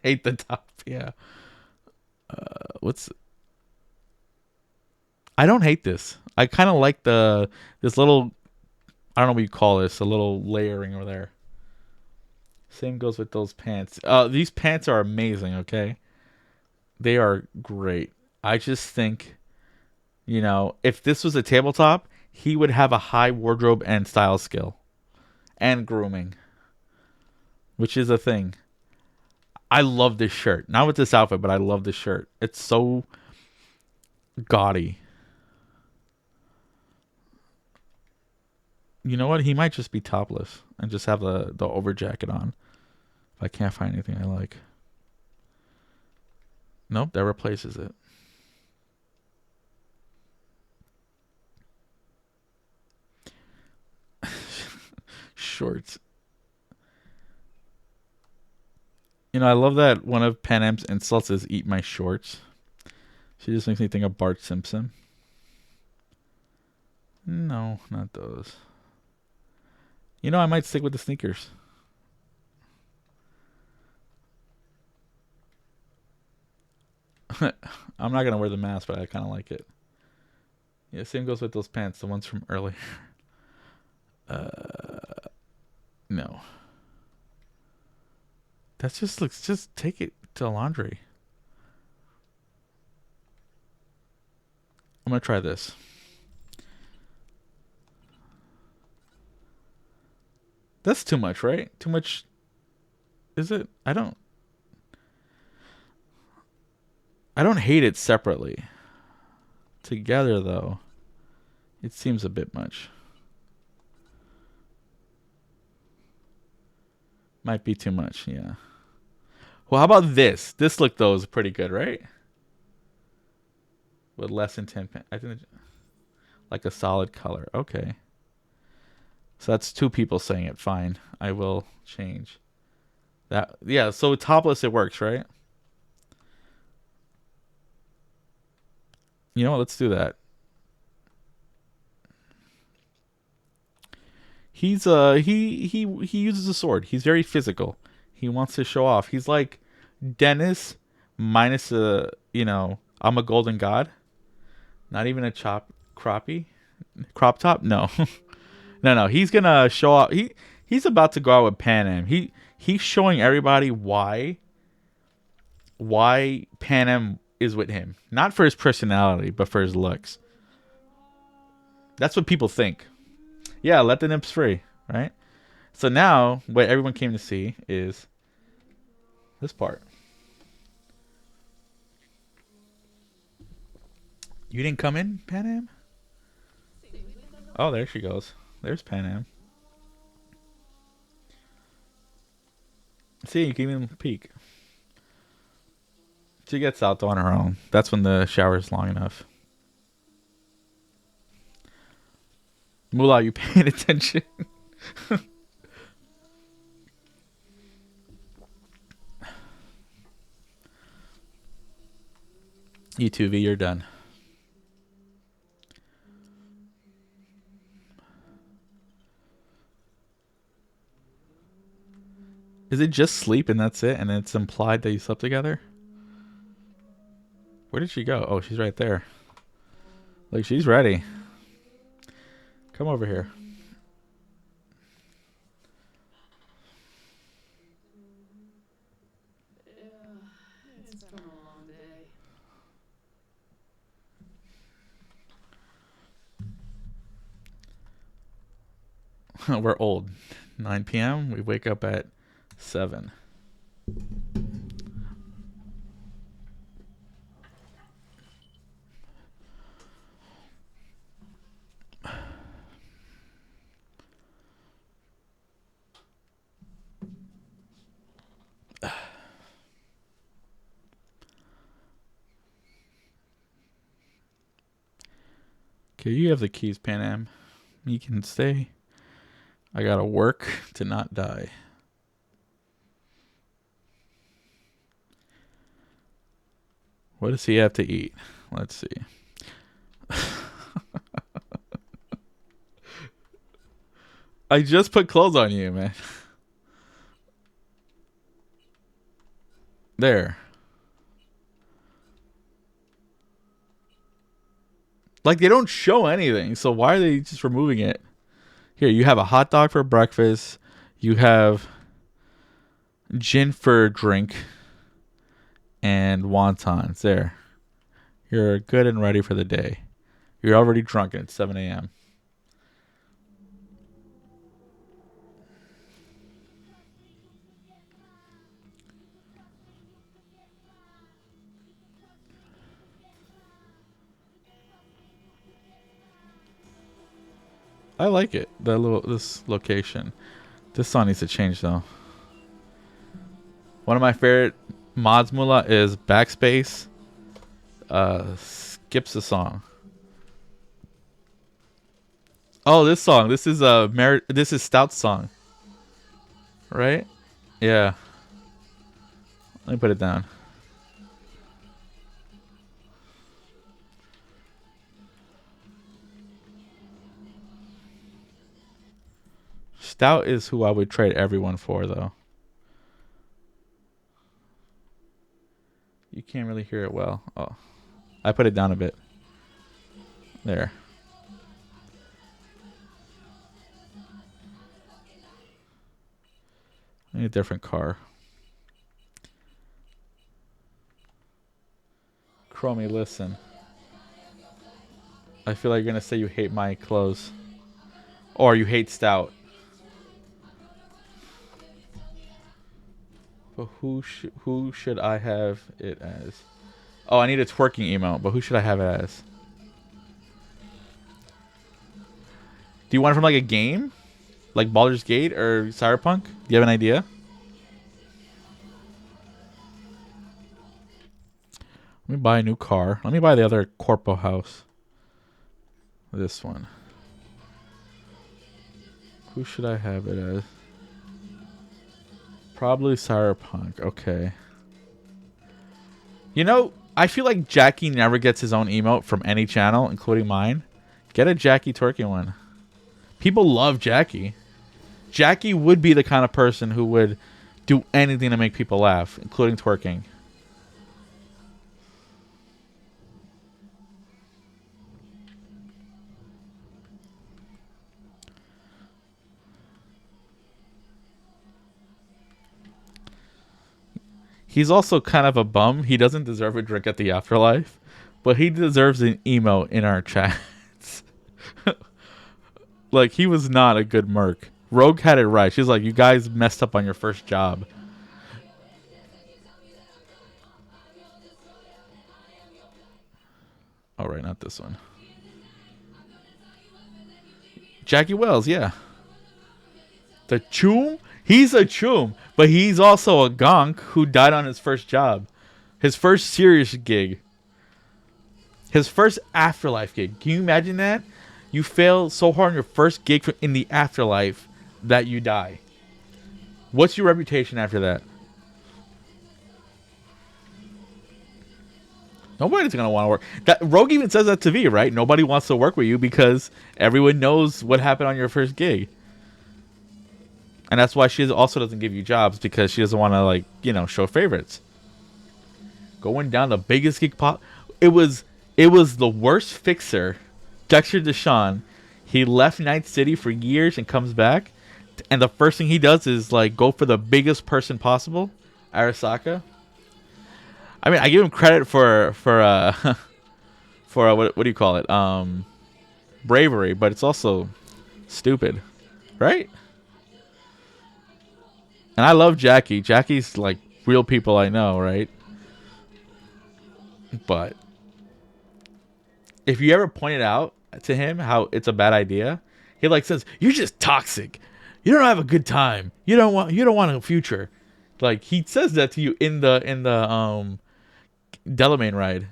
Hate the top. Yeah. What's I don't hate this. I kind of like this little I don't know what you call this, a little layering over there. Same goes with those pants. These pants are amazing, okay? They are great. I just think, if this was a tabletop, he would have a high wardrobe and style skill. And grooming. Which is a thing. I love this shirt. Not with this outfit, but I love this shirt. It's so gaudy. You know what? He might just be topless and just have the over jacket on. If I can't find anything I like. Nope, that replaces it. Shorts. You know, I love that one of Pan Am's insults is "eat my shorts." She just makes me think of Bart Simpson. No, not those. You know, I might stick with the sneakers. I'm not gonna wear the mask, but I kind of like it. Yeah, same goes with those pants, the ones from earlier. No. That's just looks. Just take it to laundry. I'm gonna try this. That's too much, right? Too much. Is it? I don't hate it separately. Together though, it seems a bit much. Might be too much, yeah. Well, how about this? This look though is pretty good, right? With less than 10 I think like a solid color. Okay. So that's two people saying it. Fine. I will change. That yeah, so topless it works, right? You know what? Let's do that. He uses a sword. He's very physical. He wants to show off. He's like Dennis minus a, I'm a golden god. Not even a crop top? No. No. He's going to show off. He's about to go out with Pan Am. He's showing everybody why Pan Am is with him. Not for his personality, but for his looks. That's what people think. Yeah, let the nips free, right? So now, what everyone came to see is this part. You didn't come in, Pan Am? Oh, there she goes. There's Pan Am. See, you can even peek. She gets out on her own. That's when the shower's long enough. Moolah, you paying attention? E2V, you're done. Is it just sleep and that's it? And it's implied that you slept together? Where did she go? Oh, she's right there. Like, she's ready. Come over here. It's been a long day. We're old. 9 p.m. We wake up at 7. Okay, you have the keys, Pan Am. You can stay. I gotta work to not die. What does he have to eat? Let's see. I just put clothes on you, man. There. Like, they don't show anything, so why are they just removing it? Here, you have a hot dog for breakfast. You have gin for drink. And wontons. There. You're good and ready for the day. You're already drunk and it's 7 a.m. I like it. This location. This song needs to change though. One of my favorite mods, Mullah, is backspace. Skips a song. Oh, this song. This is This is Stout's song. Right? Yeah. Let me put it down. Stout is who I would trade everyone for, though. You can't really hear it well. Oh, I put it down a bit. There. I need a different car. Chromie, listen. I feel like you're going to say you hate my clothes. Or you hate Stout. But who should I have it as? Oh, I need a twerking emote, but who should I have it as? Do you want it from like a game? Like Baldur's Gate or Cyberpunk? Do you have an idea? Let me buy a new car. Let me buy the other Corpo house. This one. Who should I have it as? Probably Cyberpunk. Okay. You know, I feel like Jackie never gets his own emote from any channel, including mine. Get a Jackie twerking one. People love Jackie. Jackie would be the kind of person who would do anything to make people laugh, including twerking. He's also kind of a bum. He doesn't deserve a drink at the afterlife, but he deserves an emo in our chats. Like, he was not a good merc. Rogue had it right. She's like, you guys messed up on your first job. All right, not this one. Jackie Wells, yeah. The Choom? He's a Choom, but he's also a gonk who died on his first job. His first serious gig. His first afterlife gig. Can you imagine that? You fail so hard on your first gig in the afterlife that you die. What's your reputation after that? Nobody's going to want to work. That Rogue even says that to V, right? Nobody wants to work with you because everyone knows what happened on your first gig. And that's why she also doesn't give you jobs, because she doesn't want to, like, you know, show favorites. Going down the biggest gig pop. It was the worst fixer, Dexter Deshawn. He left Night City for years and comes back. And the first thing he does is, like, go for the biggest person possible, Arasaka. I mean, I give him credit for what do you call it? Bravery, but it's also stupid, right? And I love Jackie. Jackie's like real people I know, right? But if you ever pointed out to him how it's a bad idea, he like says, "You're just toxic. You don't have a good time. You don't want a future." Like, he says that to you in the Delamain ride.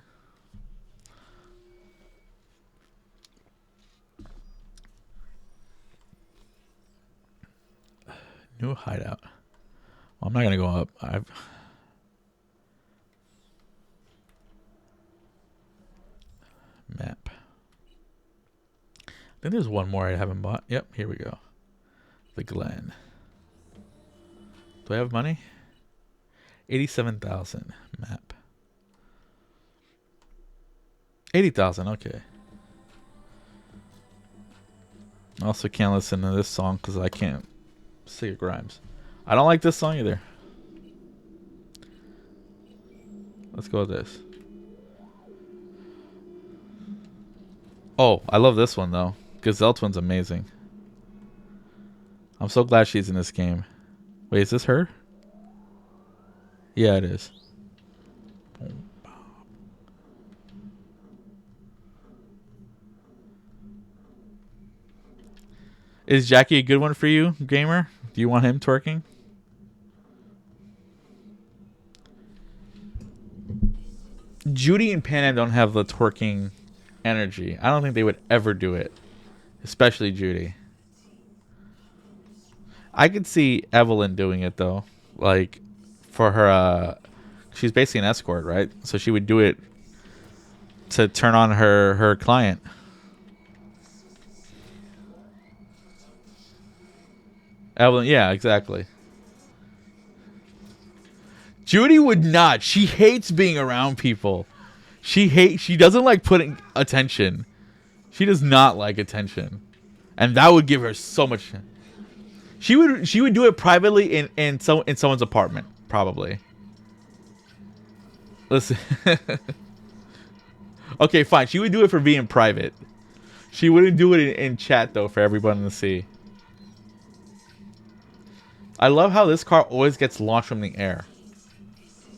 New hideout. Well, I'm not gonna go up. Map. I think there's one more I haven't bought. Yep, here we go. The Glen. Do I have money? 87,000. Map. 80,000. Okay. I also can't listen to this song because I can't sing it rhymes. I don't like this song either. Let's go with this. Oh, I love this one though. Gazelle Twin's amazing. I'm so glad she's in this game. Wait, is this her? Yeah, it is. Is Jackie a good one for you, gamer? Do you want him twerking? Judy and Panam don't have the twerking energy. I don't think they would ever do it. Especially Judy. I could see Evelyn doing it though. Like, for her she's basically an escort, right? So she would do it to turn on her client. Evelyn, yeah, exactly. Judy would not. She hates being around people. She doesn't like putting attention. She does not like attention. And that would give her so much. She would do it privately in someone's apartment, probably. Listen. Okay, fine. She would do it for being private. She wouldn't do it in chat though for everyone to see. I love how this car always gets launched from the air.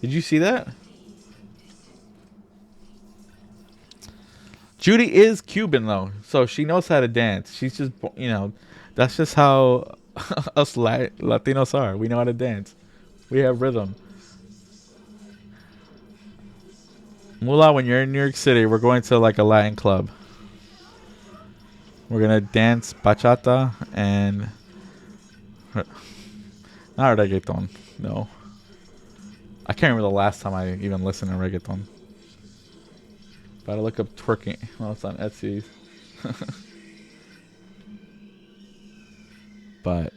Did you see that? Judy is Cuban though, so she knows how to dance. She's just, you know, that's just how us Latinos are. We know how to dance. We have rhythm. Mula, when you're in New York City, we're going to like a Latin club. We're gonna dance bachata and not reggaeton. No, I can't remember the last time I even listened to reggaeton. But I look up twerking. Well, it's on Etsy. But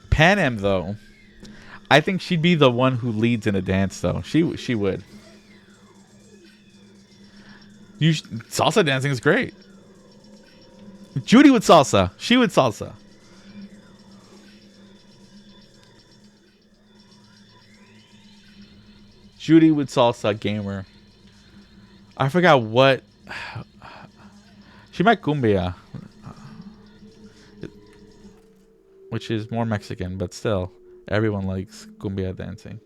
Pan Am though, I think she'd be the one who leads in a dance though. She would. Salsa dancing is great. Judy would salsa. She would salsa. Judy would salsa gamer. I forgot what. She might cumbia, which is more Mexican, but still, everyone likes cumbia dancing.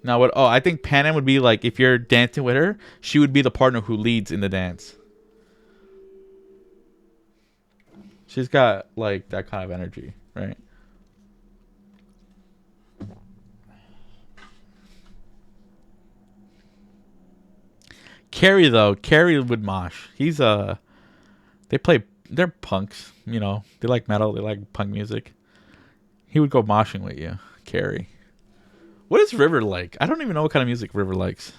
Now what? Oh, I think Pan Am would be like, if you're dancing with her, she would be the partner who leads in the dance. She's got like that kind of energy, right? Carrie though, Carrie would mosh. They're punks, you know. They like metal, they like punk music. He would go moshing with you, Carrie. What is River like? I don't even know what kind of music River likes.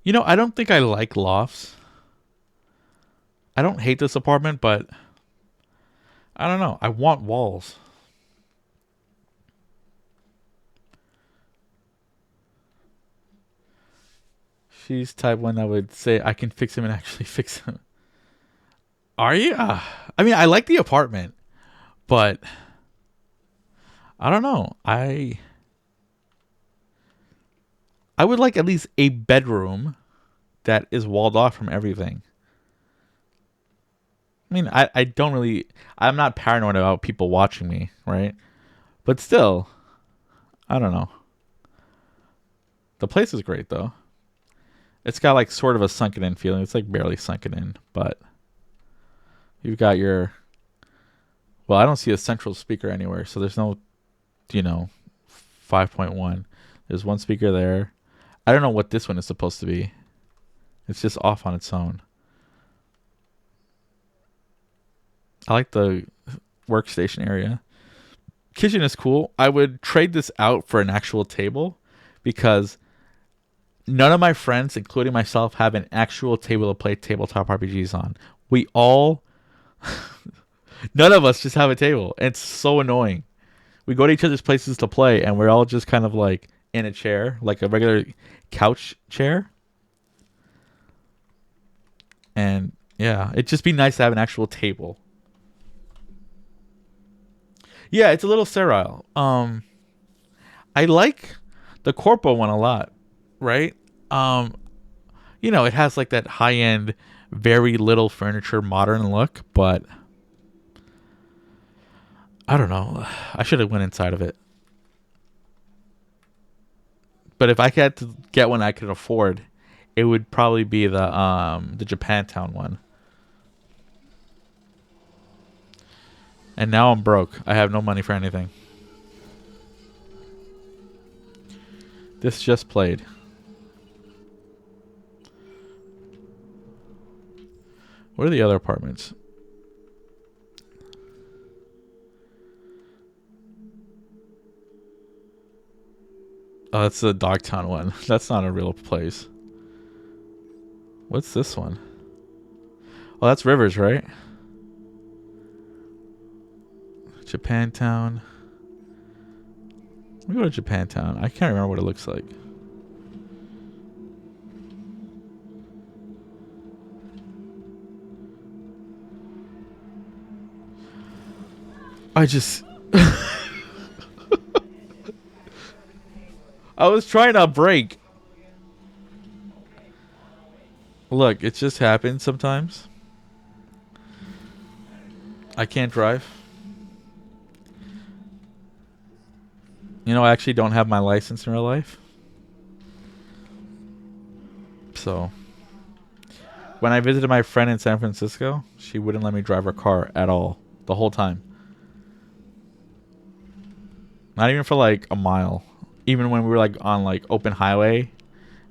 You know, I don't think I like lofts. I don't hate this apartment, but I don't know. I want walls. She's type one that would say, I can fix him and actually fix him. Are you? I mean, I like the apartment, but I don't know. I would like at least a bedroom that is walled off from everything. I mean, I don't really... I'm not paranoid about people watching me, right? But still, I don't know. The place is great, though. It's got like sort of a sunken in feeling. It's like barely sunken in, but... You've got your... Well, I don't see a central speaker anywhere, so there's no, 5.1. There's one speaker there. I don't know what this one is supposed to be. It's just off on its own. I like the workstation area. Kitchen is cool. I would trade this out for an actual table because none of my friends, including myself, have an actual table to play tabletop RPGs on. We all... None of us just have a table. It's so annoying. We go to each other's places to play, and we're all just kind of like in a chair, like a regular couch chair. And yeah, it'd just be nice to have an actual table. Yeah, it's a little sterile. I like the Corpo one a lot, right? It has like that high-end, very little furniture, modern look, but I don't know. I should have went inside of it. But if I had to get one I could afford, it would probably be the Japantown one. And now I'm broke. I have no money for anything. This just played. What are the other apartments? Oh, that's the Dogtown one. That's not a real place. What's this one? Oh, that's Rivers, right? Japantown. Let me go to Japantown. I can't remember what it looks like. I just... I was trying to brake. Look, it just happens sometimes. I can't drive. You know, I actually don't have my license in real life. So, when I visited my friend in San Francisco, she wouldn't let me drive her car at all. The whole time. Not even for like a mile. Even when we were like on like open highway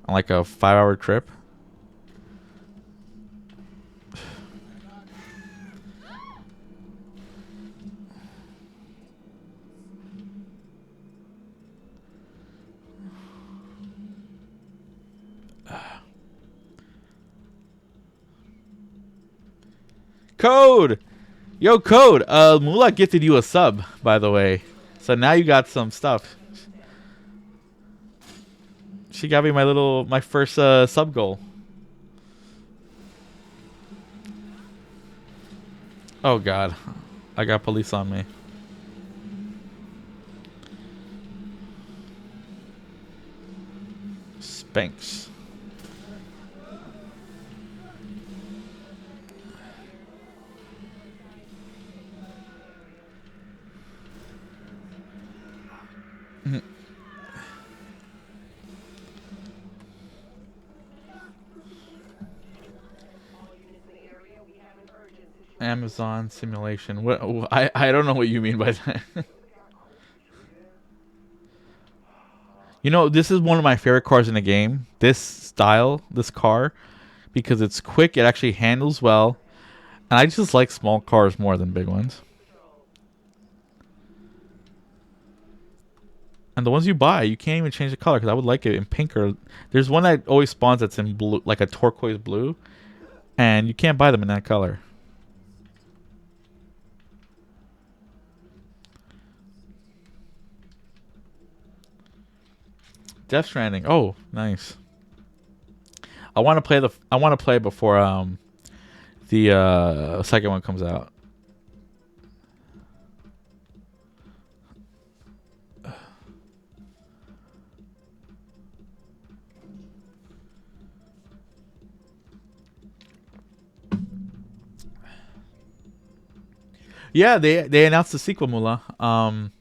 on like a 5-hour trip. Code! Yo, Code! Mula gifted you a sub, by the way. So now you got some stuff. She got me my first sub goal. Oh god. I got police on me. Spanx. Amazon simulation. What? I don't know what you mean by that. You know, this is one of my favorite cars in the game. This style, this car, because it's quick. It actually handles well, and I just like small cars more than big ones. And the ones you buy, you can't even change the color because I would like it in pink or... There's one that always spawns that's in blue, like a turquoise blue. And you can't buy them in that color. Death Stranding. Oh, nice. I want to play before the second one comes out. Yeah, they announced the sequel, Mula.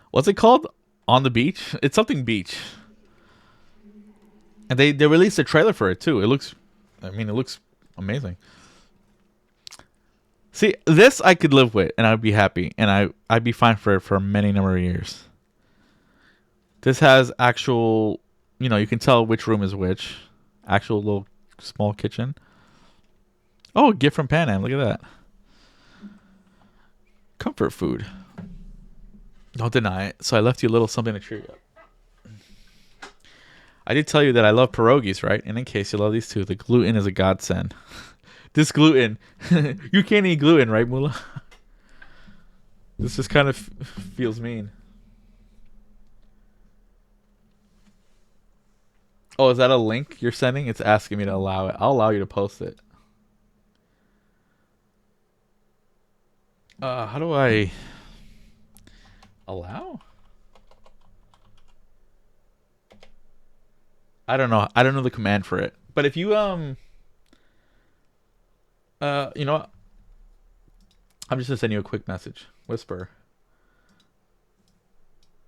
What's it called? On the Beach? It's something beach. And they released a trailer for it too. It looks amazing. See, this I could live with and I'd be happy and I'd be fine for it for many number of years. This has actual, you know, you can tell which room is which. Actual little small kitchen. Oh, a gift from Pan Am. Look at that. Comfort food. Don't deny it. So I left you a little something to cheer you up. I did tell you that I love pierogies, right? And in case you love these two, the gluten is a godsend. This gluten. You can't eat gluten, right, Mula? This just kind of feels mean. Oh, is that a link you're sending? It's asking me to allow it. I'll allow you to post it. How do I allow? I don't know. I don't know the command for it. But if you you know what? I'm just gonna send you a quick message. Whisper.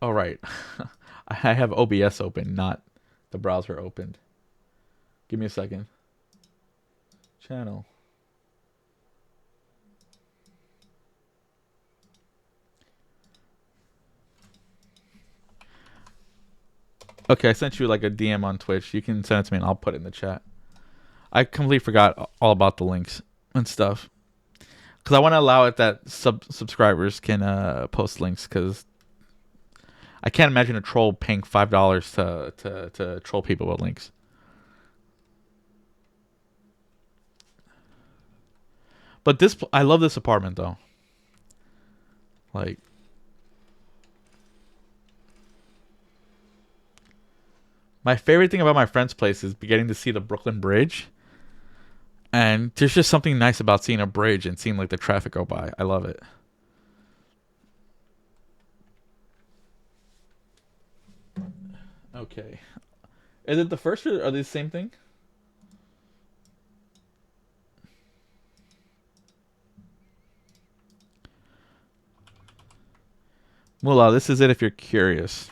Oh right. I have OBS open, not the browser opened. Give me a second. Channel. Okay, I sent you like a DM on Twitch. You can send it to me and I'll put it in the chat. I completely forgot all about the links and stuff. Because I want to allow it that subscribers can post links. Because I can't imagine a troll paying $5 to troll people with links. But I love this apartment though. Like, my favorite thing about my friend's place is getting to see the Brooklyn Bridge. And there's just something nice about seeing a bridge and seeing like the traffic go by. I love it. Okay. Is it the first or are they the same thing? Well, this is it if you're curious.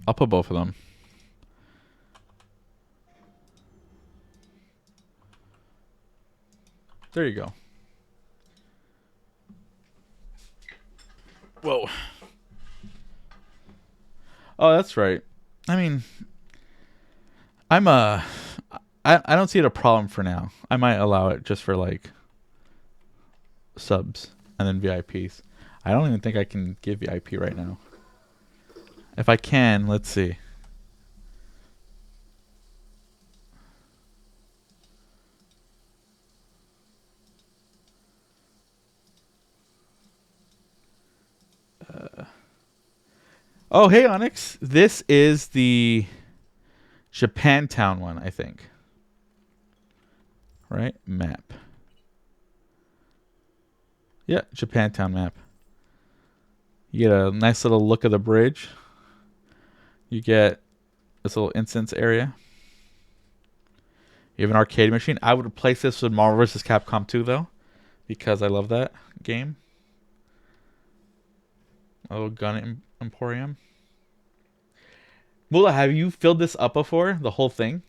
I'll put both of them. There you go. Whoa. Oh, that's right. I mean, I don't see it a problem for now. I might allow it just for like subs and then VIPs. I don't even think I can give VIP right now. If I can, let's see. Oh, hey, Onyx. This is the Japantown one, I think. Right? Map. Yeah, Japantown map. You get a nice little look of the bridge. You get this little instance area. You have an arcade machine. I would replace this with Marvel vs. Capcom 2, though, because I love that game. A little gun emporium. Mula, have you filled this up before? The whole thing?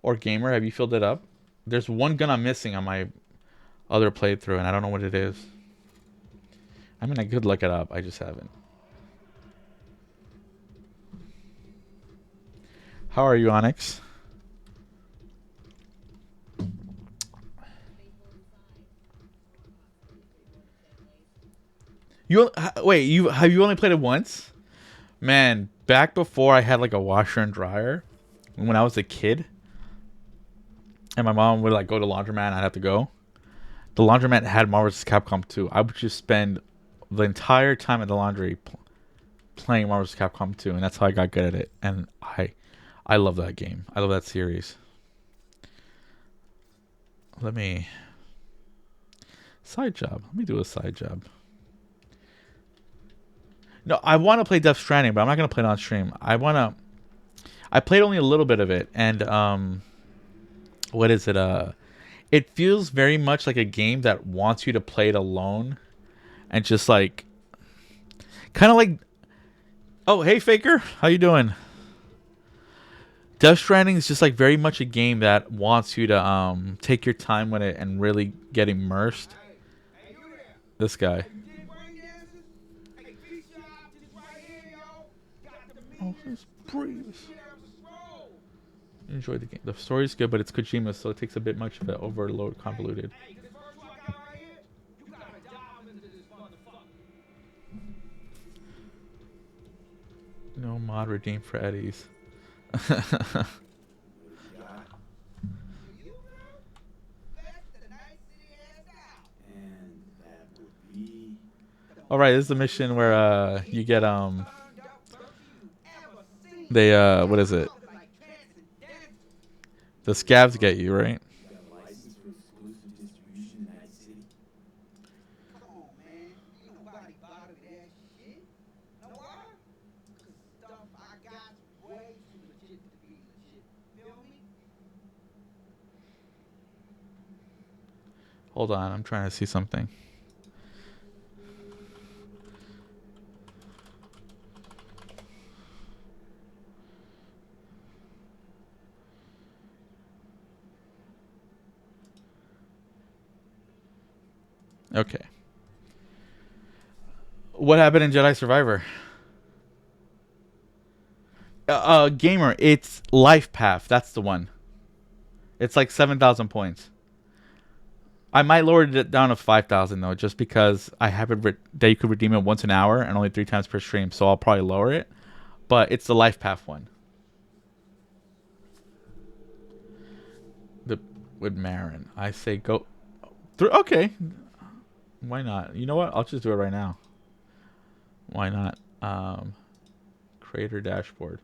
Or Gamer, have you filled it up? There's one gun I'm missing on my other playthrough, and I don't know what it is. I mean, I could look it up. I just haven't. How are you, Onyx? You wait. Have you only played it once? Man, back before I had like a washer and dryer, when I was a kid, and my mom would like go to laundromat, and I'd have to go. The laundromat had Marvel vs. Capcom 2. I would just spend the entire time at the laundry playing Marvel vs. Capcom 2, and that's how I got good at it. And I love that game. I love that series. Side job. Let me do a side job. No, I want to play Death Stranding, but I'm not going to play it on stream. I played only a little bit of it, and what is it? It feels very much like a game that wants you to play it alone, and just like, kind of like, oh hey Faker, how you doing? Death Stranding is just like very much a game that wants you to take your time with it and really get immersed. This guy. Oh, this breeze. Enjoy the game. The story's good, but it's Kojima, so it takes a bit much of it overload, convoluted. No mod redeemed for Eddie's. All right, this is the mission where you get they what is it? The scabs get you, right? Hold on, I'm trying to see something. Okay. What happened in Jedi Survivor? Gamer, it's Life Path. That's the one. It's like 7,000 points. I might lower it down to 5,000 though, just because I have it that you could redeem it once an hour and only 3 times per stream. So I'll probably lower it. But it's the Life Path one. With Marin, I say go through. Okay, why not? You know what? I'll just do it right now. Why not? Creator dashboard.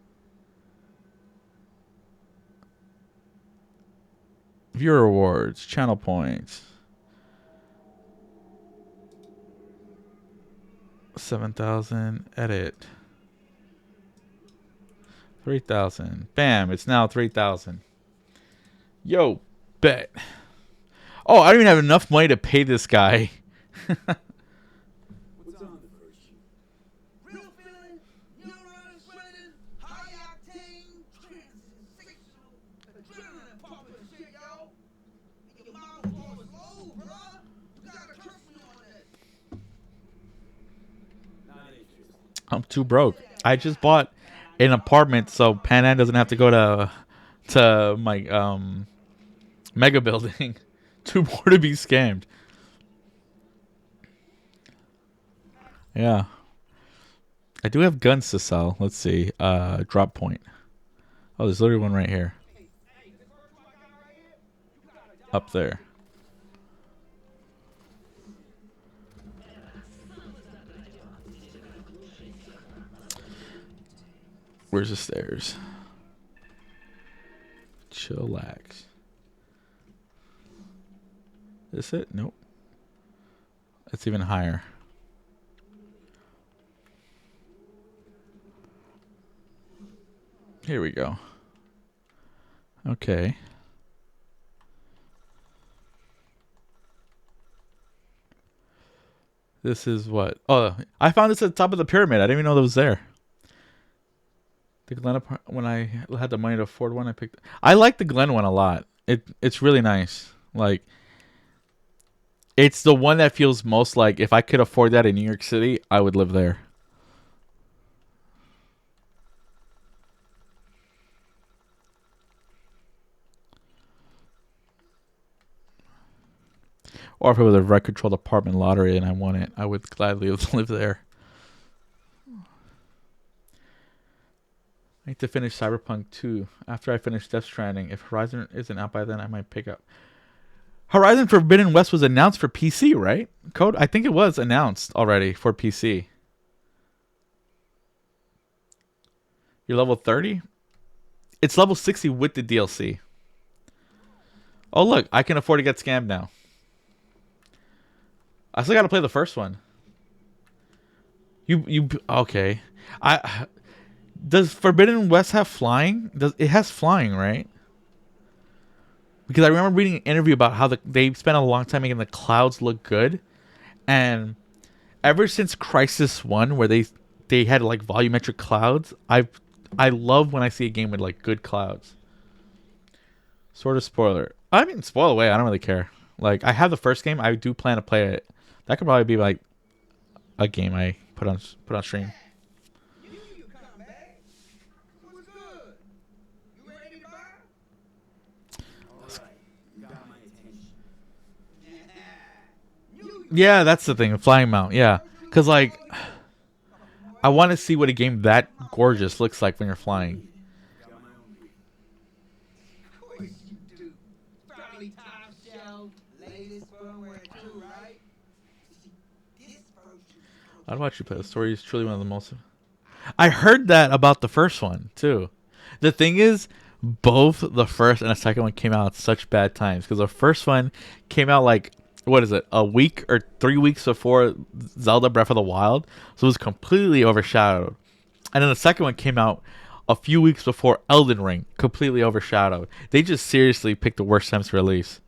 Viewer rewards, channel points. 7,000. Edit. 3,000. Bam! It's now 3,000. Yo, bet. Oh, I don't even have enough money to pay this guy. What's on the first shoot? Real feeling, neurons running, high octane, sensational, adrenaline pumping shit, yo. Your mama was low, bruh. You gotta trust me on that. Not interested. I'm too broke. I just bought an apartment so Pan doesn't have to go to my mega building. Too poor to be scammed. Yeah. I do have guns to sell. Let's see. Drop point. Oh, there's literally one right here. Up there. Where's the stairs? Chillax. Is it? Nope. It's even higher. Here we go. Okay. This is what? Oh, I found this at the top of the pyramid. I didn't even know that was there. The Glen, when I had the money to afford one, I picked. I like the Glen one a lot. It's really nice. Like, it's the one that feels most like if I could afford that in New York City, I would live there. Or if it was a rent-controlled apartment lottery and I won it, I would gladly live there. I need to finish Cyberpunk 2. After I finish Death Stranding, if Horizon isn't out by then, I might pick up. Horizon Forbidden West was announced for PC, right? Code? I think it was announced already for PC. You're level 30? It's level 60 with the DLC. Oh, look. I can afford to get scammed now. I still got to play the first one. Okay. Does Forbidden West have flying? It has flying, right? Because I remember reading an interview about how they spent a long time making the clouds look good, and ever since Crisis 1, where they had like volumetric clouds, I love when I see a game with like good clouds. Sort of spoiler. I mean, spoil away. I don't really care. Like, I have the first game. I do plan to play it. That could probably be like a game I put on stream. You come back. What's good? You ready to buy? Alright, you got my attention. Yeah, that's the thing. Flying mount. Yeah, because like I want to see what a game that gorgeous looks like when you're flying. Got my own reason. Of course you do. Probably top shelf, latest firmware too, right? See, this version. I'd watch you play. The story is truly one of the most. I heard that about the first one too. The thing is, both the first and the second one came out at such bad times because the first one came out like, what is it, a week or 3 weeks before Zelda Breath of the Wild, so it was completely overshadowed. And then the second one came out a few weeks before Elden Ring, completely overshadowed. They just seriously picked the worst times to release.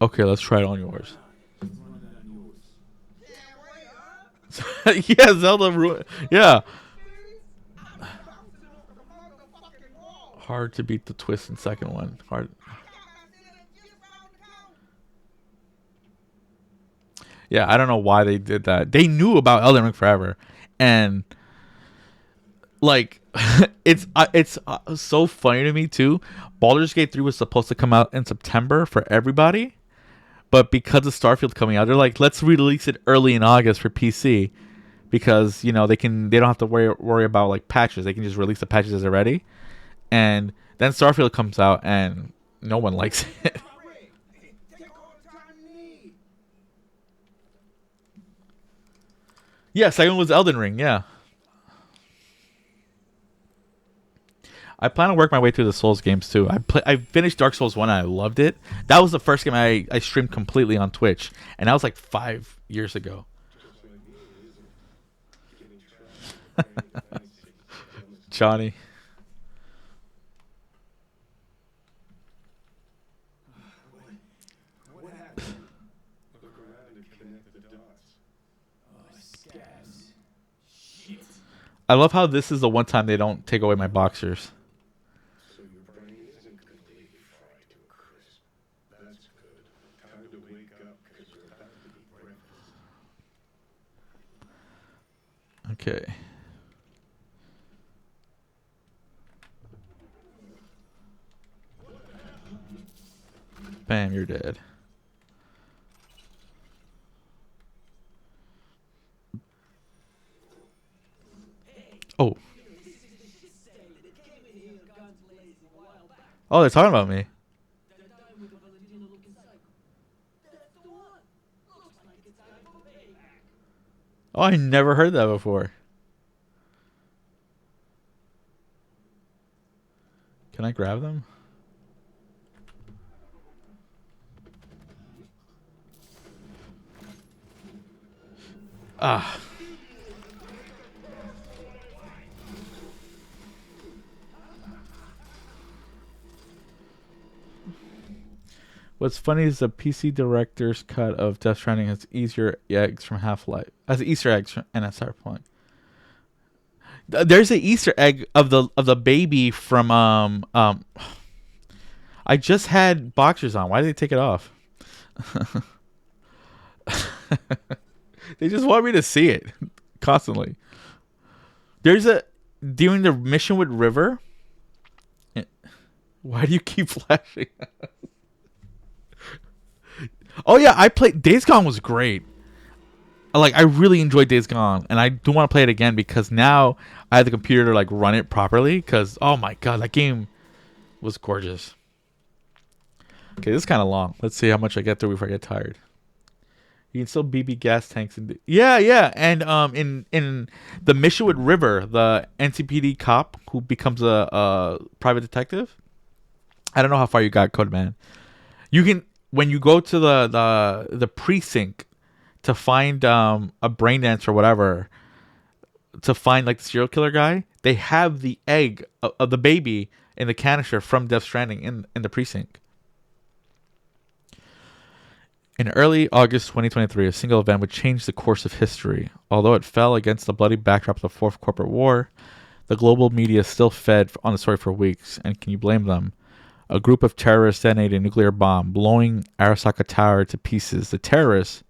Okay, let's try it on yours. Just one of them yours. Yeah, right, huh? Yeah, Zelda. Yeah. Hard to beat the twist in second one. Hard. Yeah, I don't know why they did that. They knew about Elden Ring forever, and like it's so funny to me too. Baldur's Gate 3 was supposed to come out in September for everybody, but because of Starfield coming out, they're like, let's release it early in August for PC because they don't have to worry about like patches. They can just release the patches as they're ready, and then Starfield comes out and no one likes it. Take all the time you need. Yeah, second was Elden Ring. Yeah. I plan to work my way through the Souls games too. I finished Dark Souls 1 and I loved it. That was the first game I streamed completely on Twitch. And that was like 5 years ago. Johnny. What happened? Look around and connect the dots. Oh, scabs. Shit. I love how this is the one time they don't take away my boxers. So your brain isn't completely fried to a crisp. That's good. Time to wake up because you're about to be breakfast. Okay. Bam, you're dead. Oh. Oh, they're talking about me. Oh, I never heard that before. Can I grab them? Ah. What's funny is the PC director's cut of Death Stranding has Easter eggs from Half-Life. Has Easter eggs and a Cyberpunk. There's an Easter egg of the baby from I just had boxers on. Why did they take it off? They just want me to see it constantly. There's during the mission with River. Why do you keep flashing? Oh yeah, I played Days Gone was great. Like I really enjoyed Days Gone, and I do want to play it again because now I have the computer to like run it properly. Because oh my god, that game was gorgeous. Okay, this is kind of long. Let's see how much I get through before I get tired. You can still BB gas tanks and yeah, and in the mission with River, the NCPD cop who becomes a private detective. I don't know how far you got, Code Man. You can when you go to the precinct to find a brain dance or whatever, to find like the serial killer guy, they have the egg of the baby in the canister from Death Stranding in the precinct. In early August 2023, a single event would change the course of history. Although it fell against the bloody backdrop of the Fourth Corporate War, the global media still fed on the story for weeks, and can you blame them? A group of terrorists detonated a nuclear bomb, blowing Arasaka Tower to pieces. The terrorist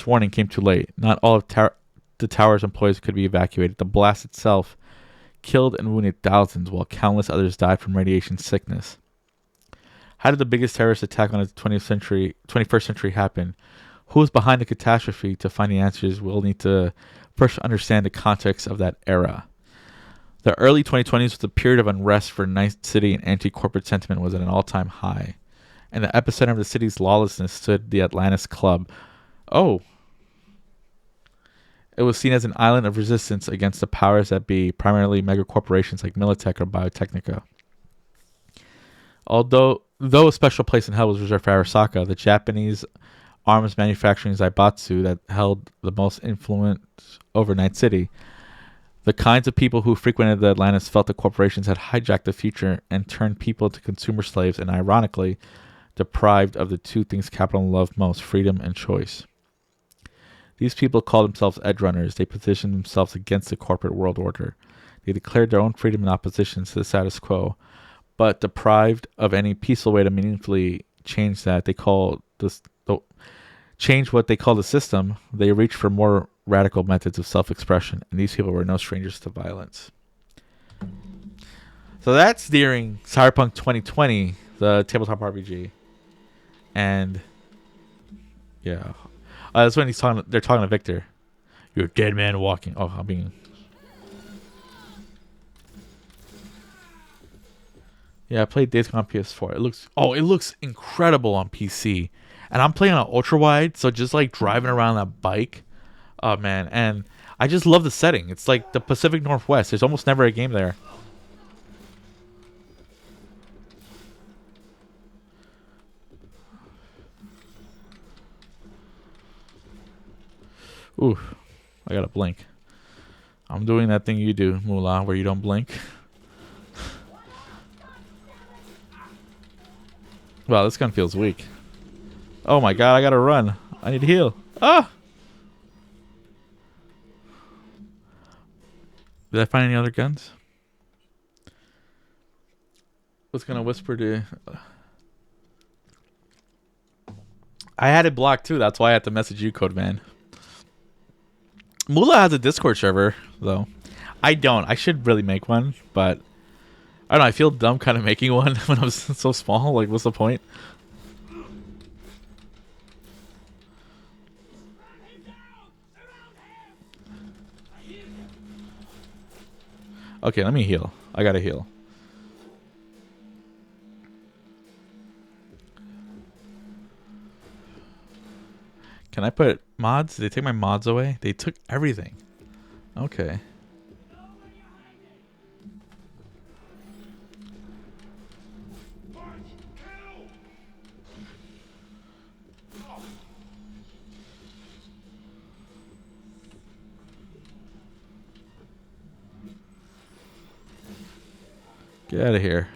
warning came too late. Not all of the tower's employees could be evacuated. The blast itself killed and wounded thousands, while countless others died from radiation sickness. How did the biggest terrorist attack on the 21st century happen? Who was behind the catastrophe? To find the answers, we'll need to first understand the context of that era. The early 2020s was a period of unrest for Night City, and anti-corporate sentiment was at an all-time high. In the epicenter of the city's lawlessness stood the Atlantis Club. Oh. It was seen as an island of resistance against the powers that be, primarily megacorporations like Militech or Biotechnica. Though a special place in hell was reserved for Arasaka, the Japanese arms manufacturing Zaibatsu that held the most influence over Night City, the kinds of people who frequented the Atlantis felt the corporations had hijacked the future and turned people into consumer slaves and, ironically, deprived of the two things capital loved most, freedom and choice. These people called themselves edge runners. They positioned themselves against the corporate world order. They declared their own freedom in opposition to the status quo, but deprived of any peaceful way to meaningfully change that. They called changed what they call the system, they reached for more radical methods of self-expression, and these people were no strangers to violence. So that's during Cyberpunk 2020, the tabletop RPG, and yeah, that's when they're talking to Victor. You're a dead man walking. Oh, I'm being. Yeah, I played Days Gone on PS4. It looks incredible on PC, and I'm playing on ultra wide, so just like driving around that bike, oh man, and I just love the setting. It's like the Pacific Northwest. There's almost never a game there. Ooh, I gotta blink. I'm doing that thing you do, Moolah, where you don't blink. Wow, this gun feels weak. Oh my god, I gotta run. I need to heal. Ah! Did I find any other guns? Was gonna whisper to... I had it blocked too, that's why I had to message you, Code Man. Moolah has a Discord server, though. I don't. I should really make one, but... I don't know, I feel dumb kind of making one when I was so small. Like, what's the point? Okay, let me heal. I gotta heal. Can I put mods? Did they take my mods away? They took everything. Okay. Get out of here.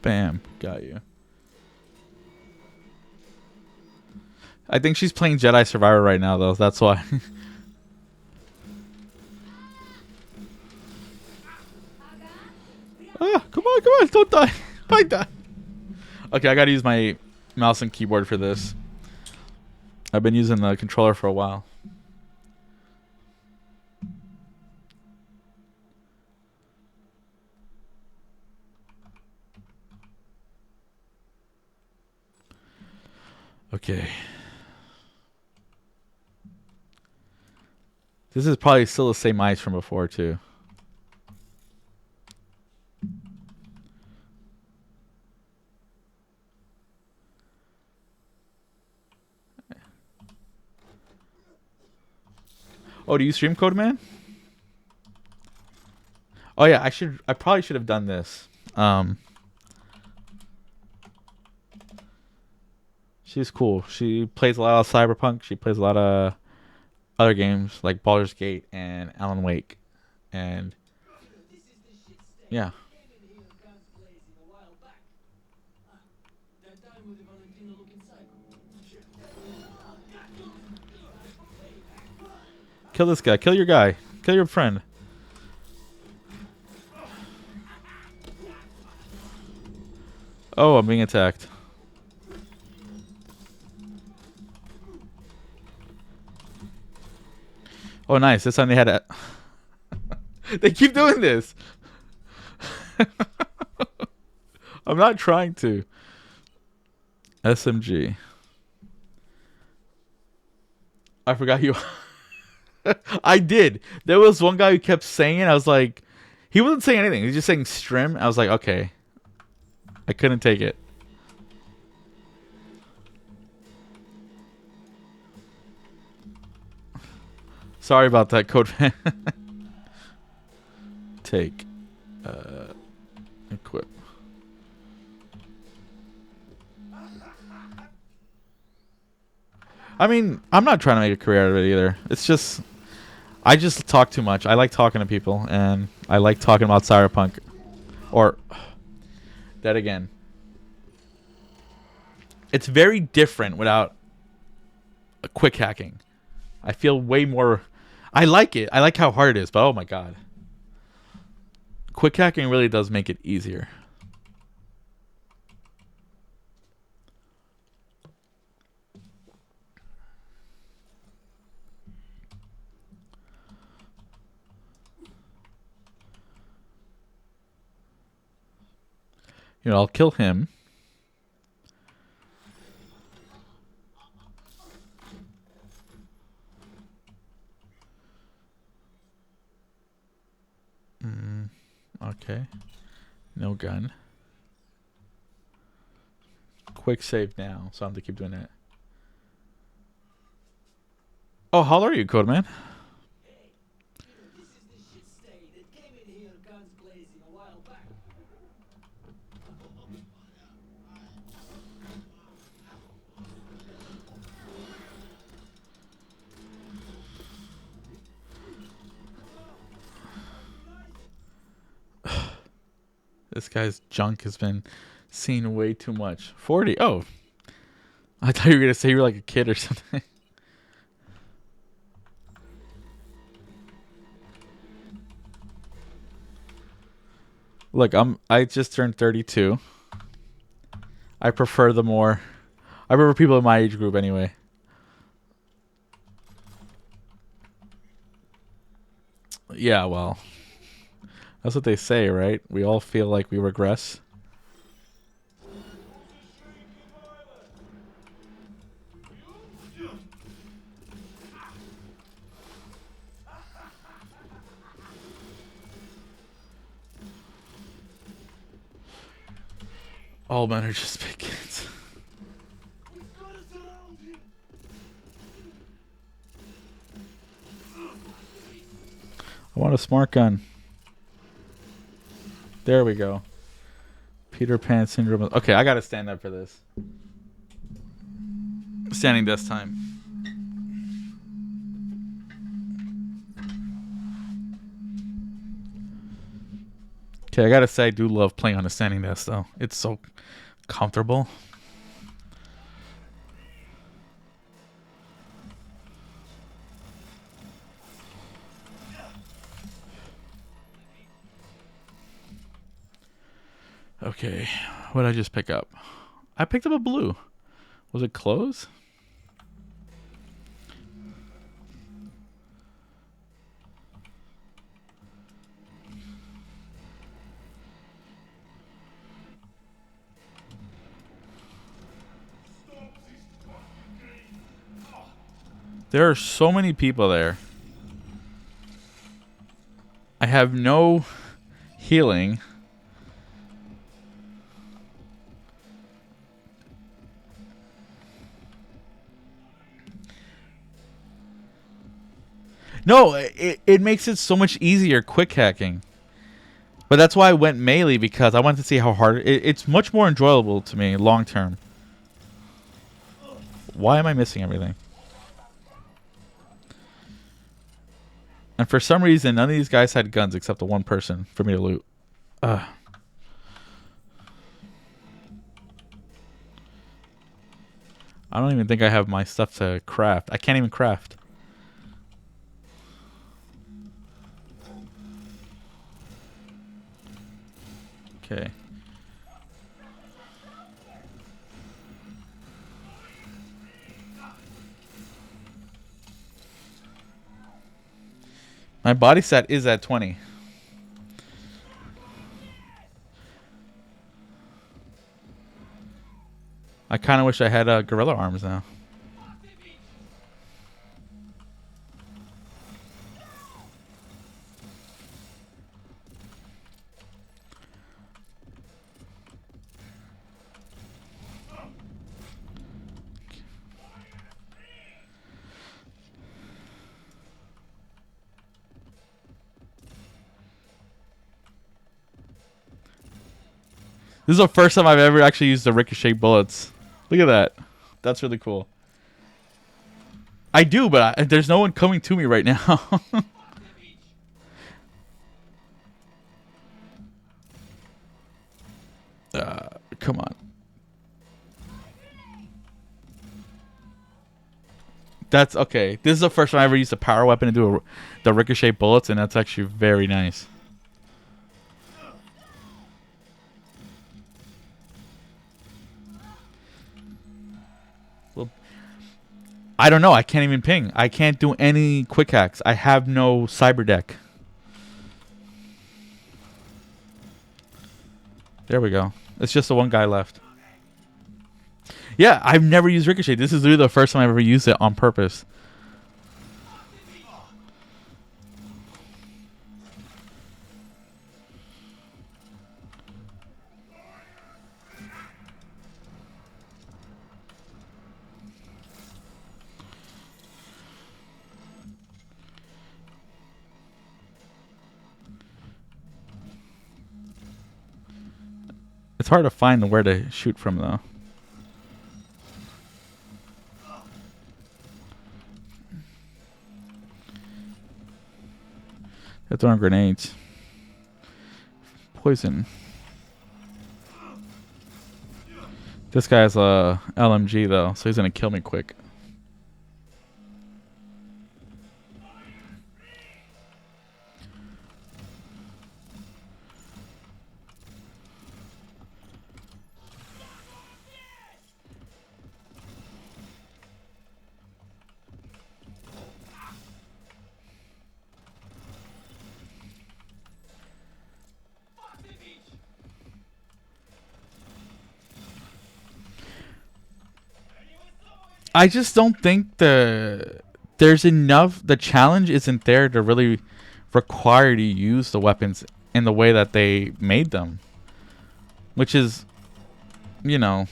Bam. Got you. I think she's playing Jedi Survivor right now, though. That's why. Ah, come on. Don't die. I die. Okay, I gotta use my mouse and keyboard for this. I've been using the controller for a while. Okay. This is probably still the same ice from before, too. Oh, do you stream, Code Man? Oh yeah, I probably should have done this. She's cool. She plays a lot of Cyberpunk. She plays a lot of other games like Baldur's Gate and Alan Wake. And yeah. Kill this guy. Kill your guy. Kill your friend. Oh, I'm being attacked. Oh, nice. This time they had a... They keep doing this. I'm not trying to. SMG. I forgot you... I did. There was one guy who kept saying it. I was like... He wasn't saying anything. He was just saying Strim. I was like, okay. I couldn't take it. Sorry about that, Code Fan. Take. Equip. I mean, I'm not trying to make a career out of it either. It's just... I just talk too much. I like talking to people, and I like talking about Cyberpunk. Or... That again. It's very different without a quick hacking. I feel way more... I like it. I like how hard it is, but oh my god. Quick hacking really does make it easier. You know, I'll kill him. Okay. No gun. Quick save now, so I have to keep doing that. Oh, how are you, Codeman? This is the shit stain that came in here guns blazing a while back. This guy's junk has been seen way too much. 40. Oh. I thought you were going to say you were like a kid or something. Look, I just turned 32. I prefer people in my age group anyway. Yeah, well, that's what they say, right? We all feel like we regress. All men are just big kids. I want a smart gun. There we go. Peter Pan syndrome. Okay, I gotta stand up for this. Standing desk time. Okay, I gotta say I do love playing on a standing desk though. It's so comfortable. Okay, what did I just pick up? I picked up a blue. Was it clothes? There are so many people there. I have no healing. No, it makes it so much easier quick hacking. But that's why I went melee, because I wanted to see how hard it's much more enjoyable to me long term. Why am I missing everything? And for some reason, none of these guys had guns except the one person for me to loot. I don't even think I have my stuff to craft. I can't even craft. Okay. My body stat is at 20. I kind of wish I had gorilla arms now. This is the first time I've ever actually used the ricochet bullets. Look at that. That's really cool. I do, but there's no one coming to me right now. Come on. That's okay. This is the first time I ever used a power weapon to do the ricochet bullets, and that's actually very nice. Well, I don't know. I can't even ping. I can't do any quick hacks. I have no cyber deck. There we go. It's just the one guy left. Yeah, I've never used Ricochet. This is literally the first time I've ever used it on purpose. It's hard to find where to shoot from, though. They're throwing grenades. Poison. This guy's a LMG, though, so he's going to kill me quick. I just don't think there's enough. The challenge isn't there to really require you to use the weapons in the way that they made them, which is, you know,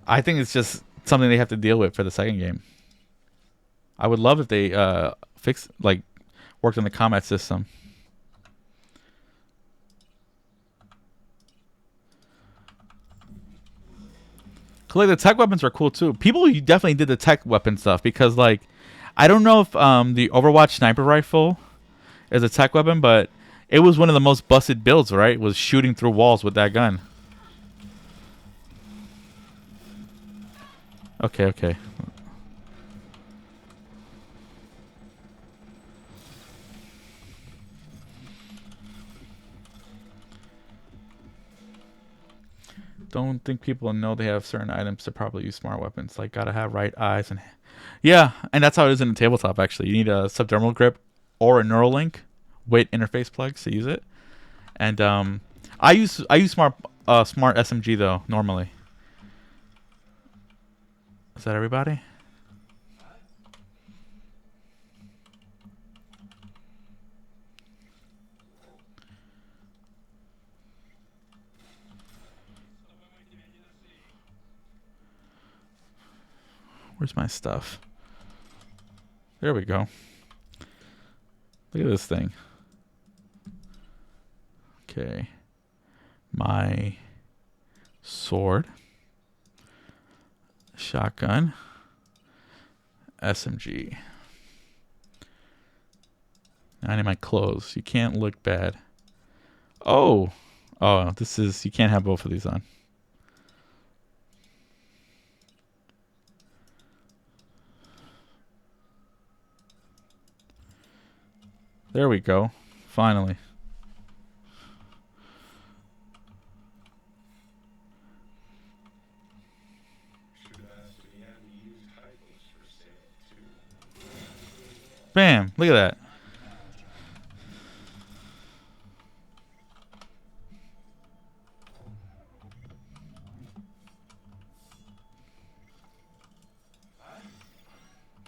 I think it's just something they have to deal with for the second game. I would love if they worked on the combat system. Like the tech weapons are cool too. People definitely did the tech weapon stuff because, like, I don't know if the Overwatch sniper rifle is a tech weapon, but it was one of the most busted builds, right? Was shooting through walls with that gun. Okay, okay. Don't think people know they have certain items to properly use smart weapons. Like, gotta have right eyes and... Yeah, and that's how it is in the tabletop, actually. You need a subdermal grip or a Neuralink with interface plugs to use it. And I use smart SMG, though, normally. Is that everybody? Where's my stuff? There we go. Look at this thing. Okay. My sword. Shotgun. SMG. I need my clothes. You can't look bad. Oh. Oh, this is... You can't have both of these on. There we go. Finally. Bam! Look at that.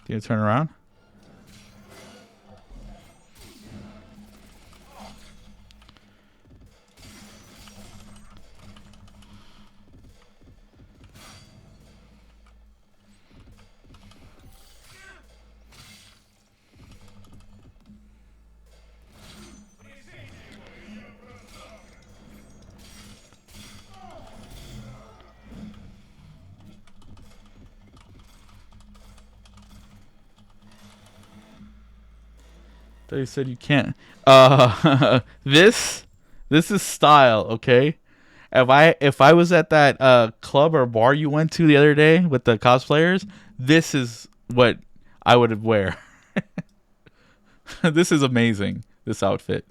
Do you turn around? They said you can't. This is style, okay? If I was at that club or bar you went to the other day with the cosplayers, this is what I would wear. This is amazing. This outfit.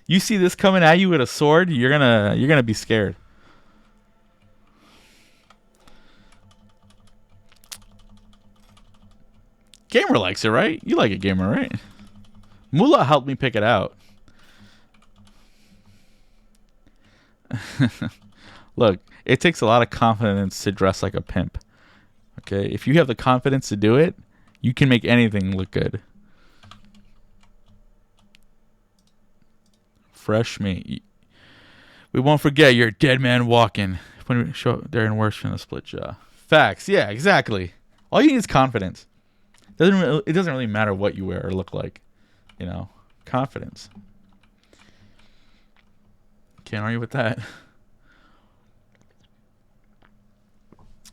You see this coming at you with a sword, you're gonna be scared. Gamer likes it, right? You like it, Gamer, right? Mula helped me pick it out. Look, it takes a lot of confidence to dress like a pimp. Okay, if you have the confidence to do it, you can make anything look good. Fresh meat. We won't forget you're a dead man walking. When we show Darren worse from the split jaw. Facts. Yeah, exactly. All you need is confidence. It doesn't really matter what you wear or look like. You know, confidence. Can't argue with that.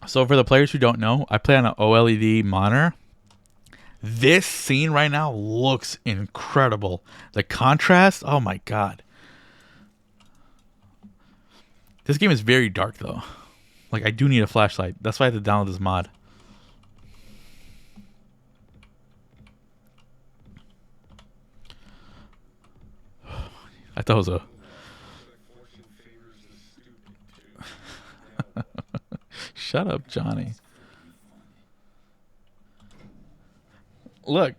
So for the players who don't know, I play on an OLED monitor. This scene right now looks incredible. The contrast, oh my god. This game is very dark though. Like I do need a flashlight. That's why I have to download this mod. I thought it was a... Shut up, Johnny. Look.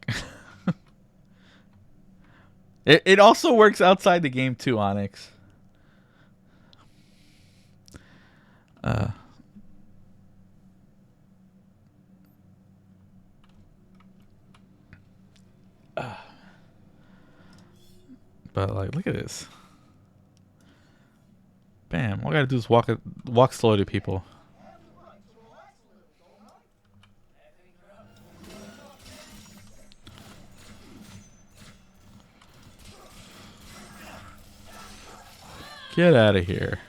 It also works outside the game too, Onyx. But like, look at this. Bam! All I gotta do is walk slow to people. Get out of here.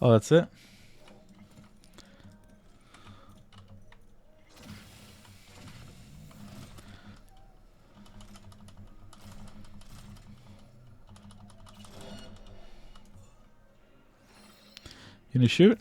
Oh, that's it? You gonna shoot?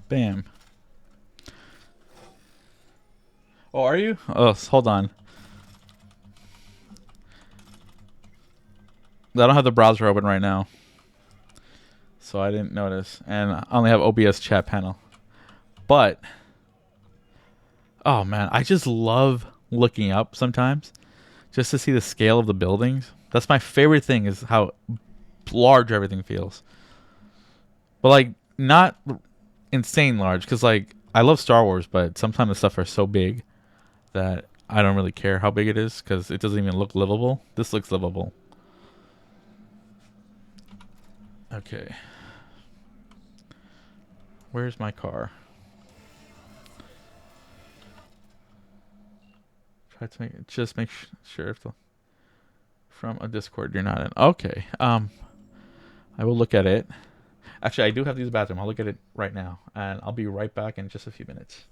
Bam. Oh, are you? Oh, hold on. I don't have the browser open right now, so I didn't notice. And I only have OBS chat panel. But, oh man, I just love looking up sometimes just to see the scale of the buildings. That's my favorite thing, is how large everything feels. But like, not insane large, because like, I love Star Wars, but sometimes the stuff are so big that I don't really care how big it is, because it doesn't even look livable. This looks livable. Okay. Where's my car? Try to make sure if from a Discord you're not in. Okay. I will look at it. Actually, I do have to use the bathroom. I'll look at it right now, and I'll be right back in just a few minutes.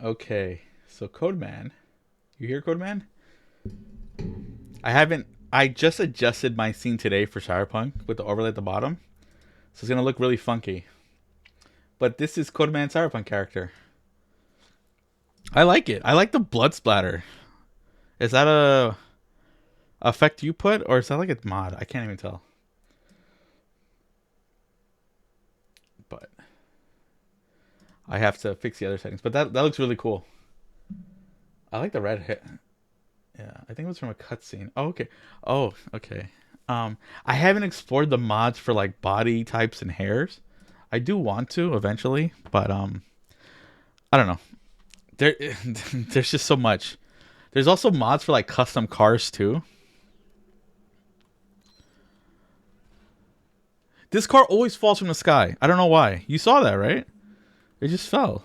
Okay, so Codeman, you hear Codeman? I haven't. I just adjusted my scene today for Cyberpunk with the overlay at the bottom, so it's gonna look really funky. But this is Codeman Cyberpunk character. I like it. I like the blood splatter. Is that a effect you put, or is that like a mod? I can't even tell. But I have to fix the other settings. But that looks really cool. I like the red hair. Yeah, I think it was from a cutscene. Oh, okay. Oh, okay. I haven't explored the mods for like body types and hairs. I do want to eventually, but I don't know. There, there's just so much. There's also mods for like custom cars too. This car always falls from the sky. I don't know why. You saw that, right? It just fell.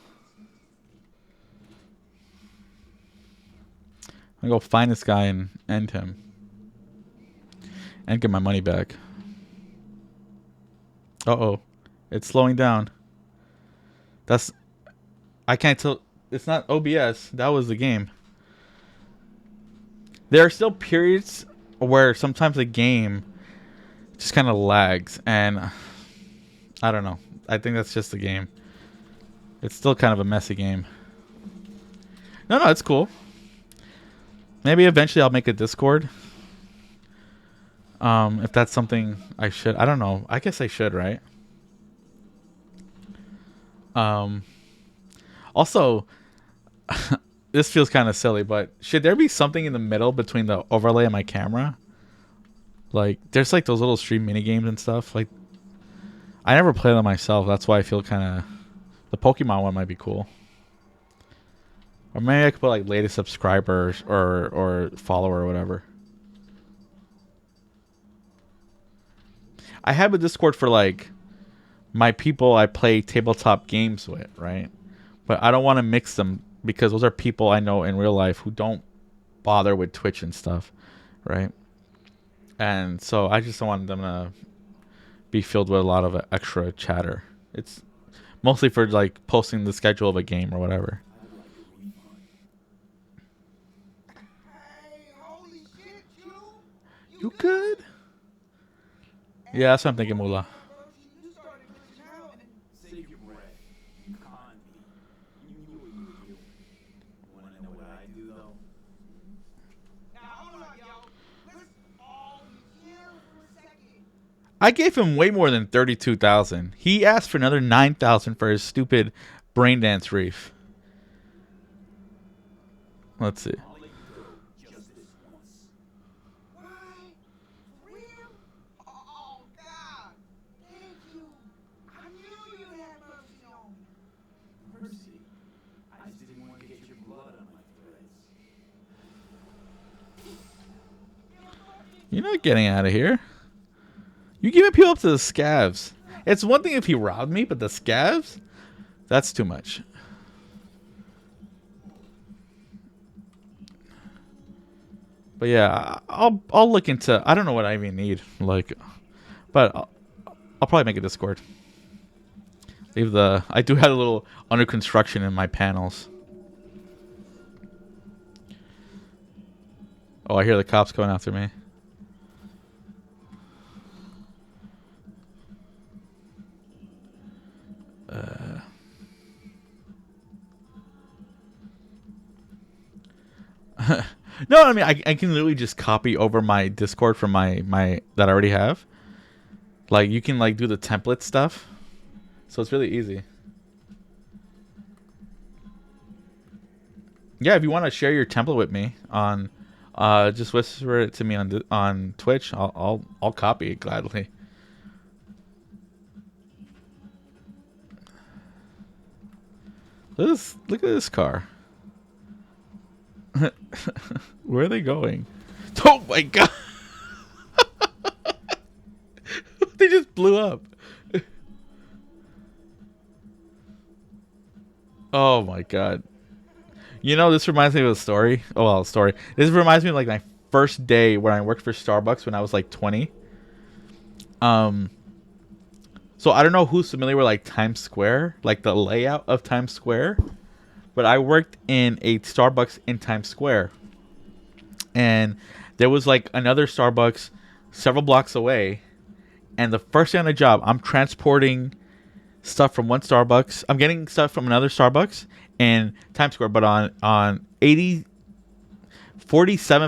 I'm gonna go find this guy and end him. And get my money back. Uh-oh. It's slowing down. That's... I can't tell... It's not OBS. That was the game. There are still periods where sometimes the game just kind of lags. And... I don't know. I think that's just the game. It's still kind of a messy game. No, it's cool. Maybe eventually I'll make a Discord. If that's something I should. I don't know. I guess I should, right? Also, this feels kind of silly, but should there be something in the middle between the overlay and my camera? Like, there's like those little stream mini games and stuff. Like, I never play them myself. That's why I feel kind of... The Pokemon one might be cool. Or maybe I could put like latest subscribers or follower or whatever. I have a Discord for like my people I play tabletop games with, right? But I don't want to mix them because those are people I know in real life who don't bother with Twitch and stuff, right? And so I just don't want them to be filled with a lot of extra chatter. It's mostly for like posting the schedule of a game or whatever. Hey, holy shit, You good? Yeah, that's what I'm thinking, Mula. You started glitching out and Save your breath. You conned me. You knew what you were doing. Wanna know what I do, though? now hold on, yo. Let's all chill for a second. I gave him way more than 32,000. He asked for another 9,000 for his stupid brain dance reef. Let's see. I'll let you go just this once. What? For real? Oh, God. Thank you. I knew you'd have mercy on me. Mercy. I just didn't want to get your blood on my threads. You're not getting out of here. You giving people up to the scavs. It's one thing if he robbed me, but the scavs? That's too much. But yeah, I'll look into... I don't know what I even need. Like, but I'll probably make a Discord. Leave the... I do have a little under construction in my panels. Oh, I hear the cops going after me. No, I mean I can literally just copy over my Discord from my that I already have. Like you can like do the template stuff, so it's really easy. Yeah, if you want to share your template with me on, just whisper it to me on Twitch. I'll copy it gladly. Look at this car. Where are they going? Oh my god! They just blew up. Oh my god. You know, this reminds me of a story. Oh, well, a story. This reminds me of like my first day when I worked for Starbucks when I was like 20. Um, so I don't know who's familiar with like Times Square, like the layout of Times Square, but I worked in a Starbucks in Times Square, and there was like another Starbucks several blocks away. And the first day on the job, I'm transporting stuff from one Starbucks. I'm getting stuff from another Starbucks in Times Square, but on 47th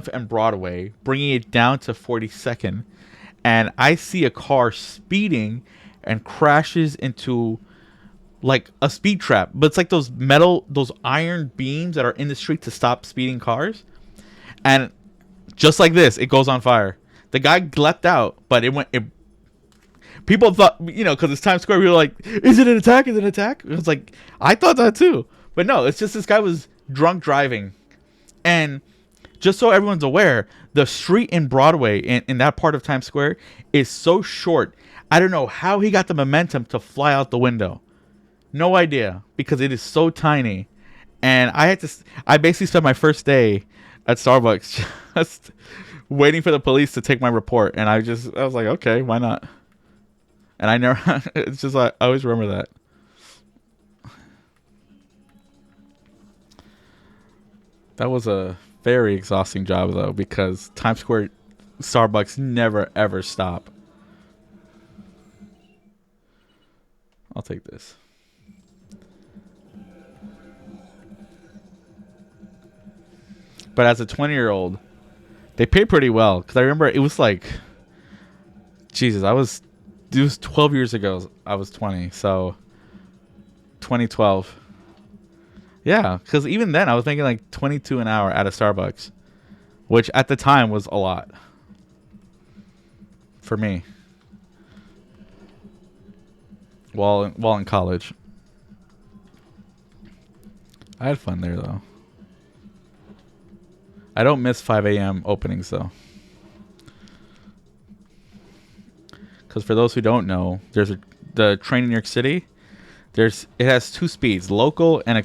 and Broadway, bringing it down to 42nd. And I see a car speeding and crashes into like a speed trap. But it's like those iron beams that are in the street to stop speeding cars. And just like this, it goes on fire. The guy leapt out, but people thought, because it's Times Square, we were like, is it an attack? Is it an attack? It was like, I thought that too. But no, it's just this guy was drunk driving. And just so everyone's aware, the street in Broadway, in that part of Times Square, is so short. I don't know how he got the momentum to fly out the window. No idea, because it is so tiny. And I basically spent my first day at Starbucks just waiting for the police to take my report. And I was like, okay, why not? And I never, it's just like, I always remember that. That was a very exhausting job though, because Times Square Starbucks never ever stop. I'll take this. But as a 20-year-old, they pay pretty well. Because I remember it was like, Jesus, it was 12 years ago. I was 20. So 2012. Yeah. Because even then I was making like 22 an hour at a Starbucks, which at the time was a lot for me. While in college. I had fun there though. I don't miss 5 a.m. openings though. Because for those who don't know, the train in New York City. It has two speeds, local and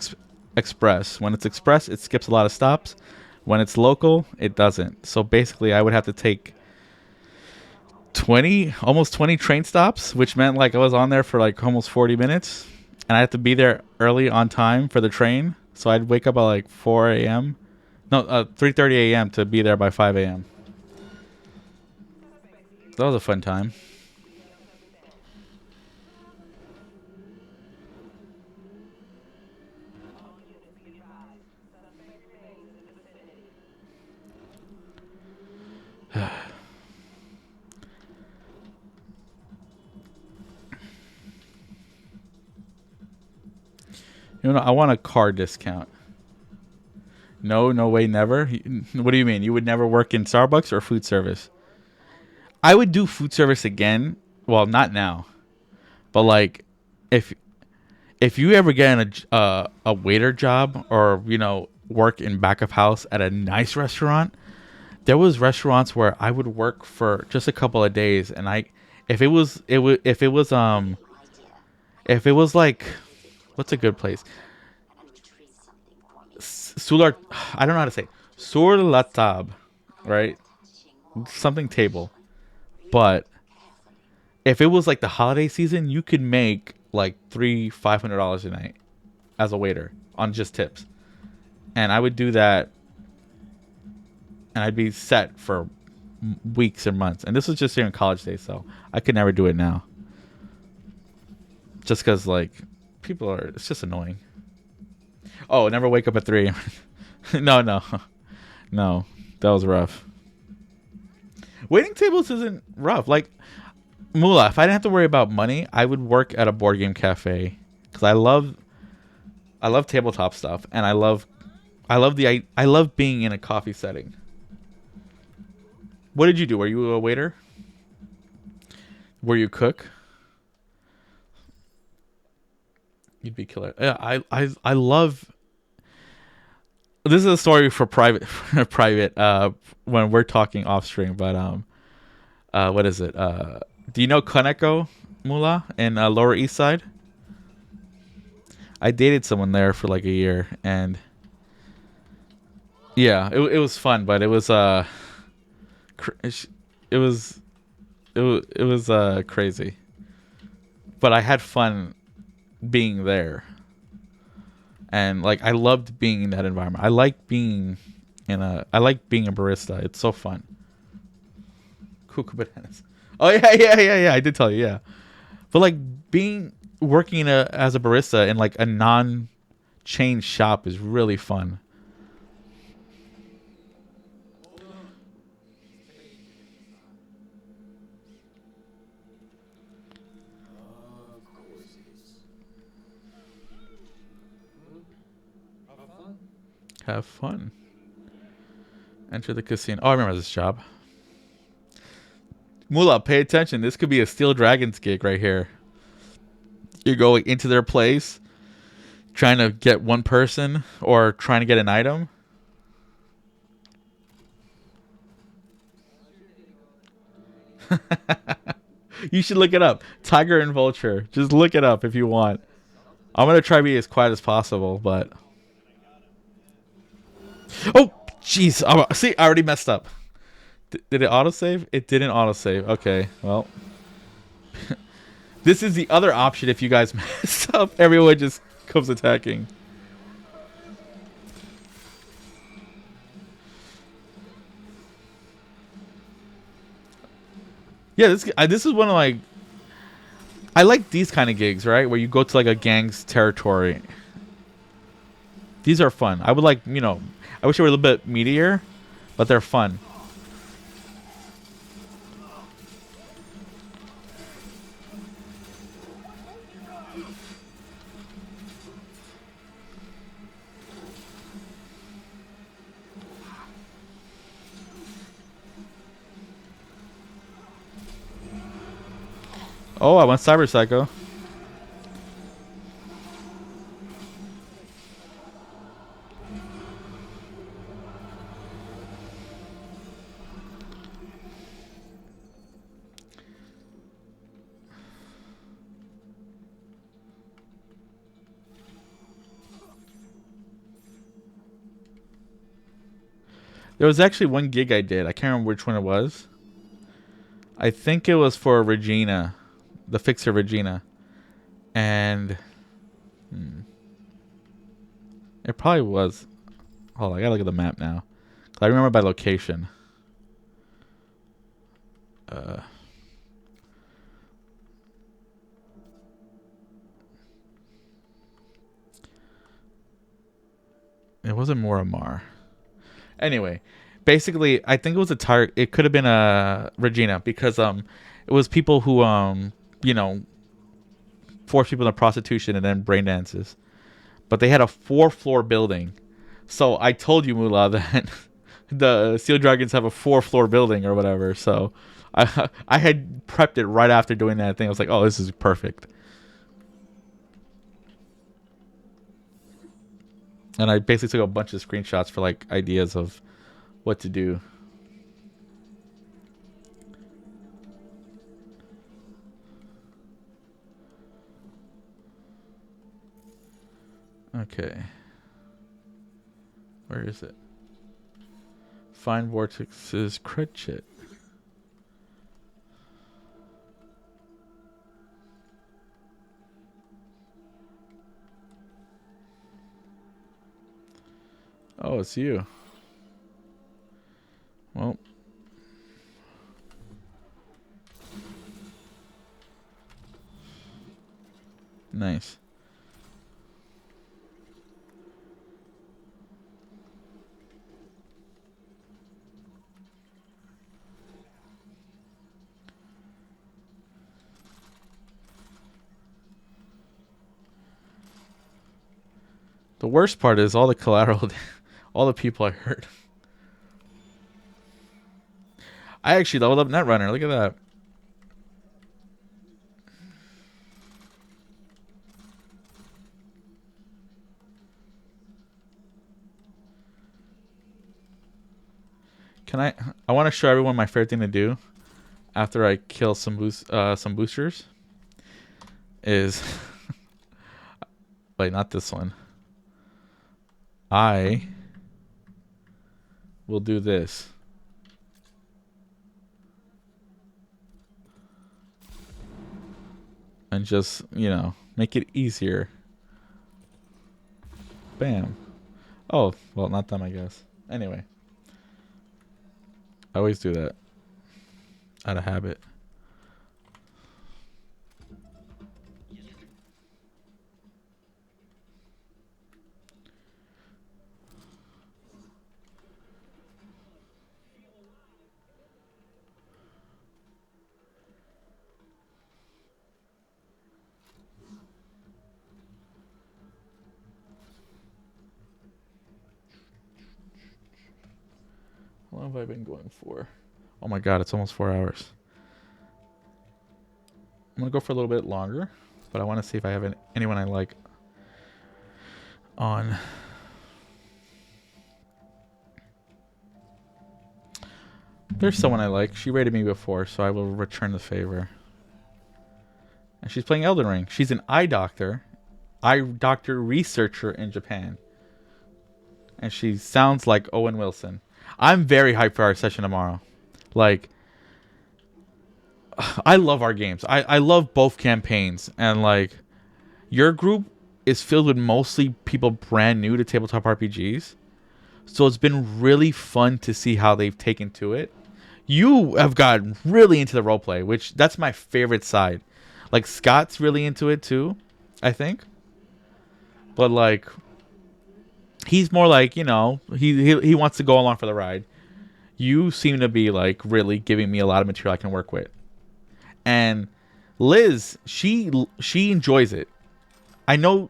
express. When it's express, it skips a lot of stops. When it's local, it doesn't. So basically, I would have to take almost 20 train stops, which meant like I was on there for like almost 40 minutes, and I had to be there early on time for the train. So I'd wake up at like 4 a.m. No, 3:30 a.m. to be there by 5 a.m. That was a fun time. I want a car discount. No way, never. What do you mean? You would never work in Starbucks or food service? I would do food service again. Well, not now, but like if you ever get in a waiter job or work in back of house at a nice restaurant, there was restaurants where I would work for just a couple of days, and if it was like, what's a good place? Sular, I don't know how to say. Sur la table, right? Something table. But if it was like the holiday season, you could make like $500 a night as a waiter on just tips. And I would do that, and I'd be set for weeks and months. And this was just during college days, so I could never do it now. Just because like it's just annoying. Oh, never wake up at 3. No, that was rough. Waiting tables isn't rough. Like, Moolah, if I didn't have to worry about money, I would work at a board game cafe, because I love tabletop stuff, and I love being in a coffee setting. What did you do? Were you a waiter? Were you a cook? You'd be killer. Yeah, I love. This is a story for private when we're talking off stream. But what is it? Do you know Kaneko Mula in Lower East Side? I dated someone there for like a year, and Yeah, it was fun, but it was it was crazy. But I had fun being there, and like I loved being in that environment. I like being a barista. It's so fun. Cuckoo bananas. Oh yeah. I did tell you, yeah. But like working as a barista in like a non-chain shop is really fun. Of course it is. Have fun. Have fun. Enter the casino. Oh, I remember this job. Moolah, pay attention. This could be a Steel Dragons gig right here. You're going into their place, trying to get one person or trying to get an item. You should look it up. Tiger and Vulture. Just look it up if you want. I'm going to try to be as quiet as possible, but... Oh, jeez. See, I already messed up. Did it autosave? It didn't autosave. Okay, well... This is the other option if you guys mess up. Everyone just comes attacking. Yeah, this is one of like... I like these kind of gigs, right? Where you go to like a gang's territory. These are fun. I would like, I wish they were a little bit meatier, but they're fun. Oh, I went Cyber Psycho. There was actually one gig I did. I can't remember which one it was. I think it was for Regina, the fixer Regina. And it probably was. Hold on, I gotta look at the map now. I remember by location. It wasn't Moramar. Anyway, basically, I think it was a target. It could have been a Regina because it was people who force people into prostitution and then brain dances. But they had a 4-floor building, so I told you, Moolah, that the Steel Dragons have a 4-floor building or whatever. So I had prepped it right after doing that thing. I was like, oh, this is perfect. And I basically took a bunch of screenshots for like ideas of what to do. Okay. Where is it? Find Vortex's Critchit. Oh, it's you. Well. Nice. The worst part is all the collateral, all the people I hurt. I actually leveled up Netrunner. Look at that. I want to show everyone my favorite thing to do after I kill some boosters is wait, not this one. I we'll do this. And just, make it easier. Bam. Oh, well, not them, I guess. Anyway. I always do that. Out of habit. How long have I been going for? Oh my god, it's almost 4 hours. I'm gonna go for a little bit longer, but I want to see if I have anyone I like on. There's someone I like. She rated me before, so I will return the favor. And she's playing Elden Ring. She's an eye doctor researcher in Japan. And she sounds like Owen Wilson. I'm very hyped for our session tomorrow. Like, I love our games. I love both campaigns. And, like, your group is filled with mostly people brand new to tabletop RPGs. So it's been really fun to see how they've taken to it. You have gotten really into the roleplay, which that's my favorite side. Like, Scott's really into it too, I think. But, like, he's more like, he wants to go along for the ride. You seem to be, like, really giving me a lot of material I can work with. And Liz, she enjoys it. I know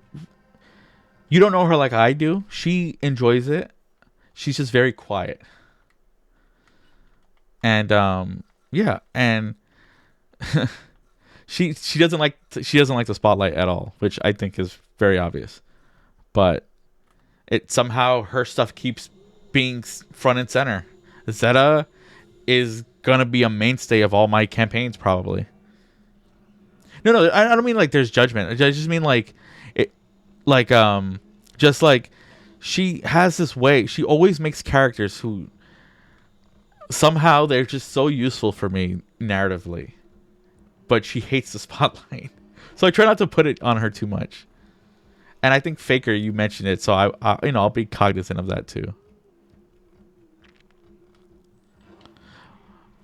you don't know her like I do. She enjoys it. She's just very quiet. And yeah, and she doesn't like the spotlight at all, which I think is very obvious. But it somehow her stuff keeps being front and center. Zeta is gonna be a mainstay of all my campaigns probably. No, I don't mean like there's judgment. I just mean like it, like just like she has this way. She always makes characters who somehow they're just so useful for me narratively, but she hates the spotlight. So I try not to put it on her too much. And I think Faker, you mentioned it, so I'll be cognizant of that too.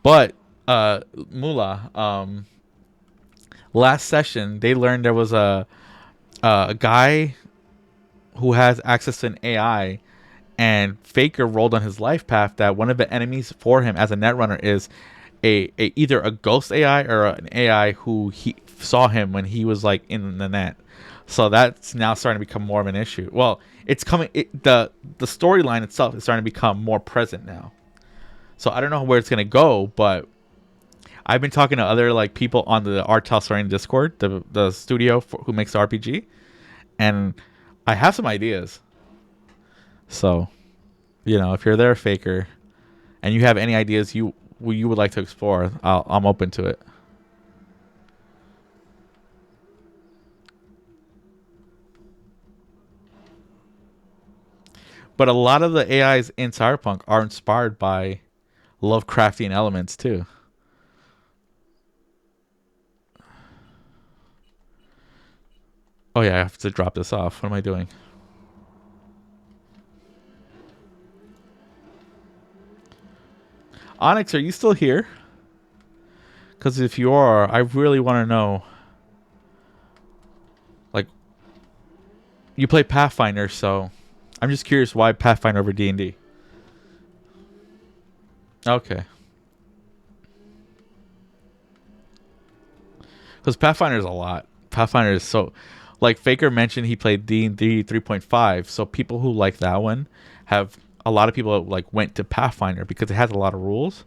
But Mula, last session they learned there was a guy who has access to an AI, and Faker rolled on his life path that one of the enemies for him as a netrunner is either a ghost AI or an AI who he saw him when he was like in the net. So that's now starting to become more of an issue. Well, it's coming. The storyline itself is starting to become more present now. So I don't know where it's gonna go, but I've been talking to other like people on the Art House Story Discord, the studio who makes the RPG, and I have some ideas. So, if you're there, Faker, and you have any ideas you would like to explore, I'm open to it. But a lot of the AIs in Cyberpunk are inspired by Lovecraftian elements too. Oh yeah, I have to drop this off. What am I doing? Onyx, are you still here? Because if you are, I really want to know. Like, you play Pathfinder, so I'm just curious why Pathfinder over D&D. Okay. Because Pathfinder is a lot. Pathfinder is so... Like, Faker mentioned he played D&D 3.5, so people who like that one have... A lot of people, like, went to Pathfinder because it has a lot of rules.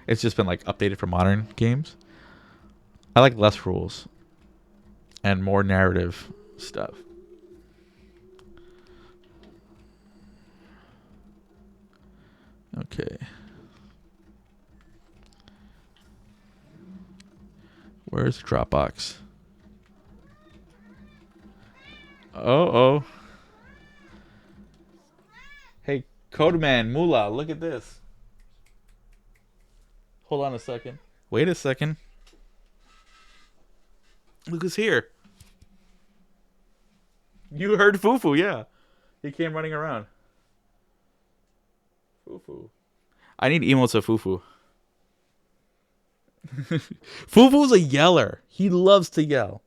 It's just been, like, updated for modern games. I like less rules. And more narrative stuff. Okay. Where's Dropbox? Oh. Hey, Codeman, Moolah, look at this. Hold on a second. Wait a second. Look who's here. You heard Fufu, yeah. He came running around. Fufu. I need emotes of Fufu. Fufu's a yeller. He loves to yell.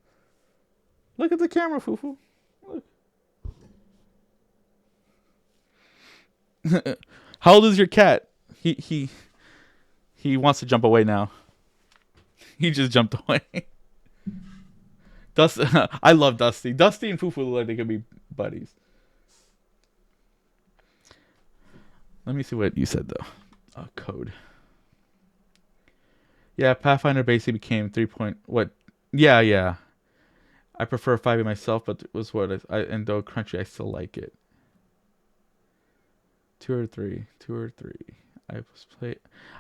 Look at the camera, Fufu. Look. How old is your cat? He wants to jump away now. He just jumped away. I love Dusty. Dusty and Fufu look like they could be buddies. Let me see what you said though. Code. Yeah, Pathfinder basically became 3 point. What? Yeah. I prefer 5e myself, but it was what and though Crunchy, I still like it. 2 or 3. I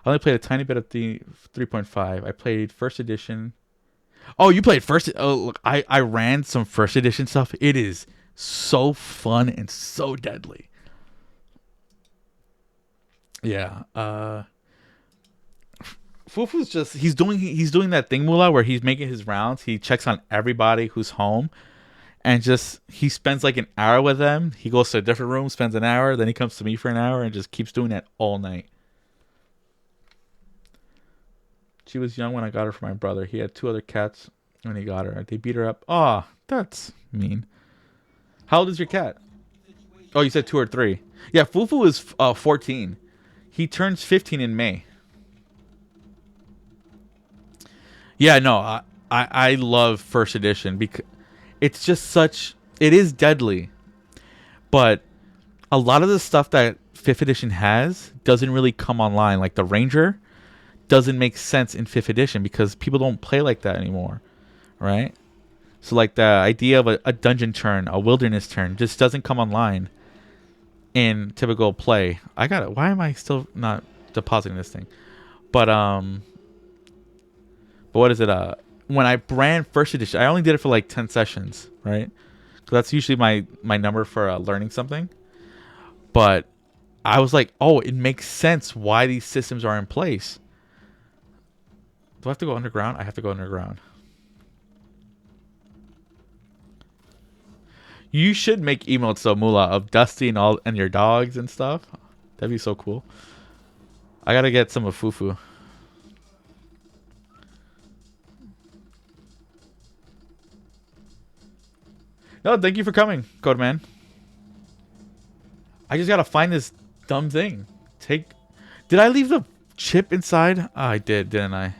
only played a tiny bit of the 3.5. I played first edition. Oh, you played first. Oh, look, I ran some first edition stuff. It is so fun and so deadly. Yeah. Fufu's just he's doing that thing, Moolah, where he's making his rounds. He checks on everybody who's home, and just he spends like an hour with them. He goes to a different room, spends an hour, then he comes to me for an hour, and just keeps doing that all night. She was young when I got her for my brother. He had 2 other cats when he got her. They beat her up. Oh, that's mean. How old is your cat? Oh, you said 2 or 3. Yeah, Fufu is 14. He turns 15 in May. Yeah, no, I love first edition because it's just such. It is deadly, but a lot of the stuff that 5th edition has doesn't really come online. Like the Ranger doesn't make sense in 5th edition because people don't play like that anymore, right? So like the idea of a dungeon turn, a wilderness turn, just doesn't come online in typical play. I got it. Why am I still not depositing this thing? But what is it? When I ran first edition, I only did it for like 10 sessions, right? So that's usually my number for learning something. But I was like, oh, it makes sense why these systems are in place. Do I have to go underground? I have to go underground. You should make emotes though, Moolah, of Dusty and your dogs and stuff. That'd be so cool. I gotta get some of Fufu. No, thank you for coming, Codeman. I just gotta find this dumb thing. Did I leave the chip inside? Oh, I did, didn't I?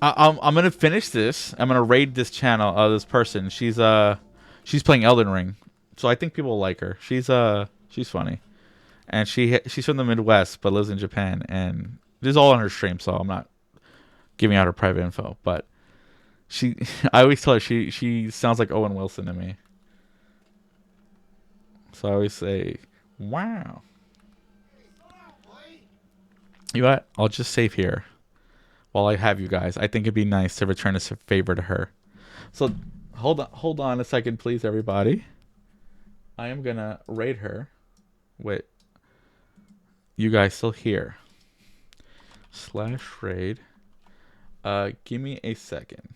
I'm gonna finish this. I'm gonna raid this channel. This person. She's playing Elden Ring, so I think people will like her. She's funny. And she's from the Midwest but lives in Japan, and this is all on her stream, so I'm not giving out her private info. But I always tell her she sounds like Owen Wilson to me. So I always say, "Wow." You know what? I'll just save here while I have you guys. I think it'd be nice to return a favor to her. So hold on a second, please, everybody. I am gonna raid her. Wait. You guys still here? /raid. Give me a second.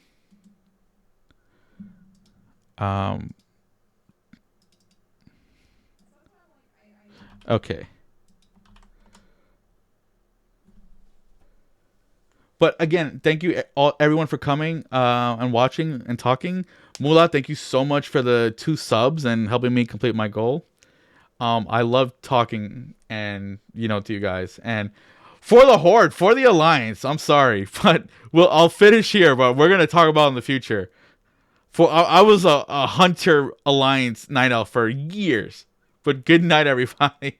Okay. But again, thank you everyone for coming and watching and talking. Moolah, thank you so much for the 2 subs and helping me complete my goal. I love talking and to you guys, and for the Horde, for the Alliance. I'm sorry, but I'll finish here. But we're gonna talk about it in the future. I was a Hunter Alliance Night Elf for years. But good night, everybody.